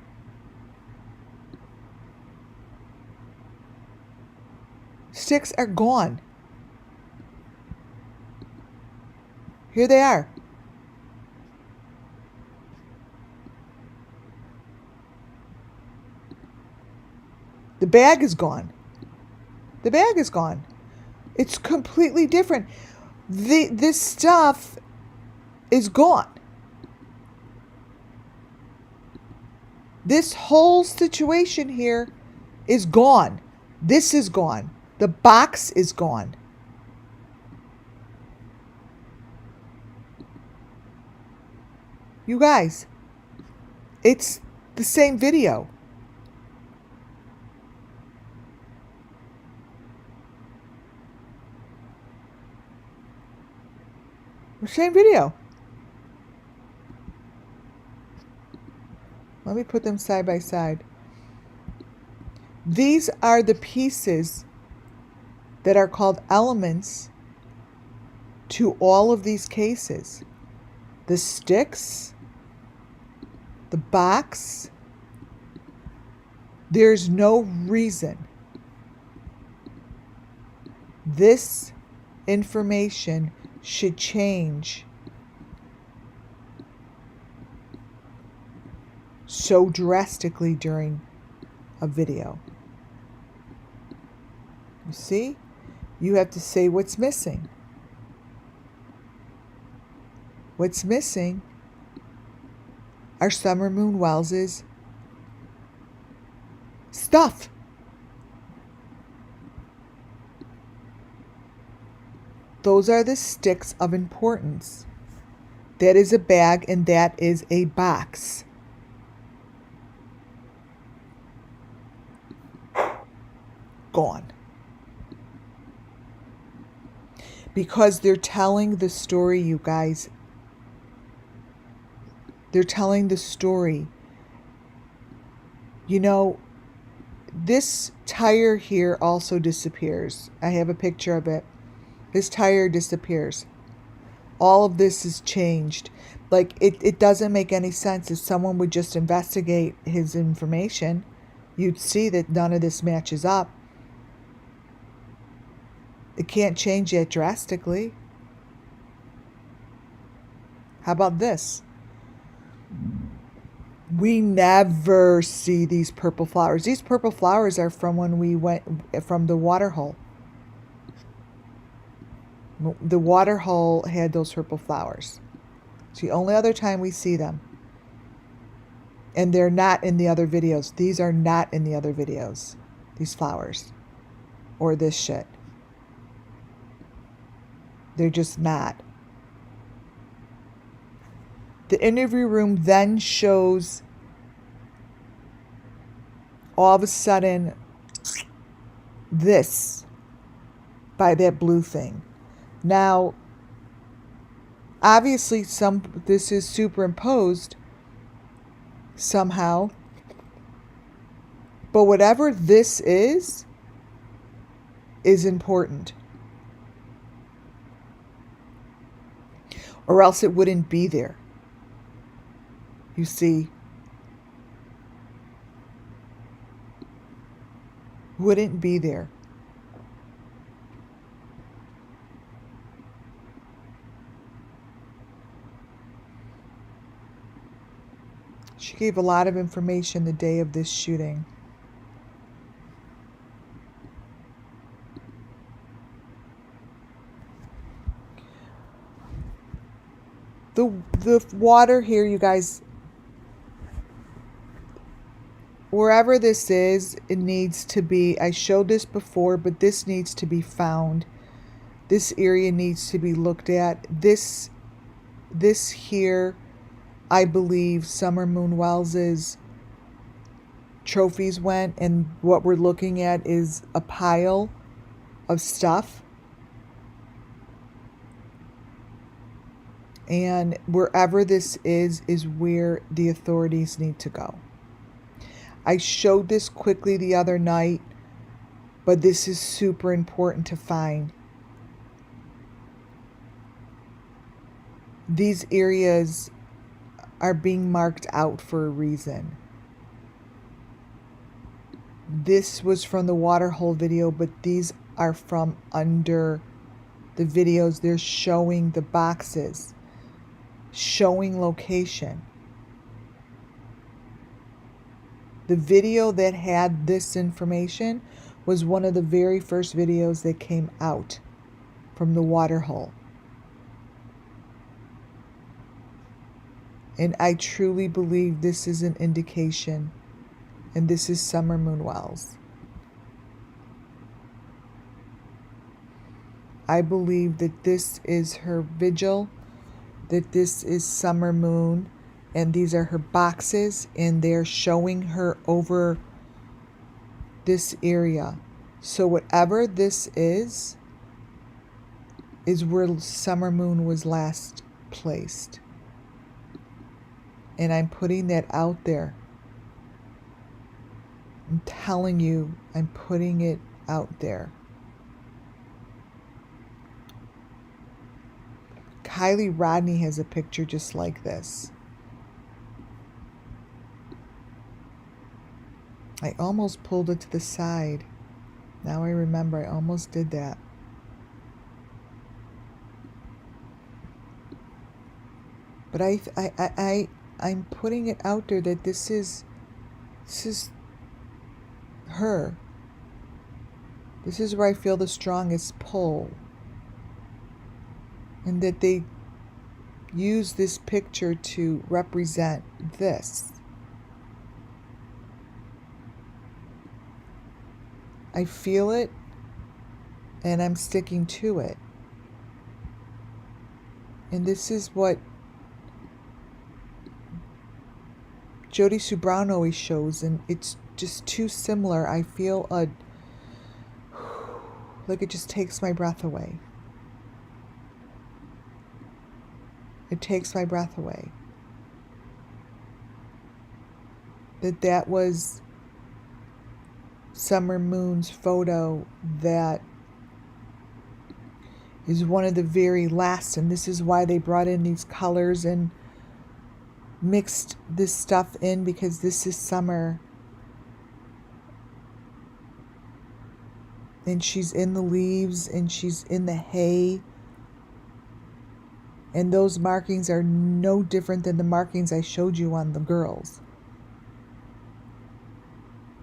Sticks are gone. Here they are. The bag is gone. The bag is gone. It's completely different. This stuff is gone. This whole situation here is gone. This is gone. The box is gone. You guys, it's the same video. The same video. Let me put them side by side. These are the pieces that are called elements to all of these cases. The sticks, the box. There's no reason this information should change so drastically during a video. You see? You have to say what's missing. What's missing are Summer Moon Wells's stuff. Those are the sticks of importance. That is a bag and that is a box. Gone. Because they're telling the story, you guys. They're telling the story. You know, this tire here also disappears. I have a picture of it. This tire disappears. All of this is changed. Like, it doesn't make any sense. If someone would just investigate his information, you'd see that none of this matches up. It can't change that drastically. How about this? We never see these purple flowers. These purple flowers are from when we went from the water hole. The water hole had those purple flowers. It's the only other time we see them. And they're not in the other videos. These are not in the other videos. These flowers. Or this shit. They're just not. The interview room then shows all of a sudden this by that blue thing. Now, obviously this is superimposed somehow, but whatever this is important. Or else it wouldn't be there. You see, wouldn't be there. She gave a lot of information the day of this shooting. The water here, you guys, wherever this is, it needs to be, I showed this before, but this needs to be found. This area needs to be looked at. This here, I believe Summer Moon Wells's trophies went, and what we're looking at is a pile of stuff. And wherever this is where the authorities need to go. I showed this quickly the other night, but this is super important to find. These areas are being marked out for a reason. This was from the waterhole video, but these are from under the videos. They're showing the boxes, showing location. The video that had this information was one of the very first videos that came out from the waterhole. And I truly believe this is an indication, and this is Summer Moon Wells. I believe that this is her vigil, that this is Summer Moon, and these are her boxes, and they're showing her over this area. So whatever this is where Summer Moon was last placed. And I'm putting that out there. I'm telling you, I'm putting it out there. KIELYRODNI has a picture just like this. I almost pulled it to the side. Now I remember I almost did that. But I'm putting it out there that this is her. This is where I feel the strongest pull. And that they use this picture to represent this. I feel it, and I'm sticking to it. And this is what JODIESUEBROWN always shows, and it's just too similar. I feel like it just takes my breath away. It takes my breath away. That was Summer Moon's photo that is one of the very last, and this is why they brought in these colors and mixed this stuff in, because this is Summer. And she's in the leaves, and she's in the hay. And those markings are no different than the markings I showed you on the girls.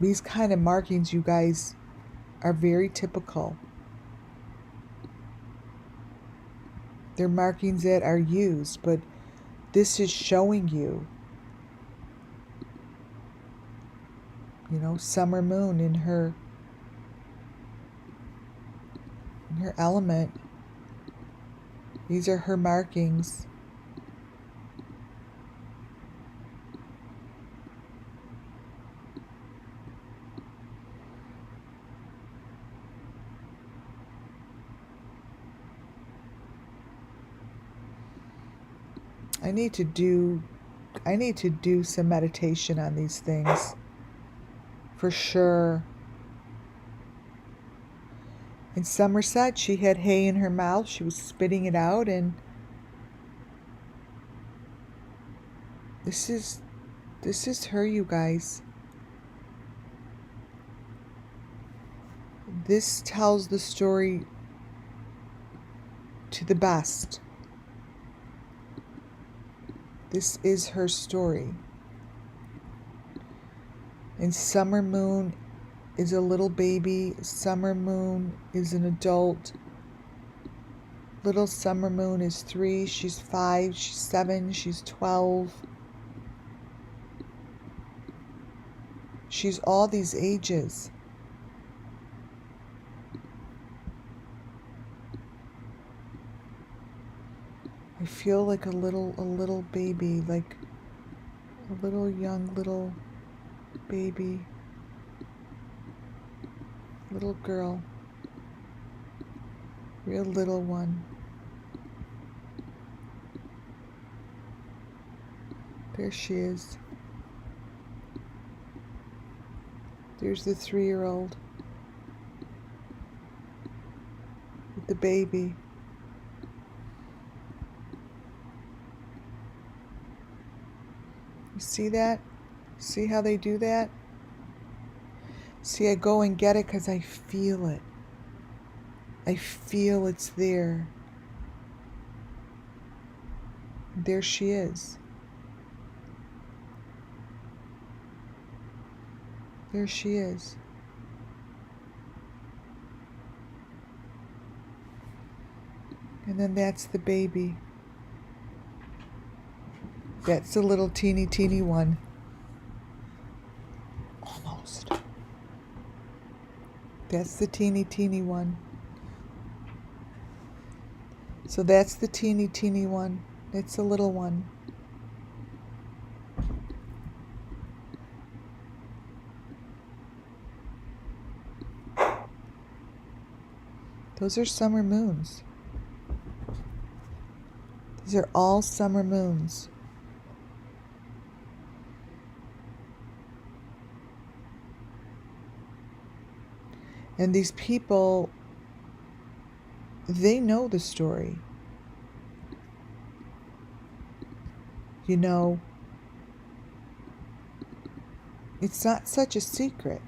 These kind of markings, you guys, are very typical. They're markings that are used, but this is showing you, Summer Moon in her element. These are her markings. I need to do some meditation on these things. For sure. In Somerset, she had hay in her mouth. She was spitting it out, and this is her, you guys. This tells the story to the best. This is her story. And Summer Moon is a little baby. Summer Moon is an adult. Little Summer Moon is 3, she's 5, she's 7, she's 12. She's all these ages. I feel like a little baby, like a little young little baby, little girl, real little one. There she is. There's the 3-year-old with the baby. You see that? See how they do that? See, I go and get it because I feel it. I feel it's there. There she is. There she is. And then that's the baby. That's the little teeny one. Almost. That's the teeny one. So that's the teeny one. It's the little one. Those are summer moons. These are all summer moons. And these people, they know the story. You know, it's not such a secret.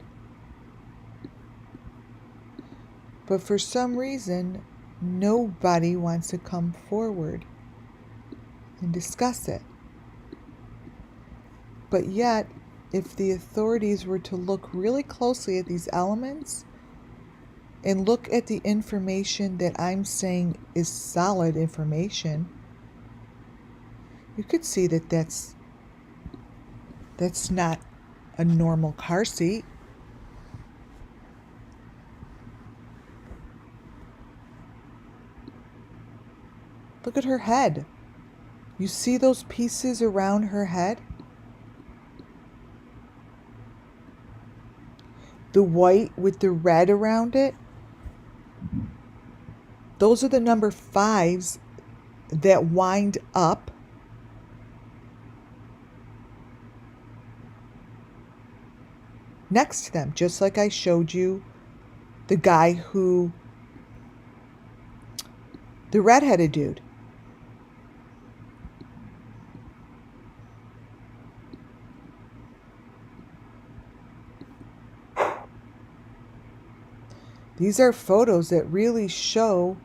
But for some reason, nobody wants to come forward and discuss it. But yet, if the authorities were to look really closely at these elements and look at the information that I'm saying is solid information, you could see that that's not a normal car seat. Look at her head. You see those pieces around her head? The white with the red around it? Those are the number 5s that wind up. Next to them, just like I showed you the guy who, the redheaded dude. These are photos that really show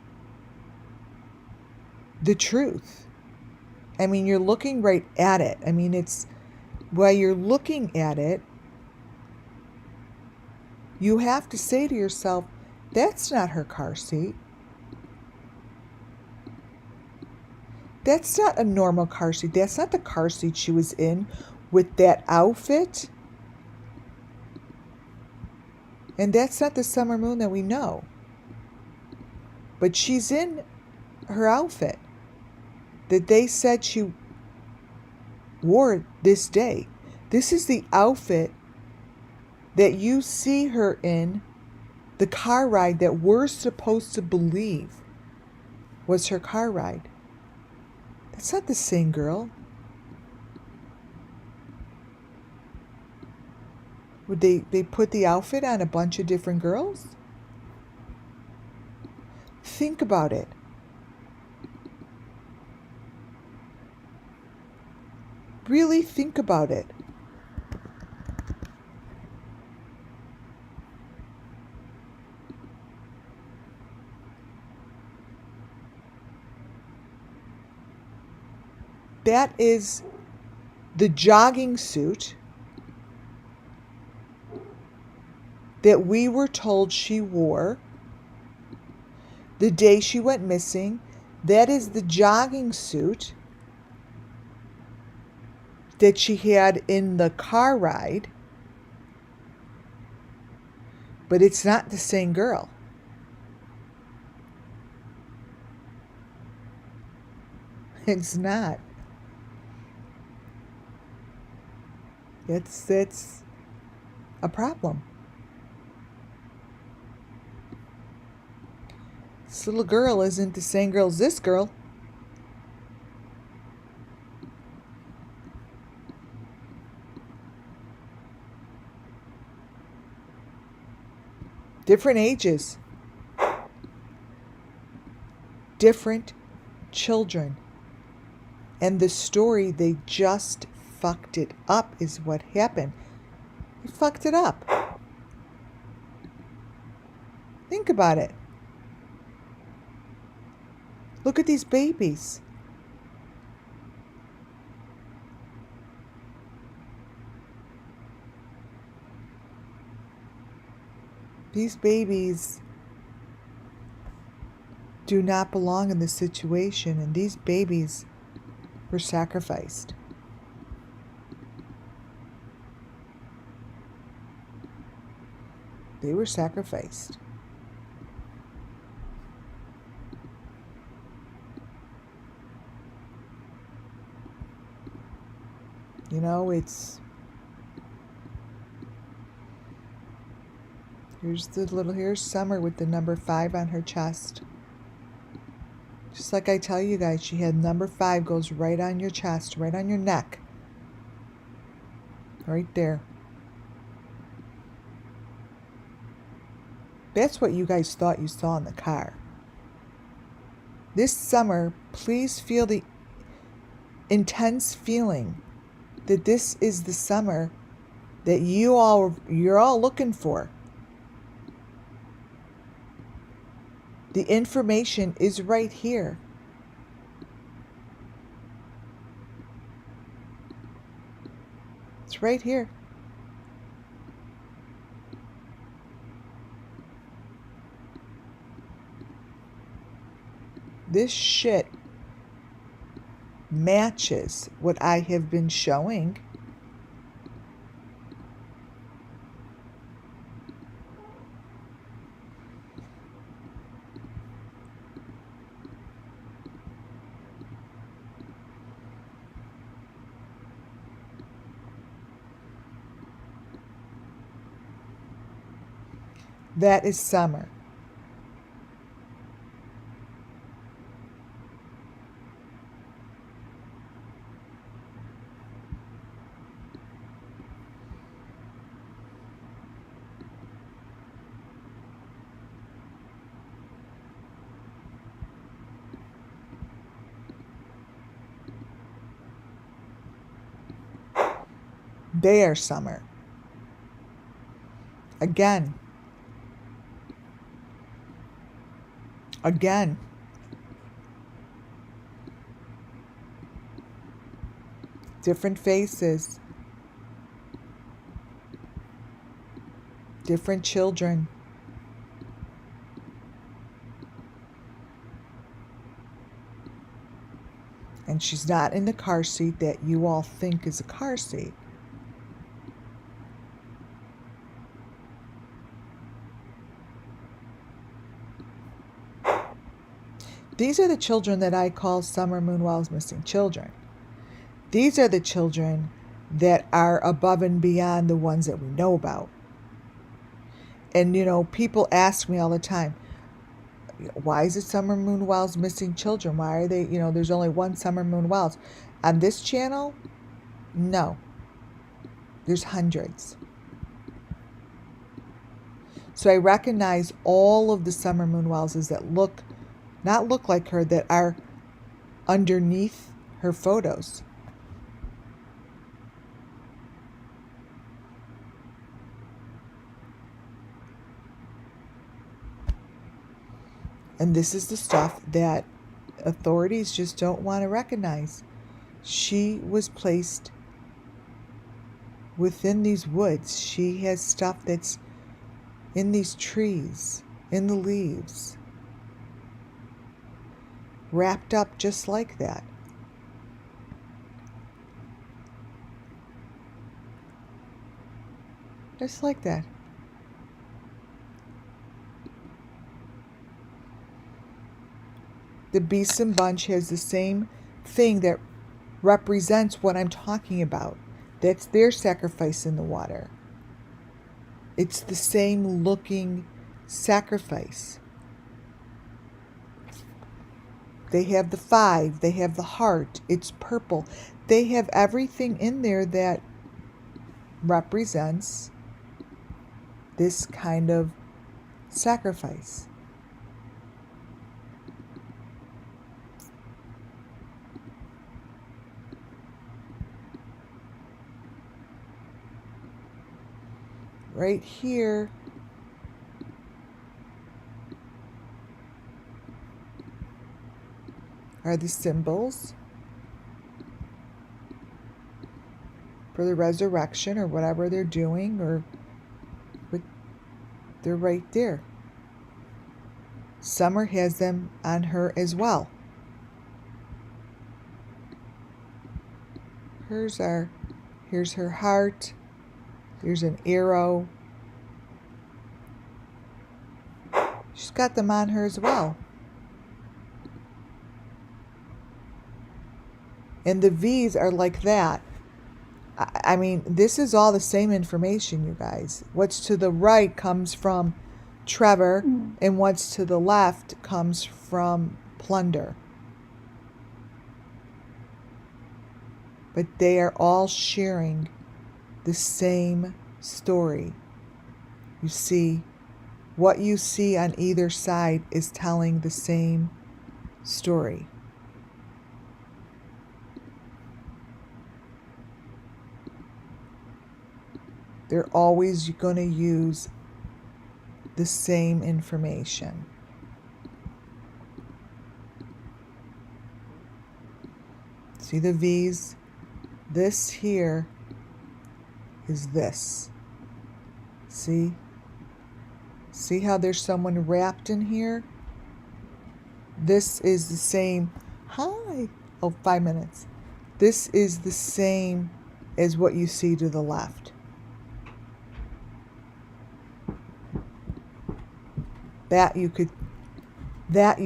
the truth. I mean, you're looking right at it. I mean, it's, while you're looking at it, you have to say to yourself, that's not her car seat. That's not a normal car seat. That's not the car seat she was in with that outfit. And that's not the summer moon that we know. But she's in her outfit that they said she wore this day. This is the outfit that you see her in, the car ride that we're supposed to believe was her car ride. That's not the same girl. Would they put the outfit on a bunch of different girls? Think about it. Really think about it. That is the jogging suit that we were told she wore the day she went missing. That is the jogging suit that she had in the car ride. But it's not the same girl. It's not. It's a problem. This little girl isn't the same girl as this girl. Different ages. Different children. And the story, they just fucked it up is what happened. They fucked it up. Think about it. Look at these babies. These babies do not belong in this situation, and these babies were sacrificed. They were sacrificed. You know, here's Summer with the number 5 on her chest. Just like I tell you guys, she had number 5 goes right on your chest, right on your neck. Right there. That's what you guys thought you saw in the car. This summer, please feel the intense feeling that this is the summer that you're all looking for. The information is right here. It's right here. This shit matches what I have been showing. That is summer. They are summer. Again. Again. Different faces. Different children. And she's not in the car seat that you all think is a car seat. These are the children that I call Summer Moonwell's missing children. These are the children that are above and beyond the ones that we know about. And, you know, people ask me all the time, why is it Summer Moonwell's missing children? Why are they, you know, there's only one Summer Moonwell's. On this channel, no. There's hundreds. So I recognize all of the Summer Moonwellses that not look like her, that are underneath her photos. And this is the stuff that authorities just don't want to recognize. She was placed within these woods. She has stuff that's in these trees, in the leaves, wrapped up just like that. Just like that. The Beeson bunch has the same thing that represents what I'm talking about. That's their sacrifice in the water. It's the same looking sacrifice. They have the 5, they have the heart, it's purple. They have everything in there that represents this kind of sacrifice. Right here, are the symbols for the resurrection or whatever they're doing, or they're right there. Summer has them on her as well. Here's her heart. There's an arrow. She's got them on her as well. And the V's are like that. I mean, this is all the same information, you guys. What's to the right comes from Trevor, and what's to the left comes from Plunder. But they are all sharing the same story. You see, what you see on either side is telling the same story. They're always going to use the same information. See the V's? This here is this. See? See how there's someone wrapped in here? This is the same. Hi. Oh, 5 minutes. This is the same as what you see to the left. That you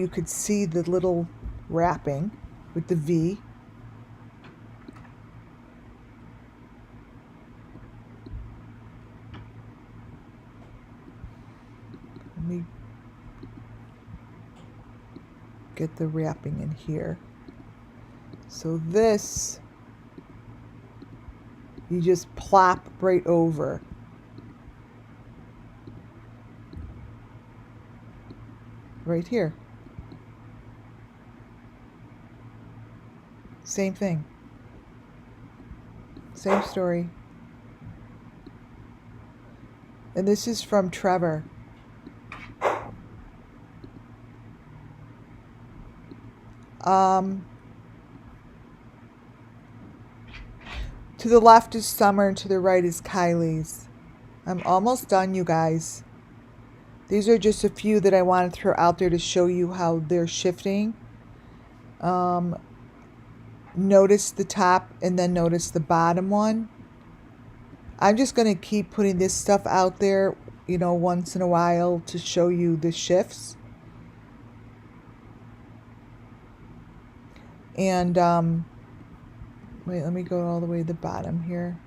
could see the little wrapping with the V. Let me get the wrapping in here. So this, you just plop right over. Right here. Same thing. Same story. And this is from Trevor. To the left is Summer and to the right is Kylie's. I'm almost done, you guys. These are just a few that I want to throw out there to show you how they're shifting. Notice the top and then notice the bottom one. I'm just going to keep putting this stuff out there, you know, once in a while to show you the shifts. And, wait, let me go all the way to the bottom here.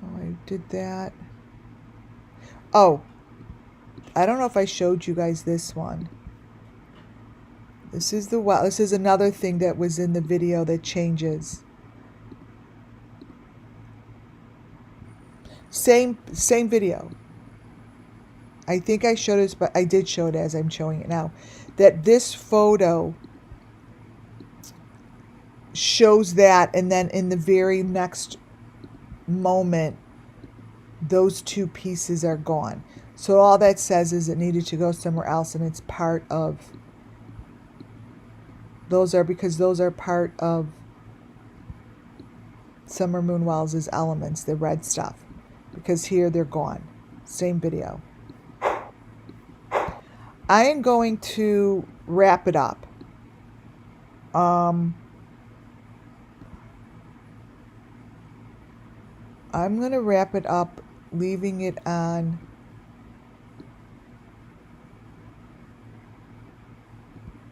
Oh, I did that. Oh, I don't know if I showed you guys this one. This is the well. This is another thing that was in the video that changes. Same video. I think I showed it, but I did show it as I'm showing it now. That this photo shows that, and then in the very next moment, those two pieces are gone. So all that says is it needed to go somewhere else, and it's part of Those are because those are part of Summer Moon Wells' elements, the red stuff. Because here they're gone. Same video. I am going to wrap it up. I'm going to wrap it up, leaving it on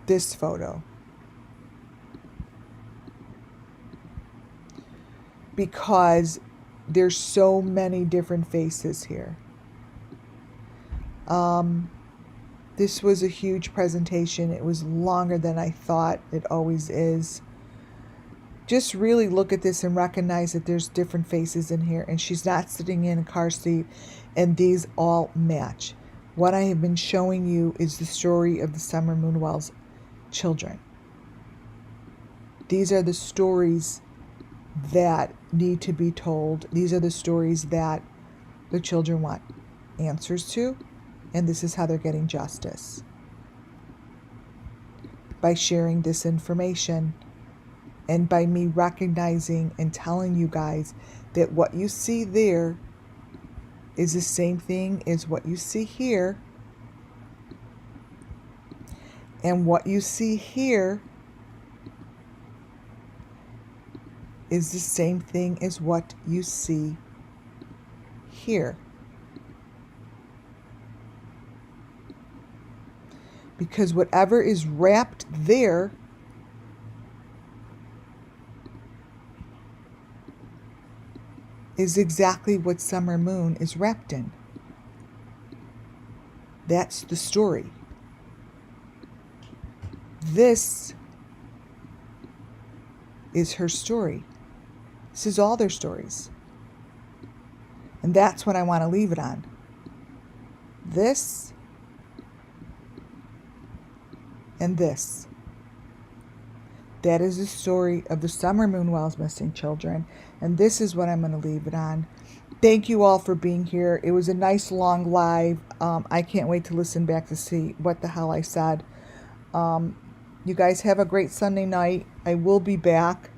this photo. Because there's so many different faces here. This was a huge presentation. It was longer than I thought it always is. Just really look at this and recognize that there's different faces in here, and she's not sitting in a car seat, and these all match. What I have been showing you is the story of the Summer Moon Wells children. These are the stories that need to be told. These are the stories that the children want answers to, and this is how they're getting justice. By sharing this information, and by me recognizing and telling you guys that what you see there is the same thing as what you see here, and what you see here is the same thing as what you see here. Because whatever is wrapped there is exactly what Summer Moon is wrapped in. That's the story. This is her story. This is all their stories. And that's what I want to leave it on. This and this. That is the story of the Summer Moon Wells missing children. And this is what I'm going to leave it on. Thank you all for being here. It was a nice long live. I can't wait to listen back to see what the hell I said. You guys have a great Sunday night. I will be back.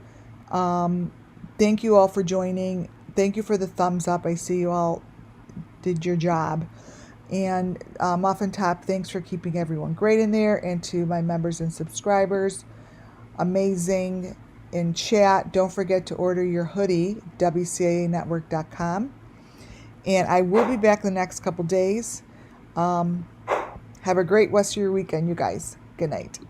Thank you all for joining. Thank you for the thumbs up. I see you all did your job. And Muffin Top, thanks for keeping everyone great in there. And to my members and subscribers, amazing in chat. Don't forget to order your hoodie, WCANetwork.com. And I will be back the next couple days. Have a great rest of your weekend, you guys. Good night.